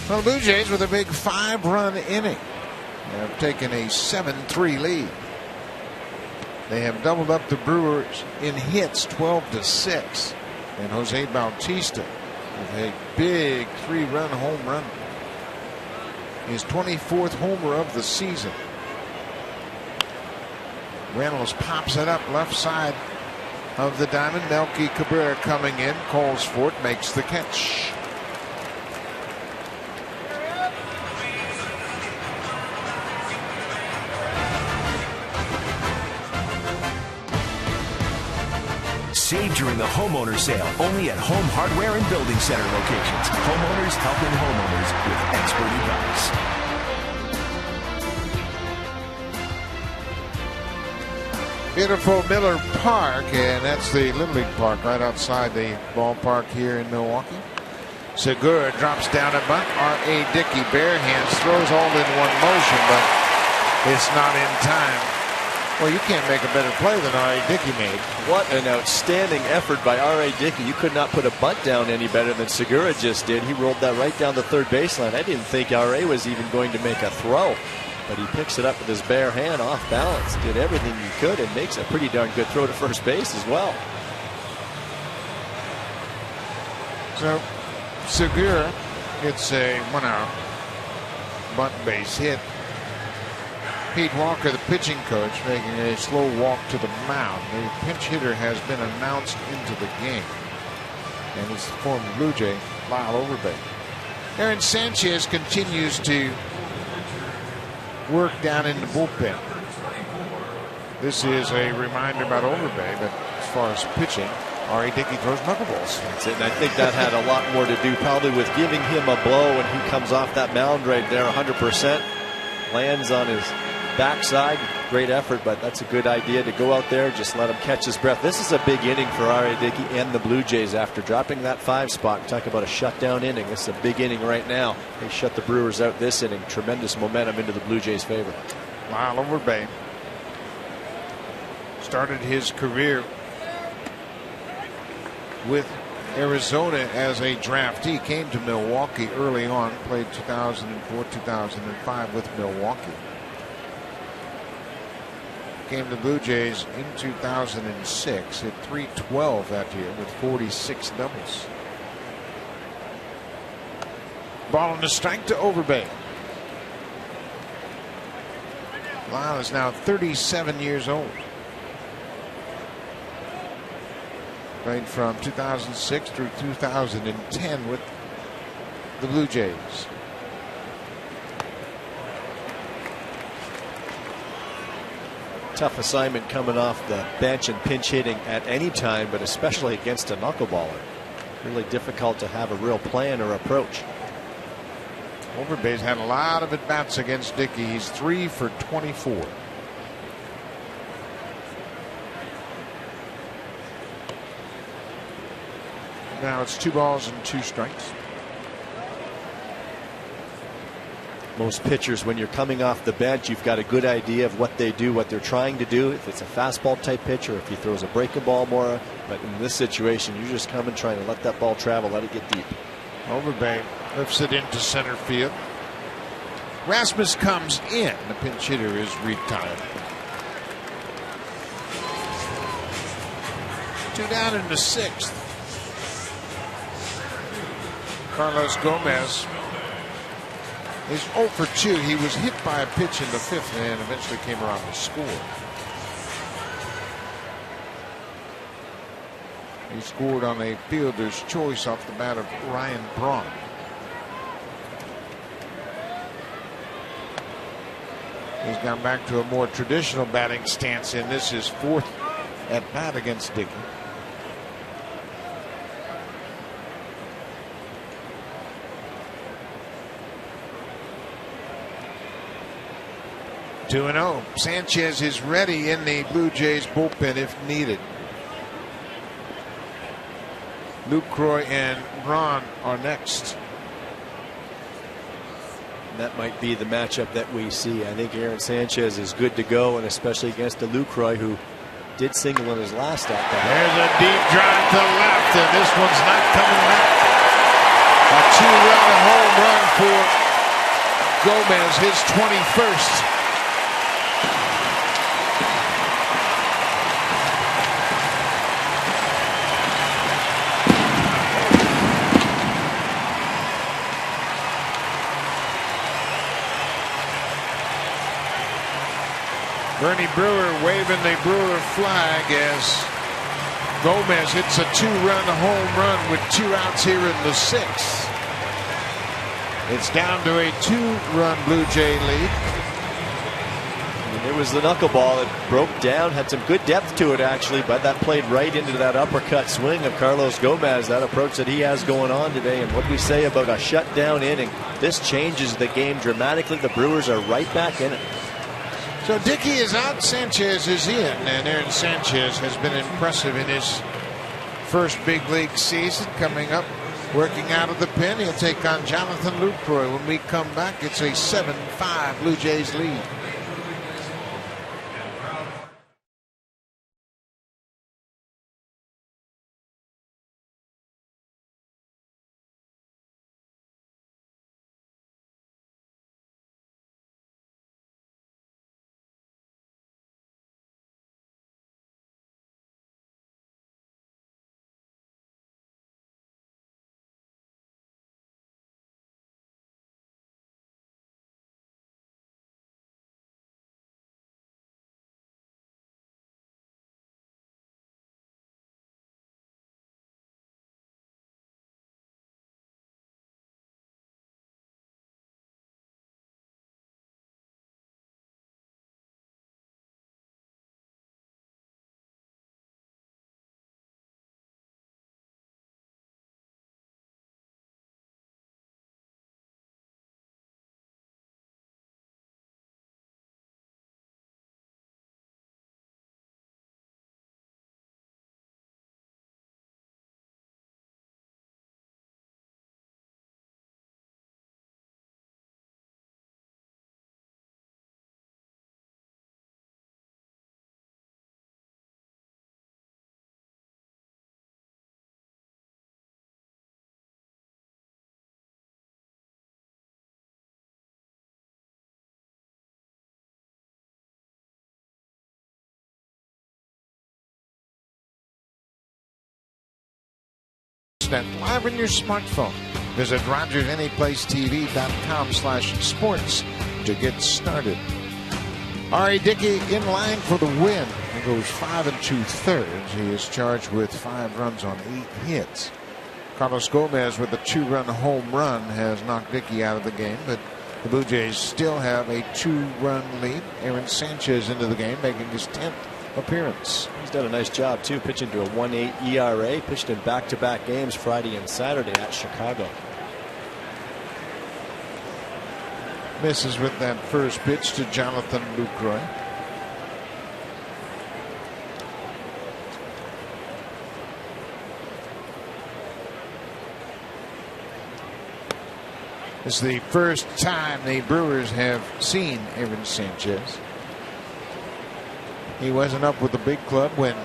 Well, the Blue Jays with a big 5-run inning have taken a 7-3 lead. They have doubled up the Brewers in hits 12-6, and Jose Bautista with a big 3-run home run, his 24th homer of the season. Reynolds pops it up left side of the diamond. Melky Cabrera coming in, calls for it, makes the catch. Save during the homeowner sale only at Home Hardware and Building Center locations. Homeowners helping homeowners with expert advice. Beautiful Miller Park, and that's the Little League Park right outside the ballpark here in Milwaukee. Segura drops down a bunt. R.A. Dickey bare hands, throws all in one motion, but it's not in time. Well, you can't make a better play than R.A. Dickey made. What an outstanding effort by R.A. Dickey. You could not put a bunt down any better than Segura just did. He rolled that right down the third baseline. I didn't think R.A. was even going to make a throw, but he picks it up with his bare hand off balance. Did everything he could and makes a pretty darn good throw to first base as well. So Segura gets a 1-out bunt base hit. Pete Walker, the pitching coach, making a slow walk to the mound. The pinch hitter has been announced into the game, and it's the former Blue Jay, Lyle Overbay. Aaron Sanchez continues to work down in the bullpen. This is a reminder about Overbay, but as far as pitching, R.A. Dickey throws knuckleballs. That's it, and I think that had a lot more to do probably with giving him a blow when he comes off that mound right there 100%. Lands on his backside. Great effort, but that's a good idea to go out there, just let him catch his breath. This is a big inning for R.A. Dickey and the Blue Jays after dropping that 5 spot. Talk about a shutdown inning. This is a big inning right now. They shut the Brewers out this inning. Tremendous momentum into the Blue Jays' favor. Lyle Overbay started his career with Arizona as a draftee. Came to Milwaukee early on, played 2004-2005 with Milwaukee. Came to Blue Jays in 2006, hit .312 that year with 46 doubles. Ball and a strike to Overbay. Lyle is now 37 years old. Played from 2006 through 2010 with the Blue Jays. Tough assignment coming off the bench and pinch hitting at any time, but especially against a knuckleballer. Really difficult to have a real plan or approach. Overbay's had a lot of at-bats against Dickey. He's 3 for 24. Now it's 2 balls and 2 strikes. Most pitchers, when you're coming off the bench, you've got a good idea of what they do, what they're trying to do. If it's a fastball type pitcher, if he throws a breaking ball more. But in this situation, you're just coming, trying to let that ball travel, let it get deep. Overbay lifts it into center field. Rasmus comes in. The pinch hitter is retired. 2 down in the 6th. Carlos Gomez is 0 for 2. He was hit by a pitch in the 5th and eventually came around to score. He scored on a fielder's choice off the bat of Ryan Braun. He's gone back to a more traditional batting stance in this, his 4th at bat against Dickey. 2-0. Sanchez is ready in the Blue Jays bullpen if needed. Lucroy and Braun are next. That might be the matchup that we see. I think Aaron Sanchez is good to go, and especially against the Lucroy, who did single in his last at bat. There's a deep drive to left, and this one's not coming back. A 2-run home run for Gomez, his 21st. Bernie Brewer waving the Brewer flag as Gomez hits a 2-run home run with 2 outs here in the 6th. It's down to a 2-run Blue Jay lead. And it was the knuckleball that broke down, had some good depth to it actually, but that played right into that uppercut swing of Carlos Gomez, that approach that he has going on today. And what we say about a shutdown inning, this changes the game dramatically. The Brewers are right back in it. So Dickey is out, Sanchez is in, and Aaron Sanchez has been impressive in his first big league season, coming up, working out of the pen. He'll take on Jonathan Lucroy. When we come back, it's a 7-5 Blue Jays lead. Live on your smartphone. Visit RogersAnyPlaceTV.com/sports to get started. R.A. Dickey in line for the win. He goes 5 2/3. He is charged with 5 runs on 8 hits. Carlos Gomez with a 2-run home run has knocked Dickey out of the game, but the Blue Jays still have a 2-run lead. Aaron Sanchez into the game, making his 10th appearance. He's done a nice job too, pitching to a 1.8 ERA, pitched in back-to-back games Friday and Saturday at Chicago. Misses with that first pitch to Jonathan Lucroy. This is the first time the Brewers have seen Aaron Sanchez. He wasn't up with the big club when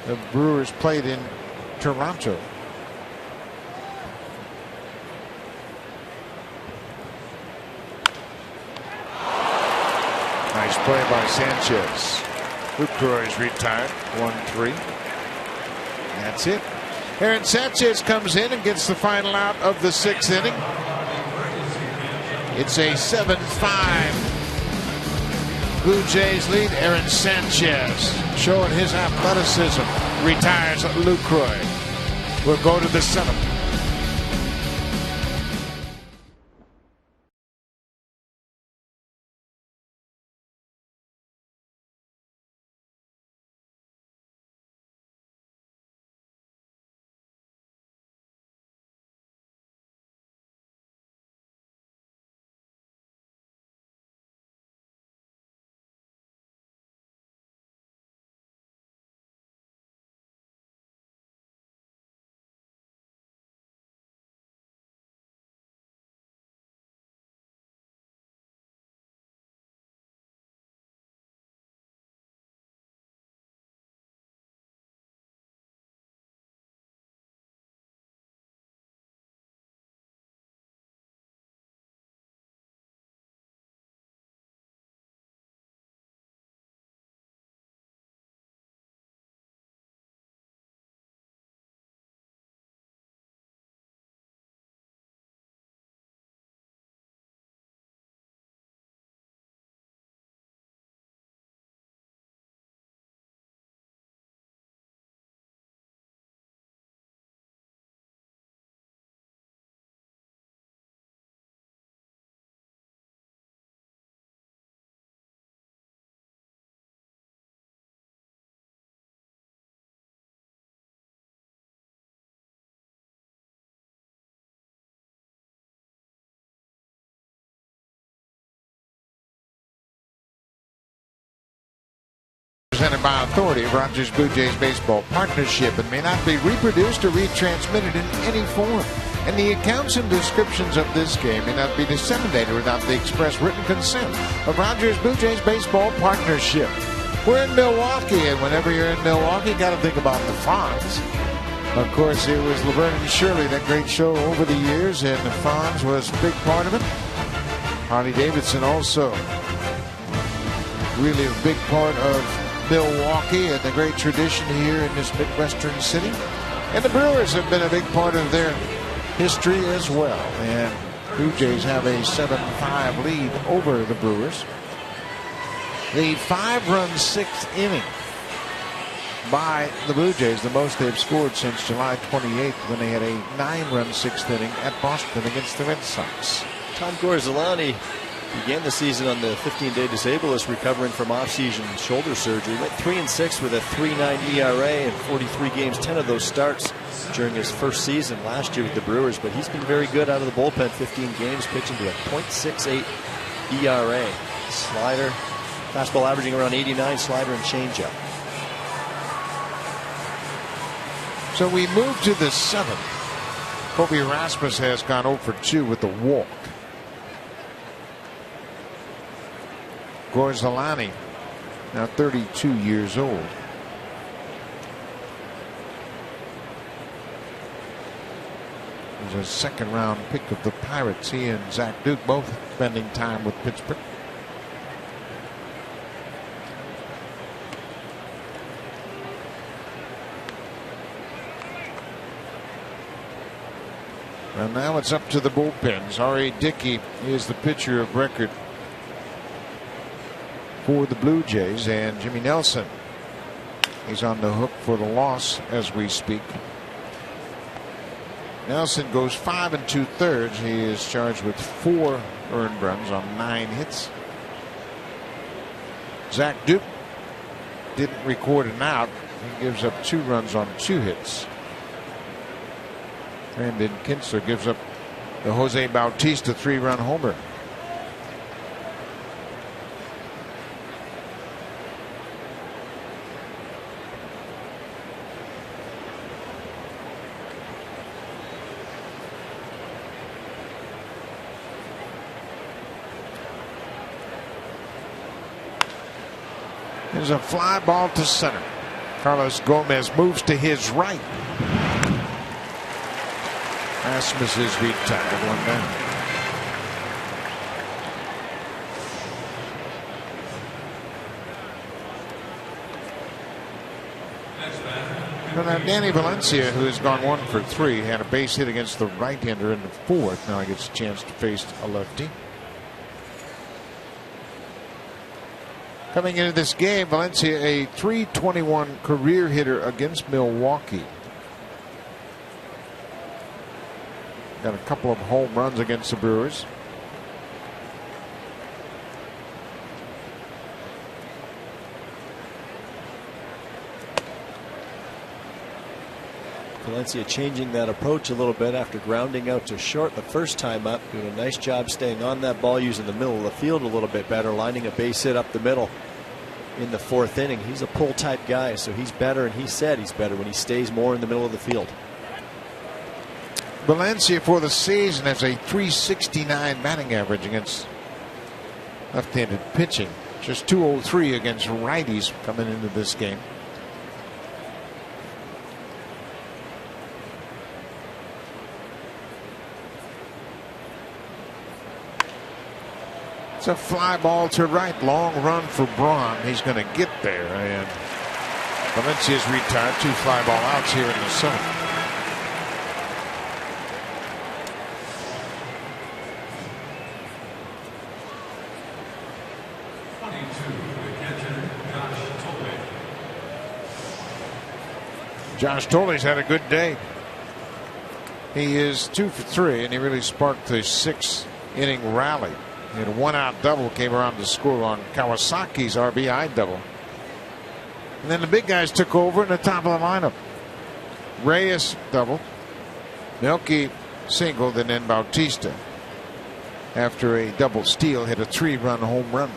the Brewers played in Toronto. Nice play by Sanchez. Lucroy is retired. 1-3. That's it. Aaron Sanchez comes in and gets the final out of the 6th inning. It's a 7-5 Blue Jays lead. Aaron Sanchez showing his athleticism. Retires Lucroy. We'll go to the 7th. presented by authority of Rogers Blue Jays Baseball Partnership and may not be reproduced or retransmitted in any form. And the accounts and descriptions of this game may not be disseminated without the express written consent of Rogers Blue Jays Baseball Partnership. We're in Milwaukee, and whenever you're in Milwaukee, you got to think about the Fonz. Of course, it was Laverne and Shirley, that great show over the years, and the Fonz was a big part of it. Harley Davidson also really a big part of Milwaukee and the great tradition here in this Midwestern city. And the Brewers have been a big part of their history as well. And Blue Jays have a 7-5 lead over the Brewers. The 5-run sixth inning by the Blue Jays, the most they've scored since July 28th when they had a 9-run sixth inning at Boston against the Red Sox. Tom Gorzolani began the season on the 15-day disabled list, recovering from off-season shoulder surgery. Went 3-6 with a 3.9 ERA in 43 games, 10 of those starts during his first season last year with the Brewers. But he's been very good out of the bullpen, 15 games, pitching to a .68 ERA. Slider, fastball averaging around 89, slider and changeup. So we move to the 7th. Kobe Rasmus has gone 0 for 2 with the walk. Gorzolani, now 32 years old. He's a second-round pick of the Pirates. He and Zach Duke both spending time with Pittsburgh. And now it's up to the bullpens. R.A. Dickey is the pitcher of record for the Blue Jays, and Jimmy Nelson, he's on the hook for the loss as we speak. Nelson goes 5 2/3. He is charged with 4 earned runs on 9 hits. Zach Duke didn't record an out. He gives up 2 runs on 2 hits. Brandon Kinsler gives up the Jose Bautista 3-run homer. There's a fly ball to center. Carlos Gomez moves to his right. Rasmus is retired, 1 down. Well, now Danny Valencia, who has gone 1 for 3, had a base hit against the right-hander in the 4th. Now he gets a chance to face a lefty. Coming into this game, Valencia a .321 career hitter against Milwaukee. Got a couple of home runs against the Brewers. Valencia changing that approach a little bit after grounding out to short the first time up. Doing a nice job staying on that ball, using the middle of the field a little bit better, lining a base hit up the middle in the 4th inning. He's a pull type guy, so he's better, and he said he's better when he stays more in the middle of the field. Valencia for the season has a .369 batting average against left-handed pitching. Just .203 against righties coming into this game. It's a fly ball to right. Long run for Braun. He's going to get there. And Valencia's retired. 2 fly ball outs here in the 7th. Josh Tolley's had a good day. He is 2 for 3, and he really sparked the 6-inning rally. He had a 1-out double, came around to score on Kawasaki's RBI double. And then the big guys took over in the top of the lineup. Reyes double, Melky singled, and then Bautista, after a double steal, hit a 3-run home run.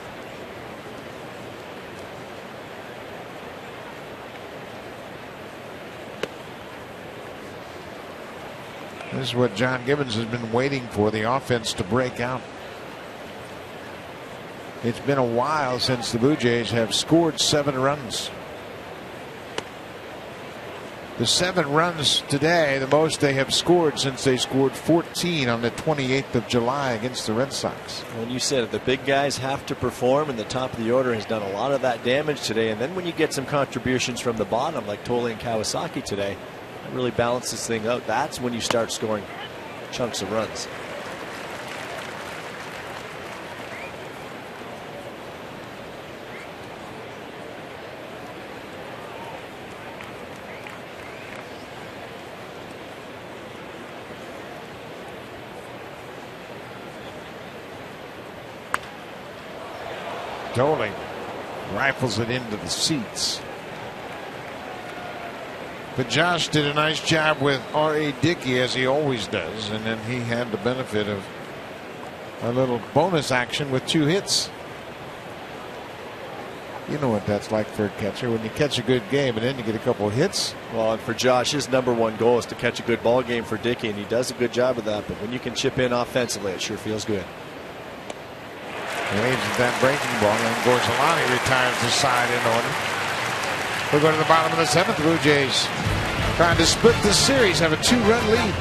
This is what John Gibbons has been waiting for, the offense to break out. It's been a while since the Blue Jays have scored 7 runs. The 7 runs today, the most they have scored since they scored 14 on the 28th of July against the Red Sox. When you said it, the big guys have to perform, and the top of the order has done a lot of that damage today. And then when you get some contributions from the bottom, like Tole and Kawasaki today, that really balances thing out. That's when you start scoring chunks of runs. Tole rifles it into the seats. But Josh did a nice job with R.A. Dickey, as he always does, and then he had the benefit of a little bonus action with 2 hits. You know what that's like for a catcher when you catch a good game and then you get a couple of hits. Well, and for Josh, his #1 goal is to catch a good ball game for Dickey, and he does a good job of that. But when you can chip in offensively, it sure feels good. He aims at that breaking ball, and Gorzelani retires the side in order. We'll go to the bottom of the 7th. Blue Jays trying to split this series, have a 2-run lead.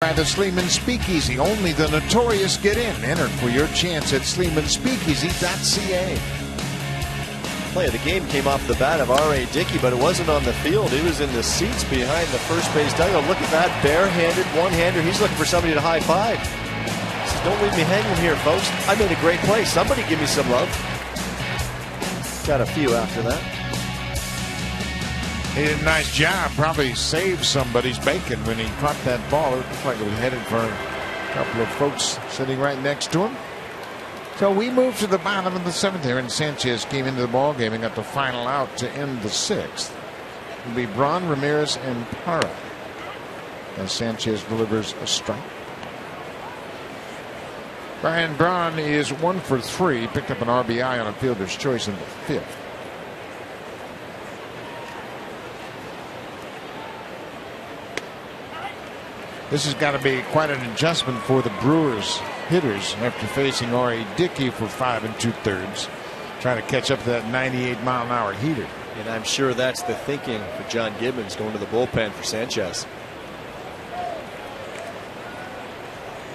At the Sleeman Speakeasy, only the notorious get in. Enter for your chance at SleemanSpeakeasy.ca. Play of the game came off the bat of R.A. Dickey, but it wasn't on the field. He was in the seats behind the first base dugout. Look at that, barehanded, one-hander. He's looking for somebody to high five. He says, "Don't leave me hanging here, folks. I made a great play. Somebody give me some love." Got a few after that. He did a nice job. Probably saved somebody's bacon when he caught that ball. It looked like it was headed for a couple of folks sitting right next to him. So we move to the bottom of the 7th here, and Sanchez came into the ball game and got the final out to end the 6th. It'll be Braun, Ramirez, and Parra as Sanchez delivers a strike. Brian Braun is 1 for 3. Picked up an RBI on a fielder's choice in the 5th. This has got to be quite an adjustment for the Brewers hitters after facing R.A. Dickey for 5 2/3, trying to catch up to that 98-mile-an-hour heater. And I'm sure that's the thinking for John Gibbons going to the bullpen for Sanchez.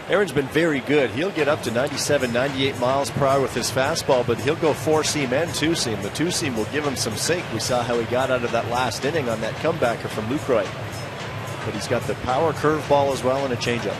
Aaron's been very good. He'll get up to 97, 98 miles per hour with his fastball, but he'll go 4-seam and 2-seam. The 2-seam will give him some sink. We saw how he got out of that last inning on that comebacker from Lucroy. But he's got the power curveball as well and a changeup.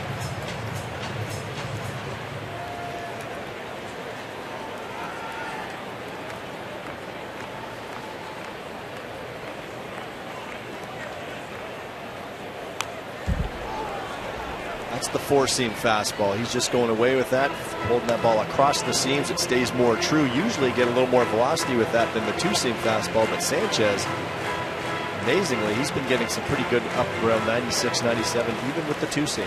That's That's the four-seam fastball. He's just going away with that, holding that ball across the seams. It stays more true. Usually get a little more velocity with that than the two-seam fastball, but Sanchez, amazingly, he's been getting some pretty good up around 96, 97, even with the two-seam.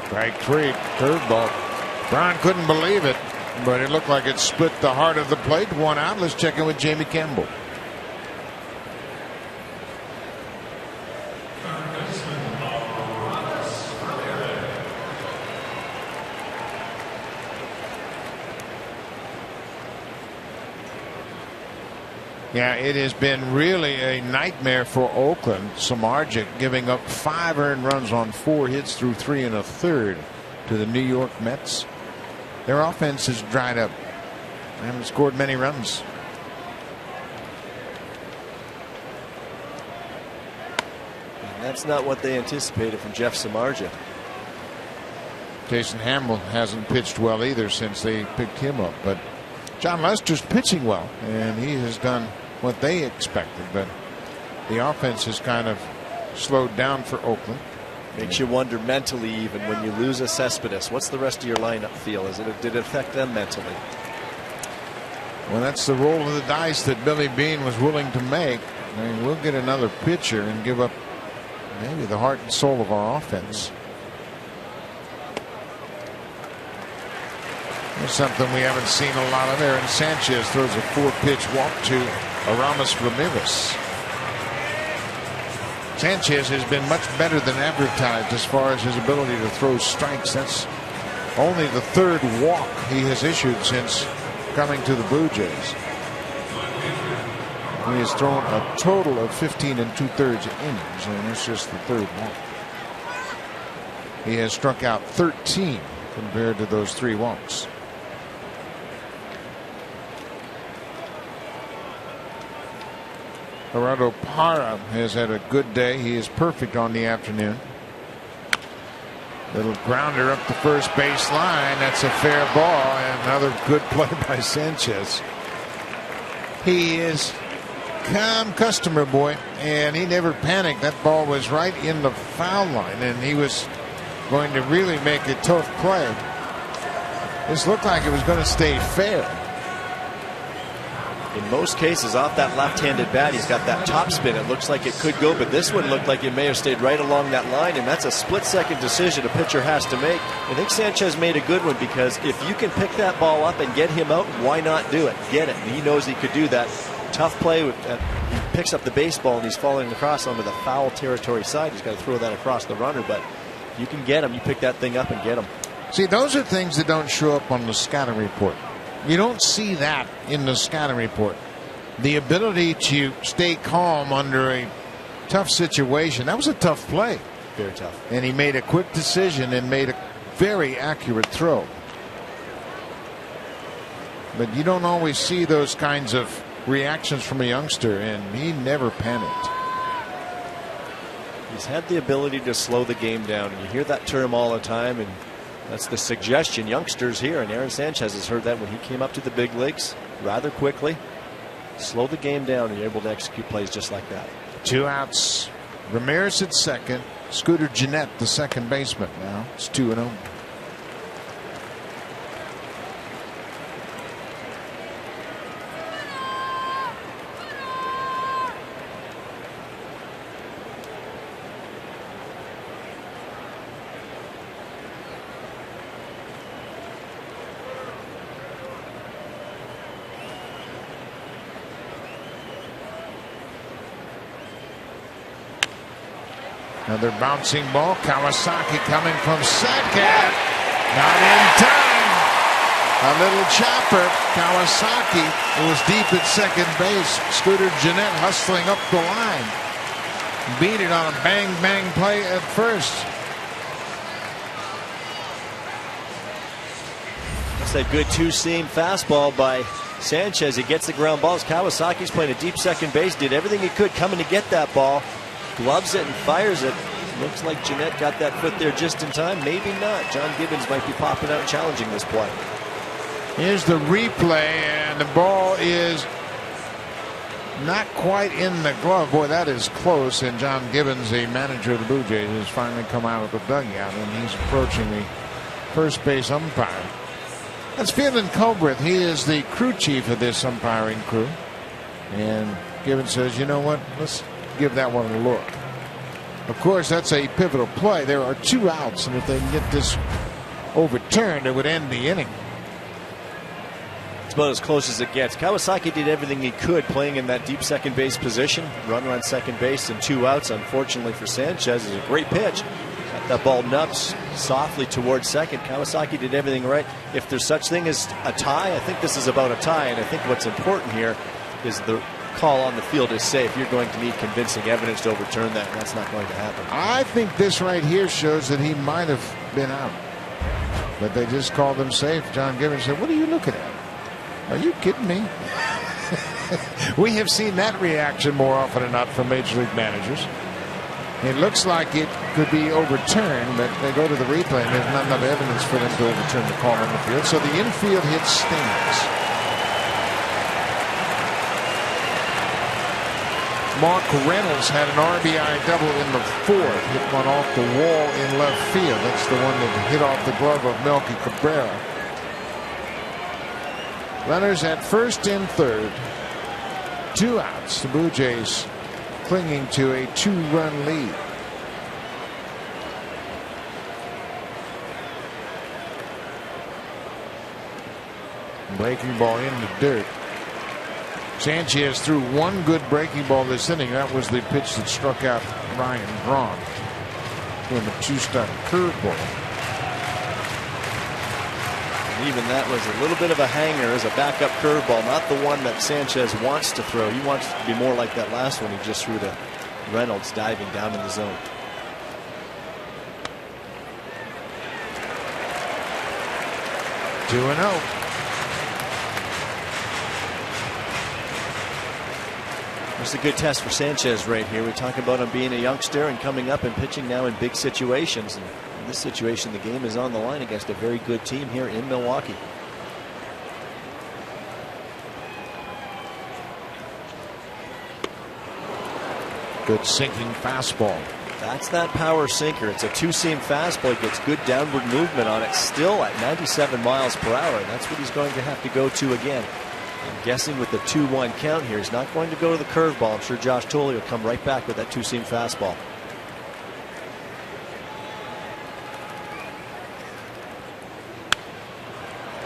Strike three, curveball. Brown couldn't believe it, but it looked like it split the heart of the plate. One out. Let's check in with Jamie Campbell. Yeah, it has been really a nightmare for Oakland. Samardzija giving up 5 earned runs on 4 hits through 3 1/3 to the New York Mets. Their offense has dried up. They haven't scored many runs. And that's not what they anticipated from Jeff Samardzija. Jason Hamill hasn't pitched well either since they picked him up, but John Lester's pitching well, and he has done what they expected, but the offense has kind of slowed down for Oakland. Makes you wonder mentally, even when you lose a Cespedes, what's the rest of your lineup feel? Did it affect them mentally? Well, that's the roll of the dice that Billy Beane was willing to make. I mean, we'll get another pitcher and give up maybe the heart and soul of our offense. There's something we haven't seen a lot of. Aaron Sanchez throws a 4-pitch walk to Aramis Ramirez. Sanchez has been much better than advertised as far as his ability to throw strikes. That's only the 3rd walk he has issued since coming to the Blue Jays. He has thrown a total of 15 2/3 innings, and it's just the 3rd walk. He has struck out 13 compared to those 3 walks. Gerardo Parra has had a good day. He is perfect on the afternoon. Little grounder up the first base line. That's a fair ball, and another good play by Sanchez. He is calm customer boy, and he never panicked. That ball was right in the foul line, and he was going to really make a tough play. This looked like it was going to stay fair. In most cases, off that left-handed bat, he's got that top spin. It looks like it could go, but this one looked like it may have stayed right along that line, and that's a split-second decision a pitcher has to make. I think Sanchez made a good one, because if you can pick that ball up and get him out, why not do it? Get it. And he knows he could do that. Tough play. He picks up the baseball, and he's falling across onto the foul territory side. He's got to throw that across the runner, but if you can get him, you pick that thing up and get him. See, those are things that don't show up on the scouting report. You don't see that in the scouting report. The ability to stay calm under a tough situation. That was a tough play. Very tough. And he made a quick decision and made a very accurate throw. But you don't always see those kinds of reactions from a youngster, and he never panicked. He's had the ability to slow the game down. You hear that term all the time, and that's the suggestion youngsters hear, and Aaron Sanchez has heard that when he came up to the big leagues rather quickly. Slow the game down, and you're able to execute plays just like that. 2 outs. Ramirez at second. Scooter Gennett, the second baseman. Now it's 2-0. Another bouncing ball. Kawasaki coming from second. Not in time. A little chopper. Kawasaki was deep at second base. Scooter Gennett hustling up the line. Beat it on a bang play at first. That's that good two-seam fastball by Sanchez. He gets the ground balls. Kawasaki's playing a deep second base. Did everything he could coming to get that ball. Gloves it and fires it. Looks like Gennett got that foot there just in time. Maybe not. John Gibbons might be popping out challenging this play. Here's the replay, and the ball is Not quite in the glove. Boy, that is close. And John Gibbons, the manager of the Blue Jays, has finally come out of the dugout, and he's approaching the first base umpire. That's Phelan Culbreth. He is the crew chief of this umpiring crew. And Gibbons says, you know what? Let's give that one a look. Of course, that's a pivotal play. There are 2 outs, and if they can get this overturned, it would end the inning. It's about as close as it gets. Kawasaki did everything he could playing in that deep second base position. Runner on second base and 2 outs. Unfortunately for Sanchez, is a great pitch. Got that ball nuts softly towards second. Kawasaki did everything right. If there's such thing as a tie, I think this is about a tie. And I think what's important here is the call on the field is safe. You're going to need convincing evidence to overturn that, and that's not going to happen. I think this right here shows that he might have been out, but they just called him safe. John Gibbons said, what are you looking at? Are you kidding me? We have seen that reaction more often than not from Major League managers. It looks like it could be overturned, but they go to the replay and there's not enough evidence for them to overturn the call on the field. So the infield hit stings. Mark Reynolds had an RBI double in the 4th. Hit one off the wall in left field. That's the one that hit off the glove of Melky Cabrera. Runners at first and third. 2 outs. The Blue Jays clinging to a 2-run lead. Breaking ball in the dirt. Sanchez threw 1 good breaking ball this inning. That was the pitch that struck out Ryan Braun. Doing the 2-stunt curveball. Even that was a little bit of a hanger as a backup curveball, not the one that Sanchez wants to throw. He wants to be more like that last one he just threw to Reynolds diving down in the zone. Two and 0. It's a good test for Sanchez right here. We talk about him being a youngster and coming up and pitching now in big situations. And in this situation, the game is on the line against a very good team here in Milwaukee. Good sinking fastball. That's that power sinker. It's a 2-seam fastball. He gets good downward movement on it, still at 97 miles per hour. That's what he's going to have to go to again. I'm guessing with the 2-1 count here, he's not going to go to the curveball. I'm sure Josh Tolley will come right back with that 2-seam fastball.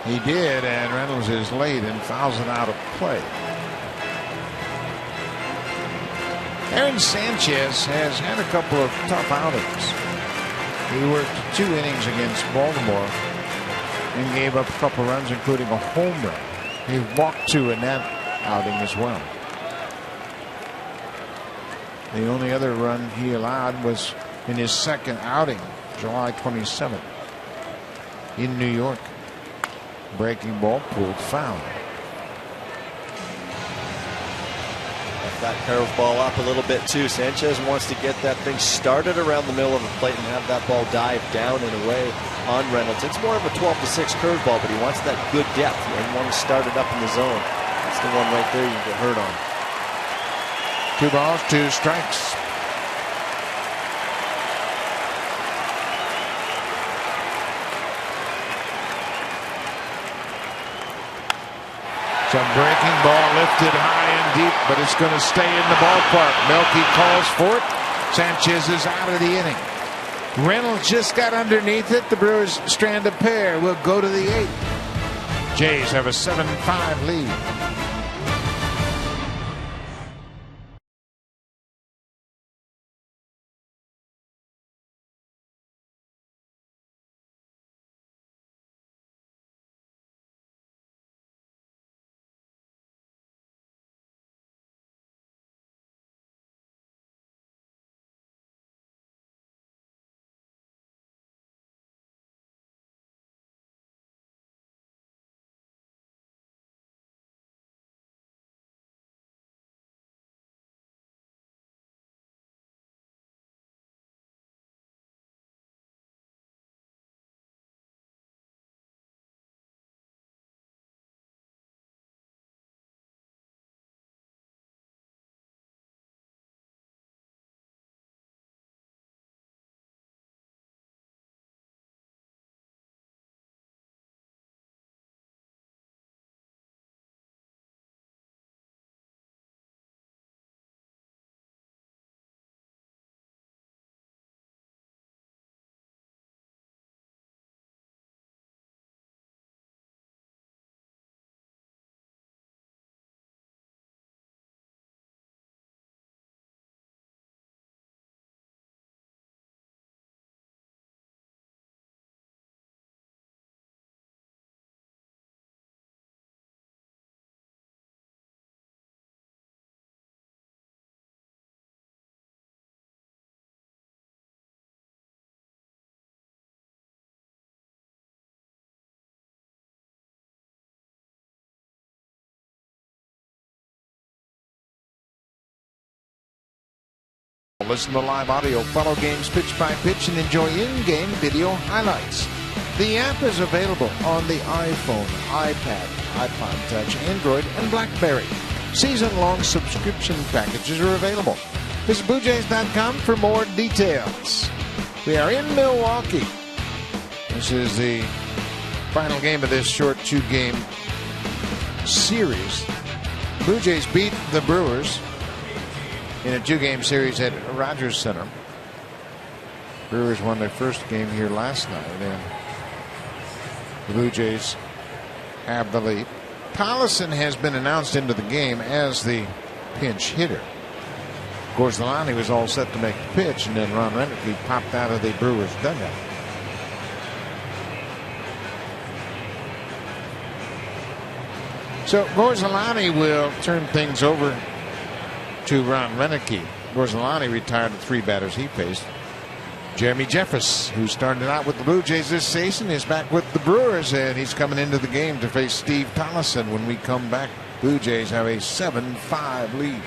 He did, and Reynolds is late and fouls it out of play. Aaron Sanchez has had a couple of tough outings. He worked 2 innings against Baltimore and gave up a couple runs, including a home run. He walked 2 in that outing as well. The only other run he allowed was in his 2nd outing, July 27th, in New York. Breaking ball pulled foul. Left that curveball up a little bit too. Sanchez wants to get that thing started around the middle of the plate and have that ball dive down and away on Reynolds. It's more of a 12-6 curveball, but he wants that good depth. He doesn't want to start it up in the zone. That's the one right there you can get hurt on. 2 balls, 2 strikes. Some breaking ball lifted high and deep, but it's going to stay in the ballpark. Melky calls for it. Sanchez is out of the inning. Reynolds just got underneath it. The Brewers strand a pair. Will go to the 8th. Jays have a 7-5 lead. Listen to live audio, follow games pitch by pitch, and enjoy in-game video highlights. The app is available on the iPhone, iPad, iPod Touch, Android, and BlackBerry. Season-long subscription packages are available. Visit BlueJays.com for more details. We are in Milwaukee. This is the final game of this short 2-game series. Blue Jays beat the Brewers in a 2-game series at Rogers Center. Brewers won their first game here last night, and the Blue Jays have the lead. Collison has been announced into the game as the pinch hitter. Gorzelani was all set to make the pitch, and then Ron Renneke popped out of the Brewers dugout. So Gorzelani will turn things over to Ron Renneke. Gorzelani retired the 3 batters he faced. Jeremy Jeffress, who started out with the Blue Jays this season, is back with the Brewers, and he's coming into the game to face Steve Tollefson. When we come back, Blue Jays have a 7-5 lead.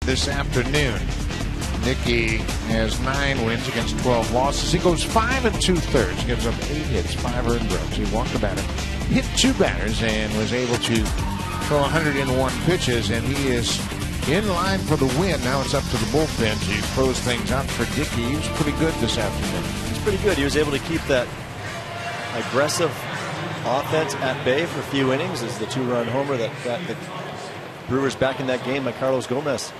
This afternoon, Nicky has 9 wins against 12 losses. He goes 5 2/3, gives up 8 hits, 5 earned runs. He walked a batter, hit 2 batters, and was able to throw 101 pitches. And he is in line for the win. Now it's up to the bullpen to close things out for Dickey. He was pretty good this afternoon. He's pretty good. He was able to keep that aggressive offense at bay for a few innings. As the 2-run homer that got the Brewers back in that game by Carlos Gomez.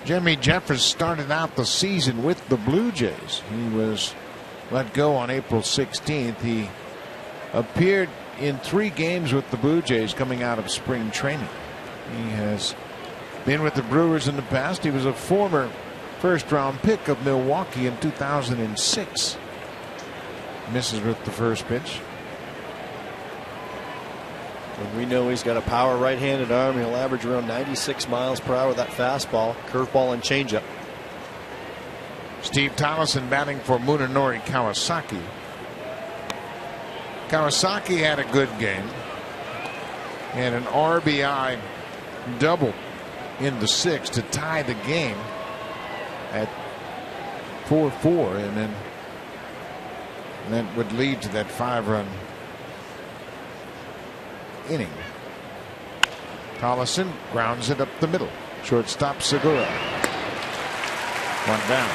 Jeremy Jeffress started out the season with the Blue Jays. He was let go on April 16th. He appeared in 3 games with the Blue Jays coming out of spring training. He has been with the Brewers in the past. He was a former first-round pick of Milwaukee in 2006. Misses with the first pitch. And we know he's got a power right-handed arm. He'll average around 96 miles per hour with that fastball, curveball, and changeup. Steve Tollefson batting for Munenori Kawasaki. Kawasaki had a good game and an RBI double in the 6th to tie the game at 4-4, and then that would lead to that 5-run inning. Tollefson grounds it up the middle. Shortstop Segura. 1 down.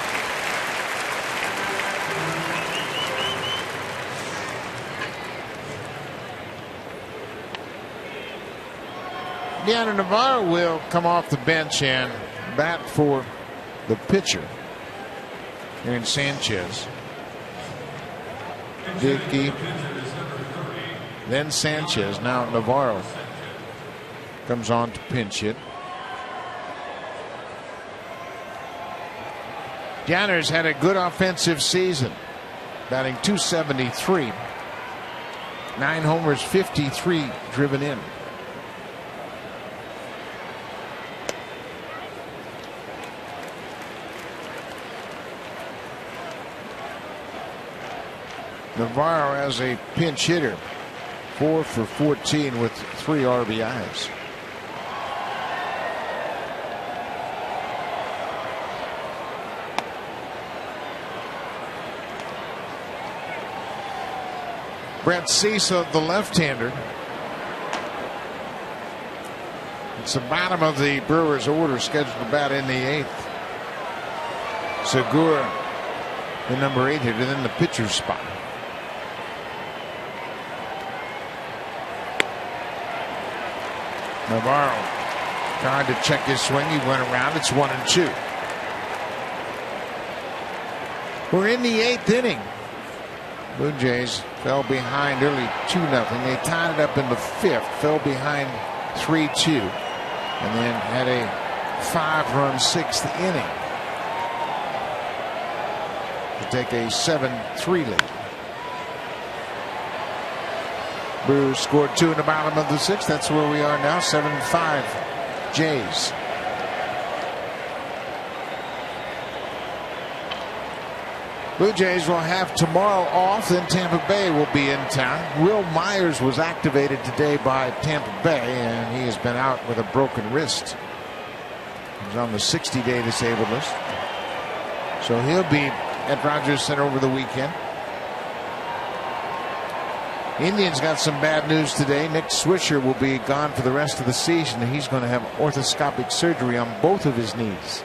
Deanna Navarro will come off the bench and bat for the pitcher. Aaron Sanchez. Dickey. Then Sanchez. Now Navarro comes on to pinch hit. Janner's had a good offensive season, batting .273. 9 homers, 53 driven in. Navarro as a pinch hitter, 4 for 14 with 3 RBIs. Brett Cecil, the left-hander. It's the bottom of the Brewers' order, scheduled to bat in the 8th. Segura, the number 8 hitter, then the pitcher's spot. Navarro tried to check his swing. He went around. It's 1-2. We're in the 8th inning. Blue Jays fell behind early 2-0. They tied it up in the 5th, fell behind 3-2, and then had a 5-run 6th inning to take a 7-3 lead. Brewers scored 2 in the bottom of the 6th. That's where we are now, 7-5 Jays. Blue Jays will have tomorrow off, then Tampa Bay will be in town. Will Myers was activated today by Tampa Bay, and he has been out with a broken wrist. He's on the 60-day disabled list. So he'll be at Rogers Center over the weekend. Indians got some bad news today. Nick Swisher will be gone for the rest of the season. He's going to have orthoscopic surgery on both of his knees.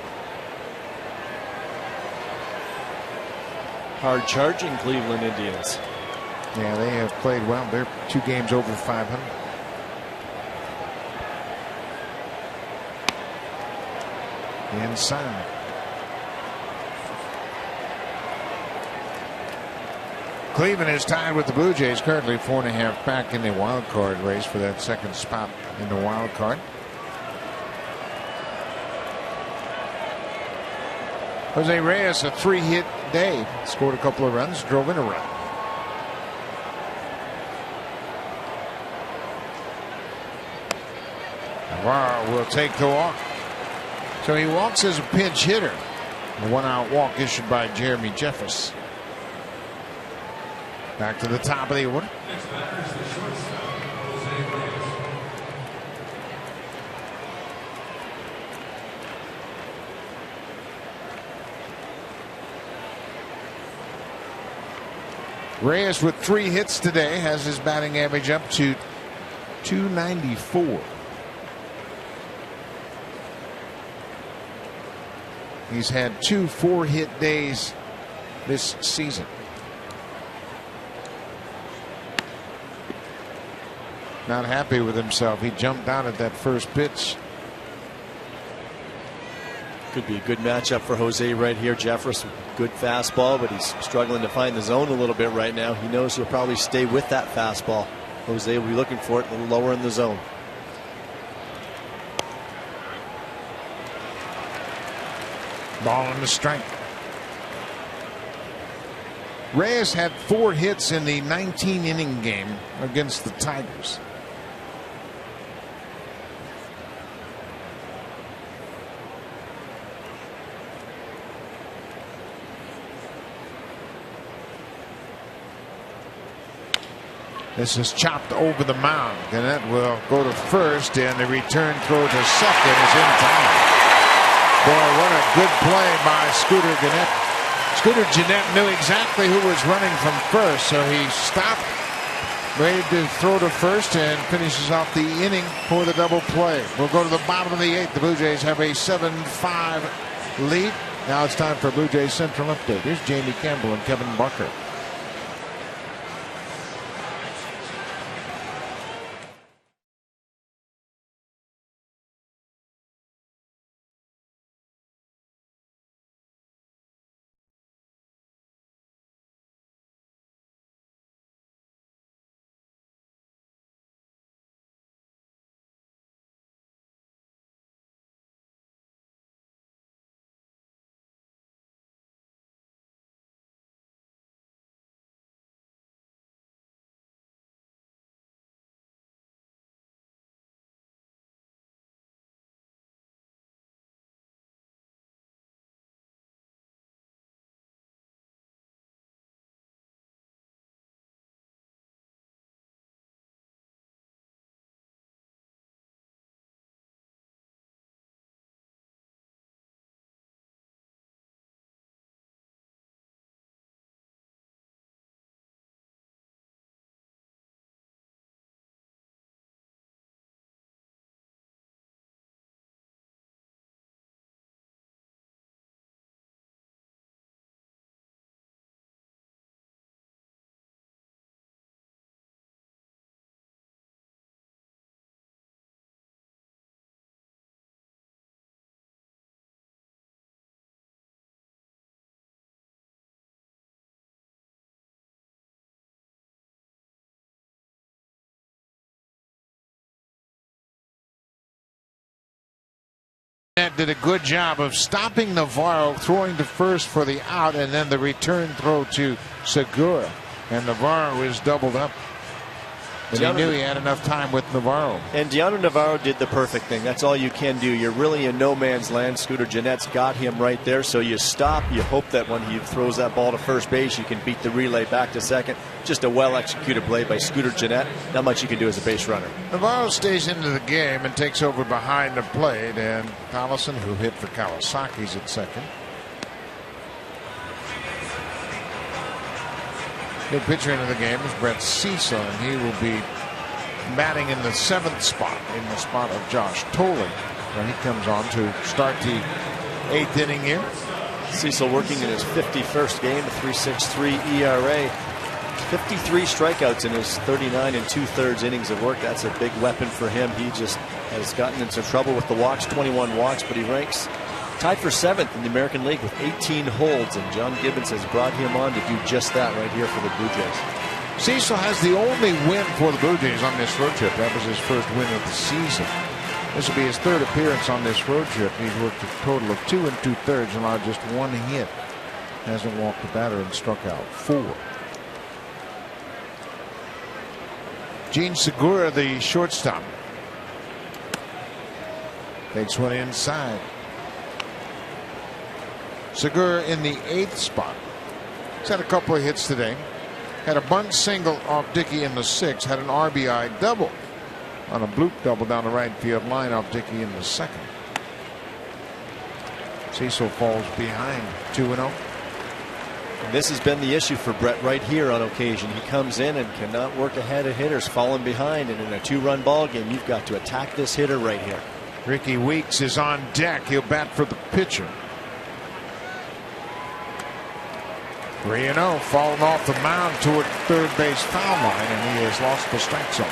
Hard charging Cleveland Indians. Yeah, they have played well. They're 2 games over 500. Inside. Cleveland is tied with the Blue Jays, currently 4.5 back in the wild card race for that second spot in the wild card. Jose Reyes, a 3-hit day, scored a couple of runs, drove in a run. Navarro will take the walk. So he walks as a pinch hitter. A 1-out walk issued by Jeremy Jeffress. Back to the top of the order. Reyes with 3 hits today has his batting average up to .294. He's had 2 4-hit days this season. Not happy with himself. He jumped out at that first pitch. Could be a good matchup for Jose right here. Jeffress, good fastball, but he's struggling to find the zone a little bit right now. He knows he'll probably stay with that fastball. Jose will be looking for it a little lower in the zone. Ball on the strike. Reyes had 4 hits in the 19-inning game against the Tigers. This is chopped over the mound, and that will go to first, and the return throw to second is in time. Boy, what a good play by Scooter Gennett. Scooter Gennett knew exactly who was running from first, so he stopped, ready to throw to first, and finishes off the inning for the double play. We'll go to the bottom of the 8th. The Blue Jays have a 7-5 lead. Now it's time for Blue Jays Central Update. Here's Jamie Campbell and Kevin Barker. That did a good job of stopping Navarro, throwing to first for the out, and then the return throw to Segura. And Navarro is doubled up. But he knew he had enough time with Navarro. And Deanna Navarro did the perfect thing. That's all you can do. You're really in no man's land. Scooter Gennett's got him right there. So you stop. You hope that when he throws that ball to first base, you can beat the relay back to second. Just a well-executed play by Scooter Gennett. Not much you can do as a base runner. Navarro stays into the game and takes over behind the plate. And Collison, who hit for Kawasaki's at second. New pitcher into the game is Brett Cecil, and he will be batting in the 7th spot, in the spot of Josh Tolley when he comes on to start the 8th inning here. Cecil working in his 51st game, a 3.63 ERA. 53 strikeouts in his 39 2/3 innings of work. That's a big weapon for him. He just has gotten into trouble with the walks, 21 walks, but he ranks tied for 7th in the American League with 18 holds, and John Gibbons has brought him on to do just that right here for the Blue Jays. Cecil has the only win for the Blue Jays on this road trip. That was his first win of the season. This will be his 3rd appearance on this road trip. He's worked a total of 2 2/3, allowed just 1 hit. Hasn't walked a batter and struck out 4. Gene Segura, the shortstop, takes one inside. Segura in the 8th spot. He's had a couple of hits today. Had a bunt single off Dickey in the 6th. Had an RBI double on a bloop double down the right field line off Dickey in the 2nd. Cecil falls behind 2-0. And this has been the issue for Brett right here on occasion. He comes in and cannot work ahead of hitters, falling behind, and in a 2-run ball game, you've got to attack this hitter right here. Ricky Weeks is on deck. He'll bat for the pitcher. 3-0, falling off the mound toward third base foul line, and he has lost the strike zone.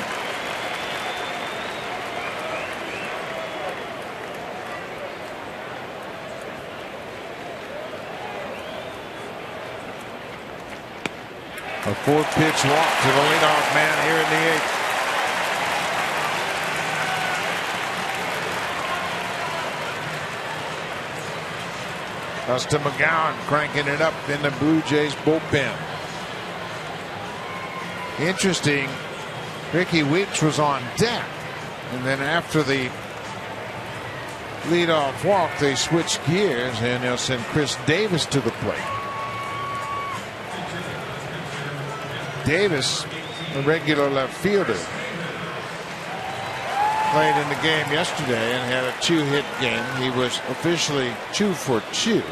A 4th pitch walk to the leadoff man here in the 8th. Dustin McGowan cranking it up in the Blue Jays bullpen. Interesting, Ricky Weeks was on deck, and then after the leadoff walk, they switched gears, and they'll send Chris Davis to the plate. Davis, a regular left fielder, played in the game yesterday and had a 2-hit game. He was officially 2 for 2.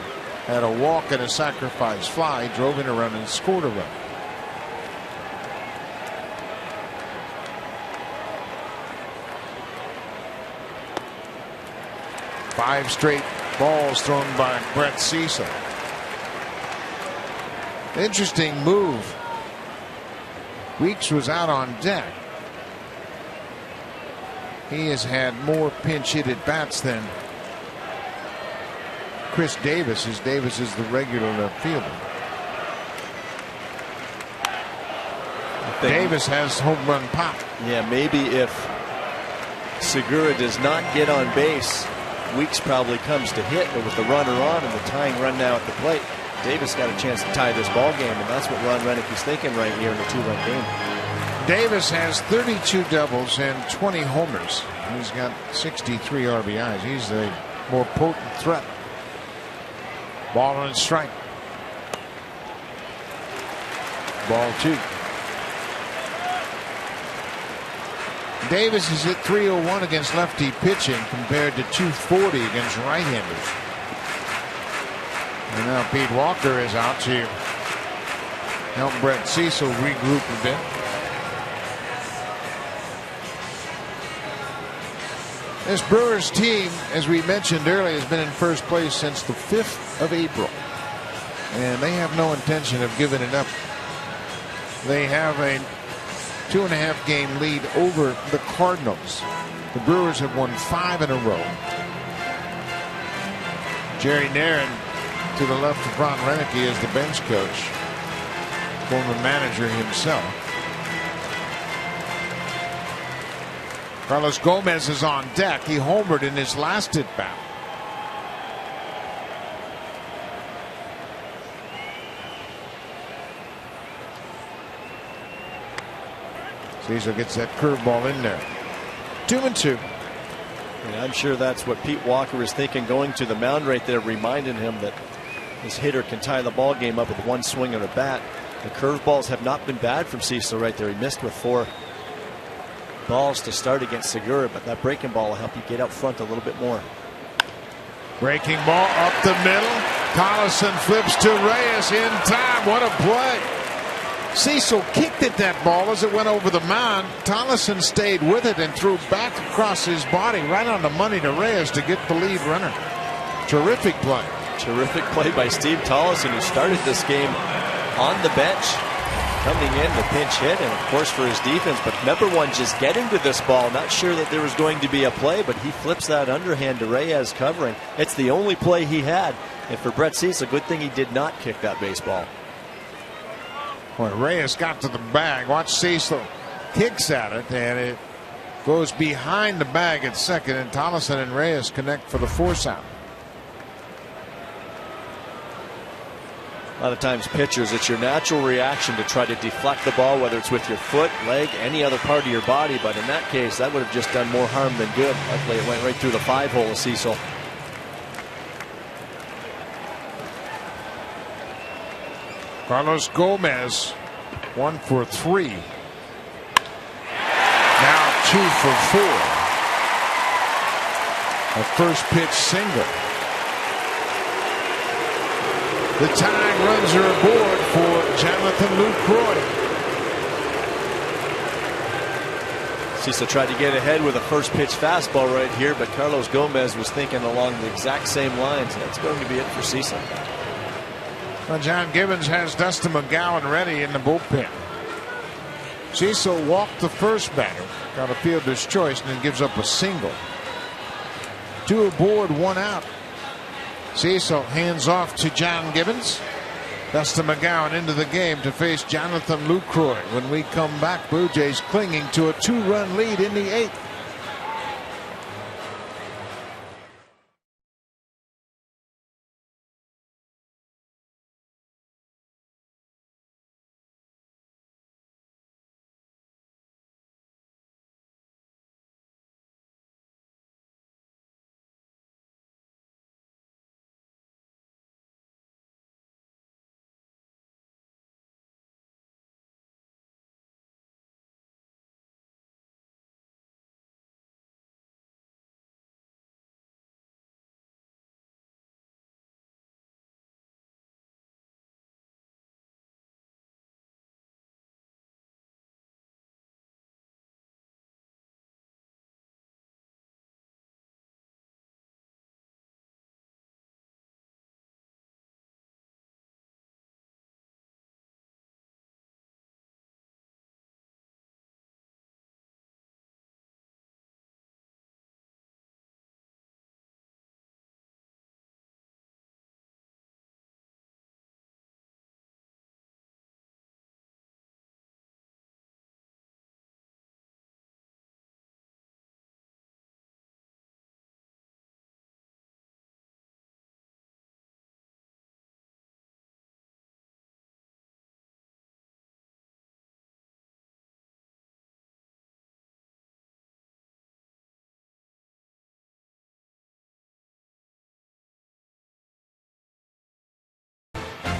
Had a walk and a sacrifice fly, drove in a run and scored a run. Five straight balls thrown by Brett Cecil. Interesting move. Weeks was out on deck. He has had more pinch hit at bats than Chris Davis, as Davis is the regular left fielder. Davis has home run pop. Yeah, maybe if Segura does not get on base, Weeks probably comes to hit, but with the runner on and the tying run now at the plate, Davis got a chance to tie this ball game, and that's what Ron Rennick is thinking right here in the 2-run game. Davis has 32 doubles and 20 homers. He's got 63 RBIs. He's the more potent threat. Ball and strike. Ball 2. Davis is hit .301 against lefty pitching compared to .240 against right-handers. And now Pete Walker is out to help Brett Cecil regroup a bit. This Brewers team, as we mentioned earlier, has been in first place since the 5th of April. And they have no intention of giving it up. They have a 2.5 game lead over the Cardinals. The Brewers have won 5 in a row. Jerry Nairn to the left of Ron Rennick is the bench coach, former manager himself. Carlos Gomez is on deck. He homered in his last at bat. Cecil gets that curveball in there. 2-2. And I'm sure that's what Pete Walker is thinking going to the mound right there, reminding him that his hitter can tie the ball game up with one swing of a bat. The curveballs have not been bad from Cecil right there. He missed with 4 balls to start against Segura, but that breaking ball will help you get out front a little bit more. Breaking ball up the middle. Collison flips to Reyes in time. What a play. Cecil kicked at that ball as it went over the mound. Tollison stayed with it and threw back across his body right on the money to Reyes to get the lead runner. Terrific play. Terrific play by Steve Tollison, who started this game on the bench, coming in to pinch hit, and of course for his defense. But number one, just getting to this ball, not sure that there was going to be a play, but he flips that underhand to Reyes covering. It's the only play he had. And for Brett Cecil, good thing he did not kick that baseball. Boy, Reyes got to the bag. Watch Cecil kicks at it, and it goes behind the bag at second, and Tollison and Reyes connect for the force out. A lot of times pitchers, it's your natural reaction to try to deflect the ball, whether it's with your foot, leg, any other part of your body. But in that case, that would have just done more harm than good. Luckily, it went right through the 5-hole of Cecil. Carlos Gomez, 1 for 3. Now 2 for 4. A first pitch single. The tying runs are aboard for Jonathan Lucroy. Cecil tried to get ahead with a first pitch fastball right here, but Carlos Gomez was thinking along the exact same lines. That's going to be it for Cecil. Well, John Gibbons has Dustin McGowan ready in the bullpen. Cecil walked the first batter, got a fielder's choice, and then gives up a single. 2 aboard, 1 out. Cecil hands off to John Gibbons. Dustin McGowan into the game to face Jonathan Lucroy. When we come back, Blue Jays clinging to a 2-run lead in the 8th.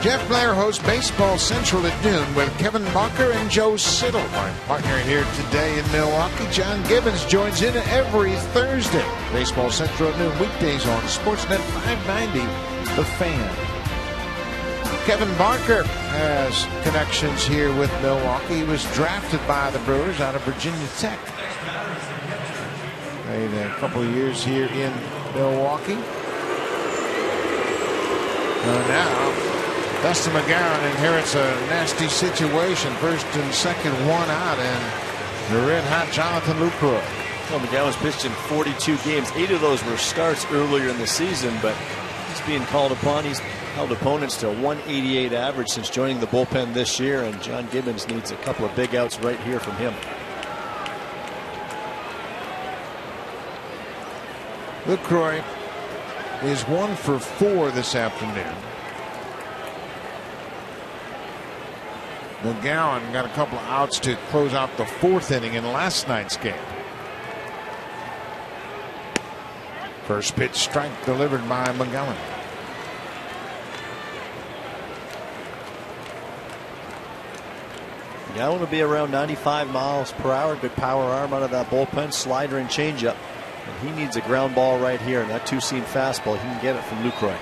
Jeff Blair hosts Baseball Central at noon with Kevin Barker and Joe Siddle. My partner here today in Milwaukee, John Gibbons, joins in every Thursday. Baseball Central at noon, weekdays on Sportsnet 590, The Fan. Kevin Barker has connections here with Milwaukee. He was drafted by the Brewers out of Virginia Tech. Played a couple of years here in Milwaukee. Now, Dustin McGowan inherits a nasty situation. First and second, 1 out, and the red-hot Jonathan Lucroy. Well, McGowan's pitched in 42 games. 8 of those were starts earlier in the season, but he's being called upon. He's held opponents to a 188 average since joining the bullpen this year, and John Gibbons needs a couple of big outs right here from him. Lucroy is 1 for 4 this afternoon. McGowan got a couple of outs to close out the fourth inning in last night's game. First pitch strike delivered by McGowan. McGowan will be around 95 miles per hour. Good power arm out of that bullpen, slider and changeup. And he needs a ground ball right here, and that two-seam fastball, he can get it from Lucroy.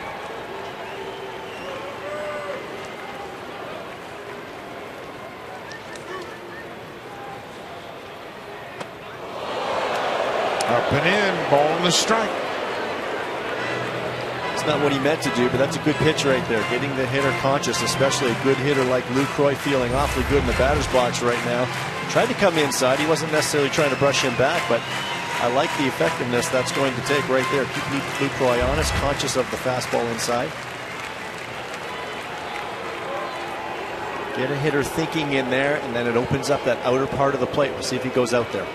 Up and in, ball and a strike. It's not what he meant to do, but that's a good pitch right there. Getting the hitter conscious, especially a good hitter like Lucroy, feeling awfully good in the batter's box right now. Tried to come inside. He wasn't necessarily trying to brush him back, but I like the effectiveness that's going to take right there. Keep Lucroy honest, conscious of the fastball inside. Get a hitter thinking in there, and then it opens up that outer part of the plate. We'll see if he goes out there.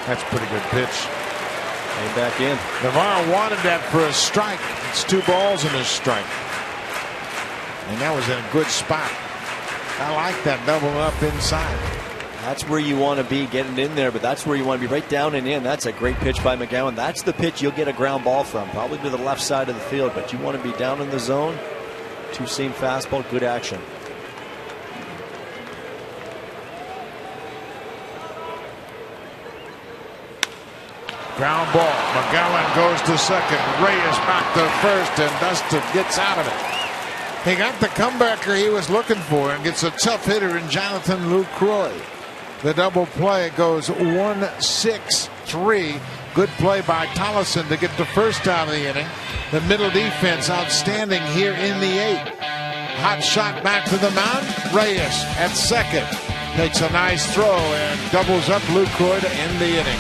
That's a pretty good pitch. Came back in. Navarro wanted that for a strike. It's 2 balls and a strike. And that was in a good spot. I like that double up inside. That's where you want to be, getting in there, but that's where you want to be, right down and in. That's a great pitch by McGowan. That's the pitch you'll get a ground ball from, probably to the left side of the field, but you want to be down in the zone. Two-seam fastball, good action. Ground ball. McGowan goes to second. Reyes back to first, and Dustin gets out of it. He got the comebacker he was looking for and gets a tough hitter in Jonathan Lucroy. The double play goes 1-6-3. Good play by Tollison to get the first out of the inning. The middle defense outstanding here in the 8th. Hot shot back to the mound. Reyes at second. Takes a nice throw and doubles up Lucroy to end the inning.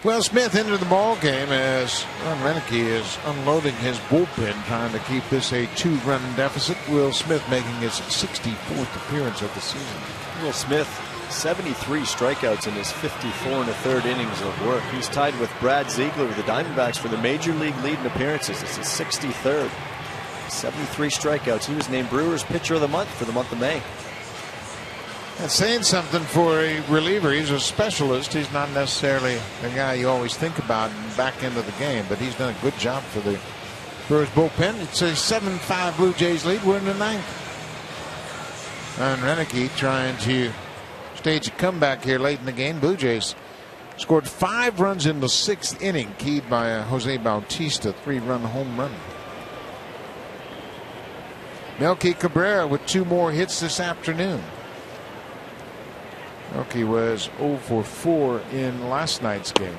Well, Smith entered the ball game as Ron Renneke is unloading his bullpen, trying to keep this a 2-run deficit. Will Smith making his 64th appearance of the season. Will Smith, 73 strikeouts in his 54 1/3 innings of work. He's tied with Brad Ziegler with the Diamondbacks for the major league lead in appearances. It's his 63rd. 73 strikeouts. He was named Brewers Pitcher of the Month for the month of May. That's saying something for a reliever. He's a specialist. He's not necessarily the guy you always think about in the back end of the game, but he's done a good job for the Brewers bullpen. It's a 7-5 Blue Jays lead. We're in the 9th. And Renneke trying to stage a comeback here late in the game. Blue Jays scored 5 runs in the 6th inning, keyed by a Jose Bautista 3-run home run. Melky Cabrera with 2 more hits this afternoon. Melky was 0 for 4 in last night's game.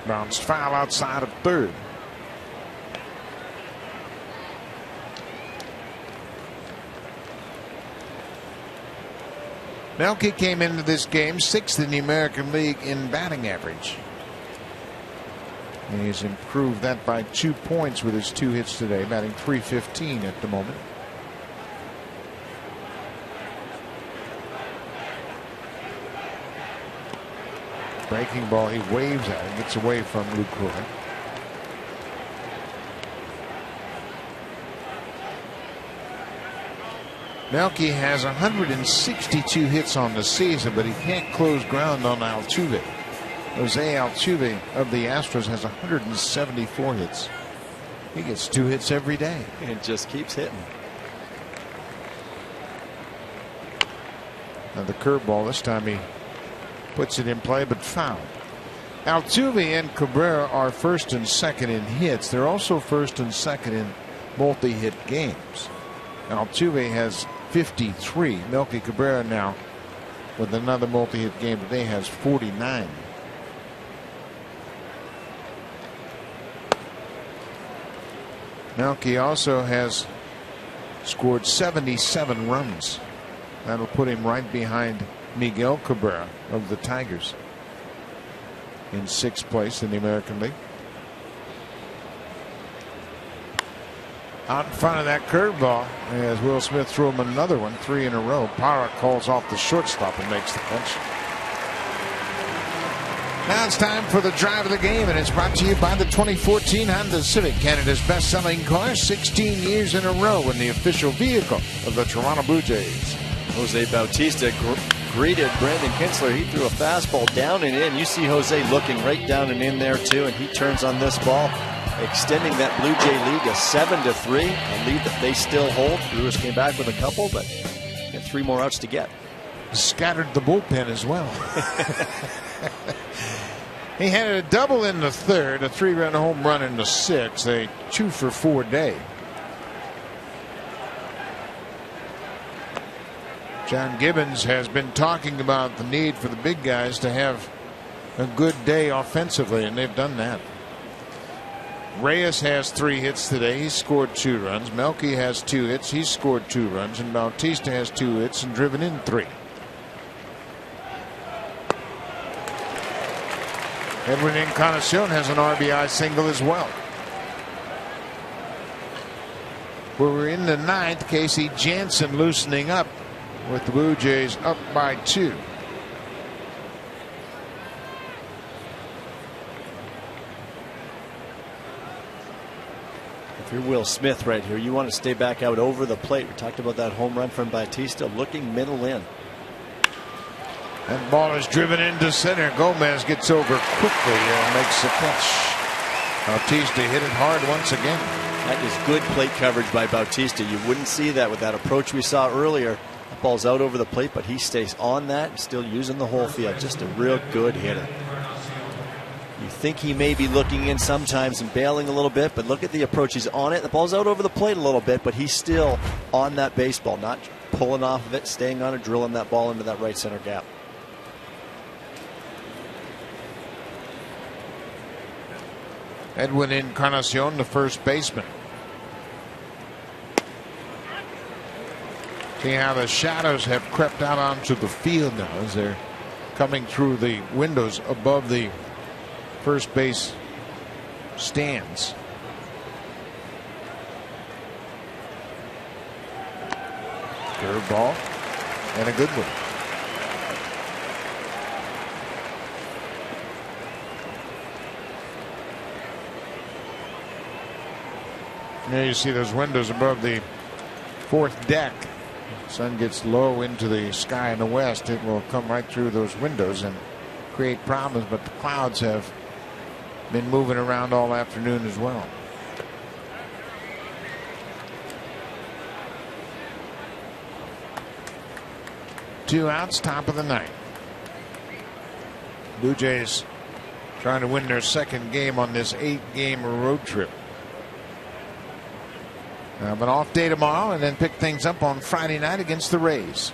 Bounced foul outside of third. Melky came into this game 6th in the American League in batting average. And he's improved that by 2 points with his 2 hits today, batting .315 at the moment. Breaking ball, he waves at it, gets away from Lucroy. Melky has 162 hits on the season, but he can't close ground on Altuve. Jose Altuve of the Astros has 174 hits. He gets 2 hits every day. And just keeps hitting. Now the curveball, this time he puts it in play, but foul. Altuve and Cabrera are 1st and 2nd in hits. They're also 1st and 2nd in multi-hit games. Altuve has 53. Melky Cabrera now with another multi-hit game today has 49. Melky also has scored 77 runs. That'll put him right behind Miguel Cabrera of the Tigers in 6th place in the American League. Out in front of that curveball as Will Smith threw him another one, 3 in a row. Parra calls off the shortstop and makes the catch. Now it's time for the drive of the game, and it's brought to you by the 2014 Honda Civic, Canada's best-selling car, 16 years in a row, and the official vehicle of the Toronto Blue Jays. Jose Bautista greeted Brandon Kinsler. He threw a fastball down and in. You see Jose looking right down and in there too, and he turns on this ball, extending that Blue Jay lead to 7-3, a lead that they still hold. Brewers came back with a couple, but got 3 more outs to get. Scattered the bullpen as well. He had a double in the 3rd, a 3-run home run in the 6th, a 2-for-4 day. John Gibbons has been talking about the need for the big guys to have a good day offensively, and they've done that. Reyes has 3 hits today. He scored 2 runs. Melky has 2 hits. He scored 2 runs. And Bautista has 2 hits and driven in 3. Edwin Encarnacion has an RBI single as well. We're in the 9th. Casey Jansen loosening up with the Blue Jays up by 2. If you're Will Smith right here, you want to stay back out over the plate. We talked about that home run from Bautista, looking middle in. That ball is driven into center. Gomez gets over quickly and makes the catch. Bautista hit it hard once again. That is good plate coverage by Bautista. You wouldn't see that with that approach we saw earlier. The ball's out over the plate, but he stays on that and still using the whole field. Just a real good hitter. You think he may be looking in sometimes and bailing a little bit, but look at the approach. He's on it. The ball's out over the plate a little bit, but he's still on that baseball, not pulling off of it, staying on it, drilling that ball into that right center gap. Edwin Encarnacion, the first baseman. See how the shadows have crept out onto the field now as they're coming through the windows above the first base stands. Curveball and a good one. There you see those windows above the 4th deck. Sun gets low into the sky in the west. It will come right through those windows and create problems, but the clouds have been moving around all afternoon as well. Two outs, top of the 9th. Blue Jays trying to win their 2nd game on this 8-game road trip. An off day tomorrow and then pick things up on Friday night against the Rays.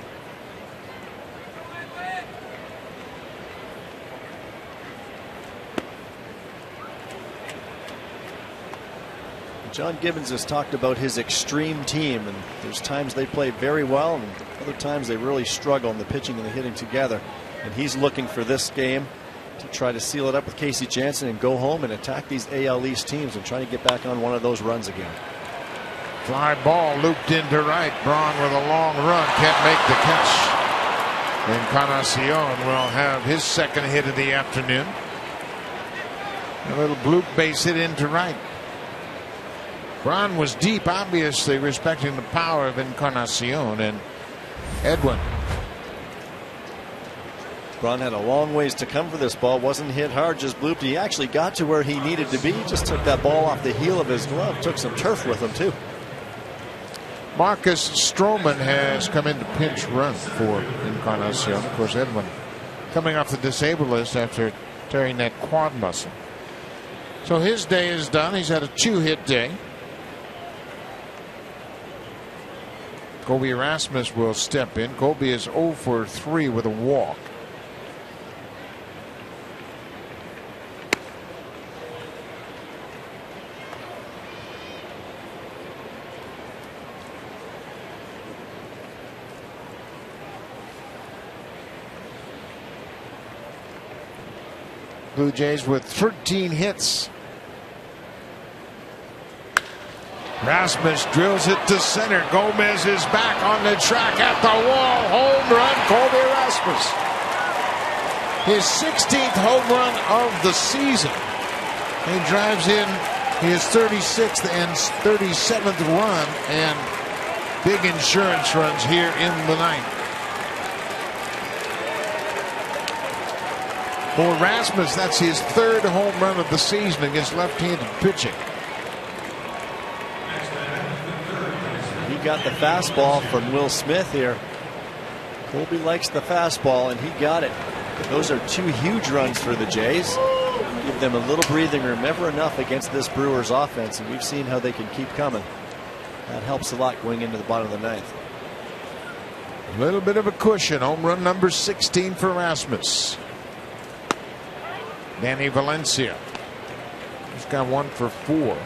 John Gibbons has talked about his extreme team, and there's times they play very well and other times they really struggle in the pitching and the hitting together. And he's looking for this game to try to seal it up with Casey Janssen and go home and attack these AL East teams and try to get back on one of those runs again. Fly ball looped into right. Braun with a long run can't make the catch. Encarnacion will have his second hit of the afternoon. A little bloop base hit into right. Braun was deep, obviously respecting the power of Encarnacion, and Edwin. Braun had a long ways to come for this ball. Wasn't hit hard, just blooped. He actually got to where he needed to be. He just took that ball off the heel of his glove. Took some turf with him, too. Marcus Stroman has come in to pinch run for Encarnacion. Of course, Edwin coming off the disabled list after tearing that quad muscle. So his day is done. He's had a 2-hit day. Colby Erasmus will step in. Colby is 0 for 3 with a walk. Blue Jays with 13 hits. Rasmus drills it to center. Gomez is back on the track at the wall. Home run, Colby Rasmus. His 16th home run of the season. He drives in his 36th and 37th run, and big insurance runs here in the ninth. For Rasmus, that's his 3rd home run of the season against left-handed pitching. He got the fastball from Will Smith here. Colby likes the fastball, and he got it. Those are 2 huge runs for the Jays. Give them a little breathing room, never enough against this Brewers offense, and we've seen how they can keep coming. That helps a lot going into the bottom of the ninth. A little bit of a cushion. Home run number 16 for Rasmus. Danny Valencia. He's got 1 for 4.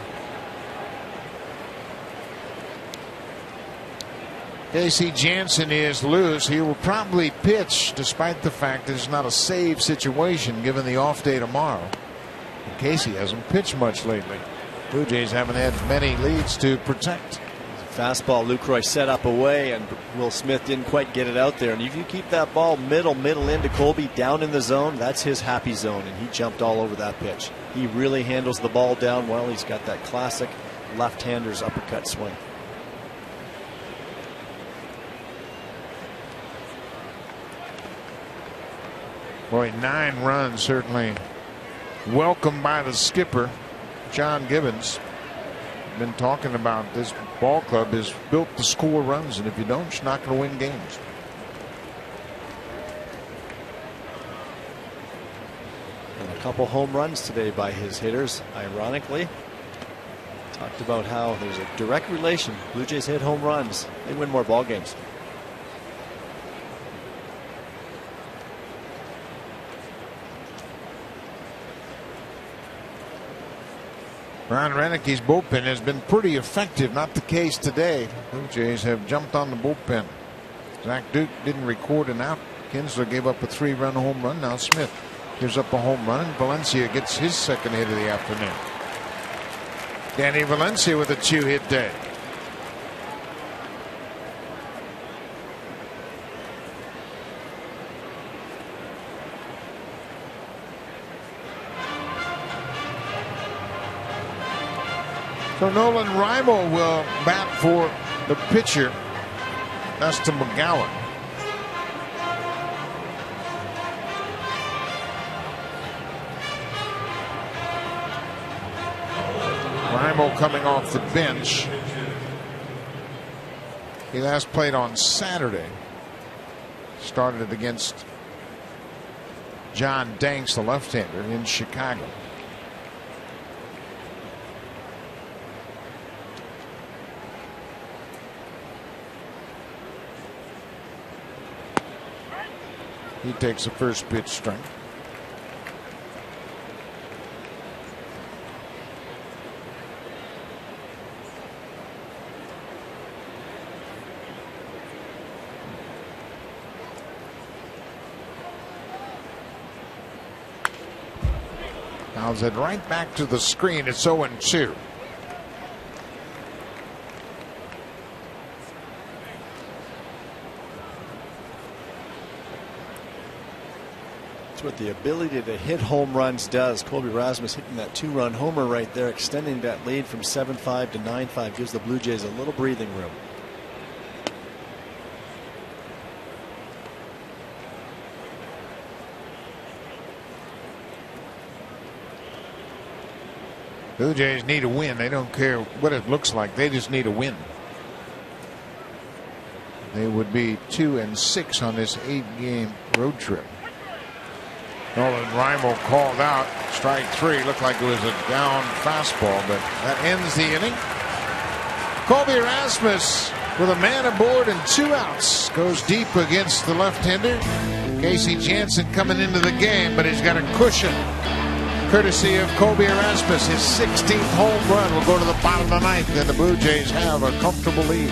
Casey Janssen is loose. He will probably pitch despite the fact that it's not a save situation given the off day tomorrow. And Casey hasn't pitched much lately. Blue Jays haven't had many leads to protect. Fastball, Lucroy set up away, and Will Smith didn't quite get it out there. And if you keep that ball middle into Colby down in the zone, that's his happy zone, and he jumped all over that pitch. He really handles the ball down well. He's got that classic left-hander's uppercut swing. Boy, 9 runs certainly welcomed by the skipper, John Gibbons. Been talking about this ball club is built to score runs, and if you don't, you're not going to win games. And a couple home runs today by his hitters, ironically. Talked about how there's a direct relation. Blue Jays hit home runs, they win more ball games. Ron Renicke's bullpen has been pretty effective. Not the case today. Blue Jays have jumped on the bullpen. Zach Duke didn't record an out. Kinsler gave up a 3-run home run. Now Smith gives up a home run, and Valencia gets his second hit of the afternoon. Danny Valencia with a 2-hit day. So Nolan Reimo will bat for the pitcher. That's to McGowan. Reimo coming off the bench. He last played on Saturday. Started against John Danks, the left-hander, in Chicago. He takes the first pitch strike. Fouls it right back to the screen. It's 0-2. That's what the ability to hit home runs does. Colby Rasmus hitting that 2-run homer right there, extending that lead from 7-5 to 9-5, gives the Blue Jays a little breathing room. Blue Jays need a win. They don't care what it looks like. They just need a win. They would be 2-6 on this 8-game road trip. Nolan Reimel called out. Strike 3. Looked like it was a down fastball, but that ends the inning. Colby Rasmus with a man aboard and 2 outs goes deep against the left-hander. Casey Jansen coming into the game, but he's got a cushion courtesy of Colby Rasmus. His 16th home run will go to the bottom of the 9th, and the Blue Jays have a comfortable lead.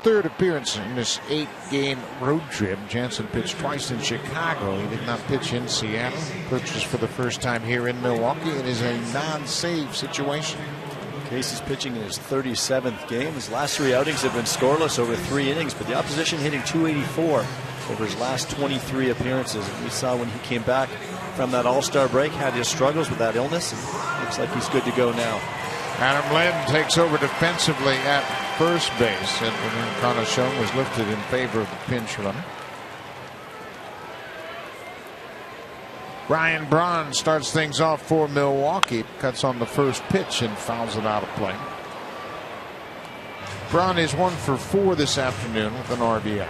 Third appearance in this 8-game road trip. Jansen pitched twice in Chicago. He did not pitch in Seattle. Pitches for the first time here in Milwaukee. It is a non-save situation. Casey's pitching in his 37th game. His last 3 outings have been scoreless over 3 innings, but the opposition hitting .284 over his last 23 appearances. And we saw when he came back from that All-Star break, had his struggles with that illness, and looks like he's good to go now. Adam Lynn takes over defensively at first base, and Encarnacion was lifted in favor of the pinch runner. Ryan Braun starts things off for Milwaukee, cuts on the first pitch and fouls it out of play. Braun is 1 for 4 this afternoon with an RBI.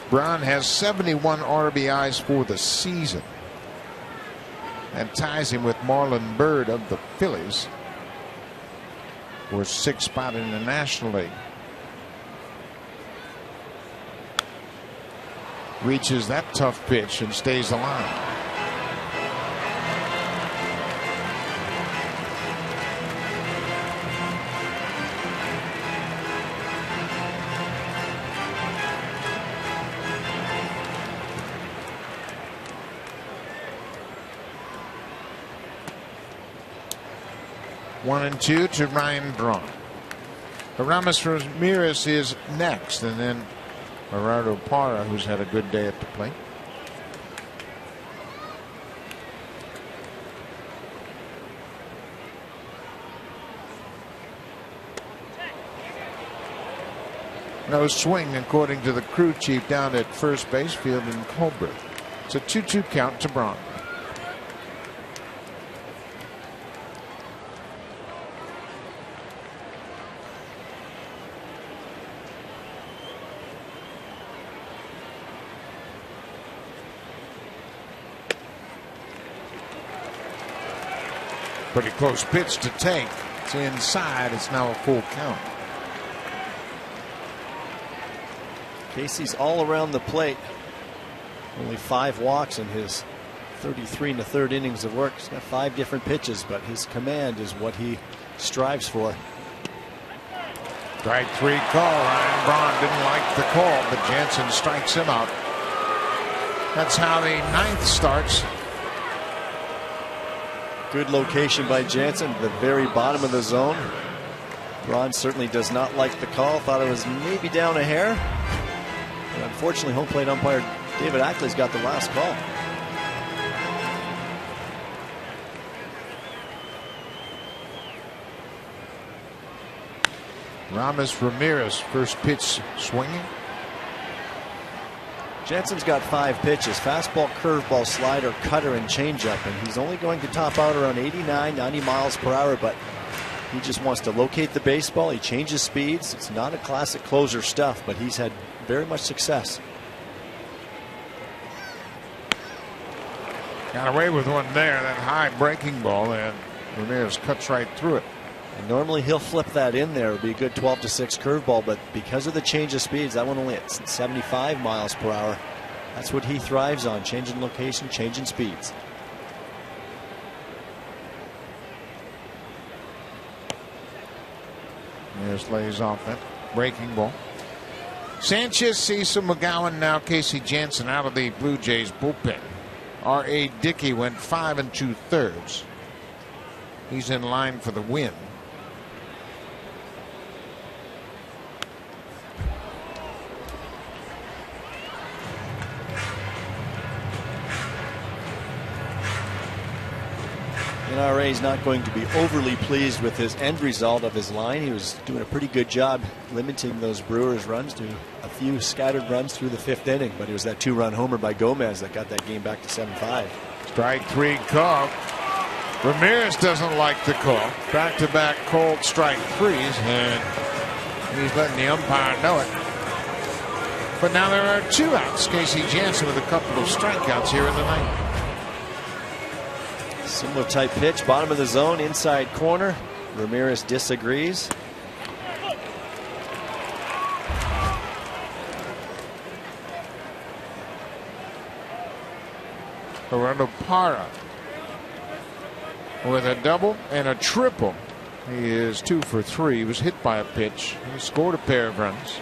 Braun has 71 RBIs for the season and ties him with Marlon Byrd of the Phillies for 6th spot in the National League. Reaches that tough pitch and stays alive. One and 2 to Ryan Braun. Aramis Ramirez is next, and then Gerardo Parra, who's had a good day at the plate. No swing, according to the crew chief down at first base, Field and Colbert. It's a 2-2 count to Braun. Pretty close pitch to take. It's inside. It's now a full count. Casey's all around the plate. Only 5 walks in his 33 1/3 innings of work. He's got 5 different pitches, but his command is what he strives for. Strike 3 call. Ryan Braun didn't like the call, but Jansen strikes him out. That's how the 9th starts. Good location by Jansen at the very bottom of the zone. Braun certainly does not like the call. Thought it was maybe down a hair. But unfortunately, home plate umpire David Ackley's got the last call. Ramos Ramirez, first pitch swinging. Jansen's got 5 pitches: fastball, curveball, slider, cutter, and changeup, and he's only going to top out around 89, 90 miles per hour, but he just wants to locate the baseball. He changes speeds. It's not a classic closer stuff, but he's had very much success. Got away with one there, that high breaking ball, and Ramirez cuts right through it. And normally he'll flip that in there. It would be a good 12-6 curveball, but because of the change of speeds, that one only at 75 miles per hour. That's what he thrives on: changing location, changing speeds. Ramirez lays off that breaking ball. Sanchez, Cecil, McGowan, now Casey Jansen out of the Blue Jays bullpen. R.A. Dickey went 5 2/3. He's in line for the win. NRA is not going to be overly pleased with his end result of his line. He was doing a pretty good job limiting those Brewers runs to a few scattered runs through the 5th inning, but it was that 2-run homer by Gomez that got that game back to 7-5. Strike 3 call. Ramirez doesn't like the call. Back-to-back cold strike 3s, and he's letting the umpire know it. But now there are 2 outs. Casey Jansen with a couple of strikeouts here in the 9th. Similar type pitch, bottom of the zone, inside corner. Ramirez disagrees. Fernando Parra with a double and a triple. He is 2 for 3. He was hit by a pitch. He scored a pair of runs.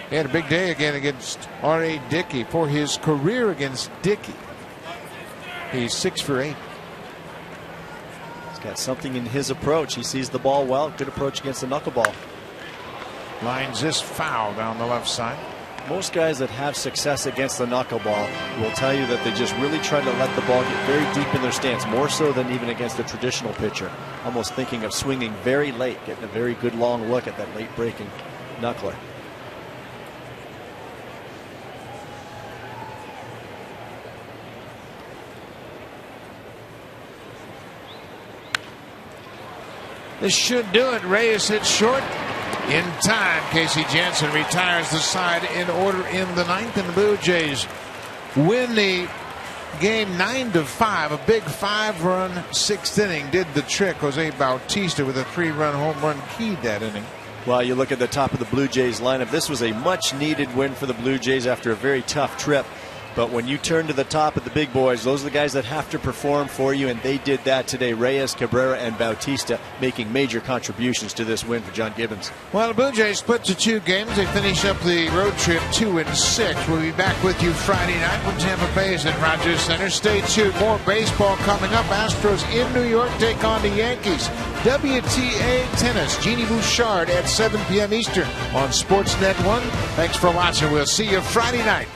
He had a big day again against R.A. Dickey. For his career against Dickey, he's 6 for 8. He's got something in his approach. He sees the ball well. Good approach against the knuckleball. Lines this foul down the left side. Most guys that have success against the knuckleball will tell you that they just really try to let the ball get very deep in their stance, more so than even against a traditional pitcher. Almost thinking of swinging very late, getting a very good long look at that late breaking knuckler. This should do it. Reyes hits short. In time, Casey Jansen retires the side in order in the 9th, and the Blue Jays win the game 9-5. A big 5-run 6th inning did the trick. Jose Bautista with a 3-run home run keyed that inning. Well, you look at the top of the Blue Jays lineup. This was a much needed win for the Blue Jays after a very tough trip. But when you turn to the top of the big boys, those are the guys that have to perform for you, and they did that today. Reyes, Cabrera, and Bautista making major contributions to this win for John Gibbons. Well, the Blue Jays split to 2 games. They finish up the road trip 2-6. We'll be back with you Friday night when Tampa Bay is at Rogers Center. Stay tuned. More baseball coming up. Astros in New York take on the Yankees. WTA Tennis. Jeannie Bouchard at 7 p.m. Eastern on Sportsnet 1. Thanks for watching. We'll see you Friday night.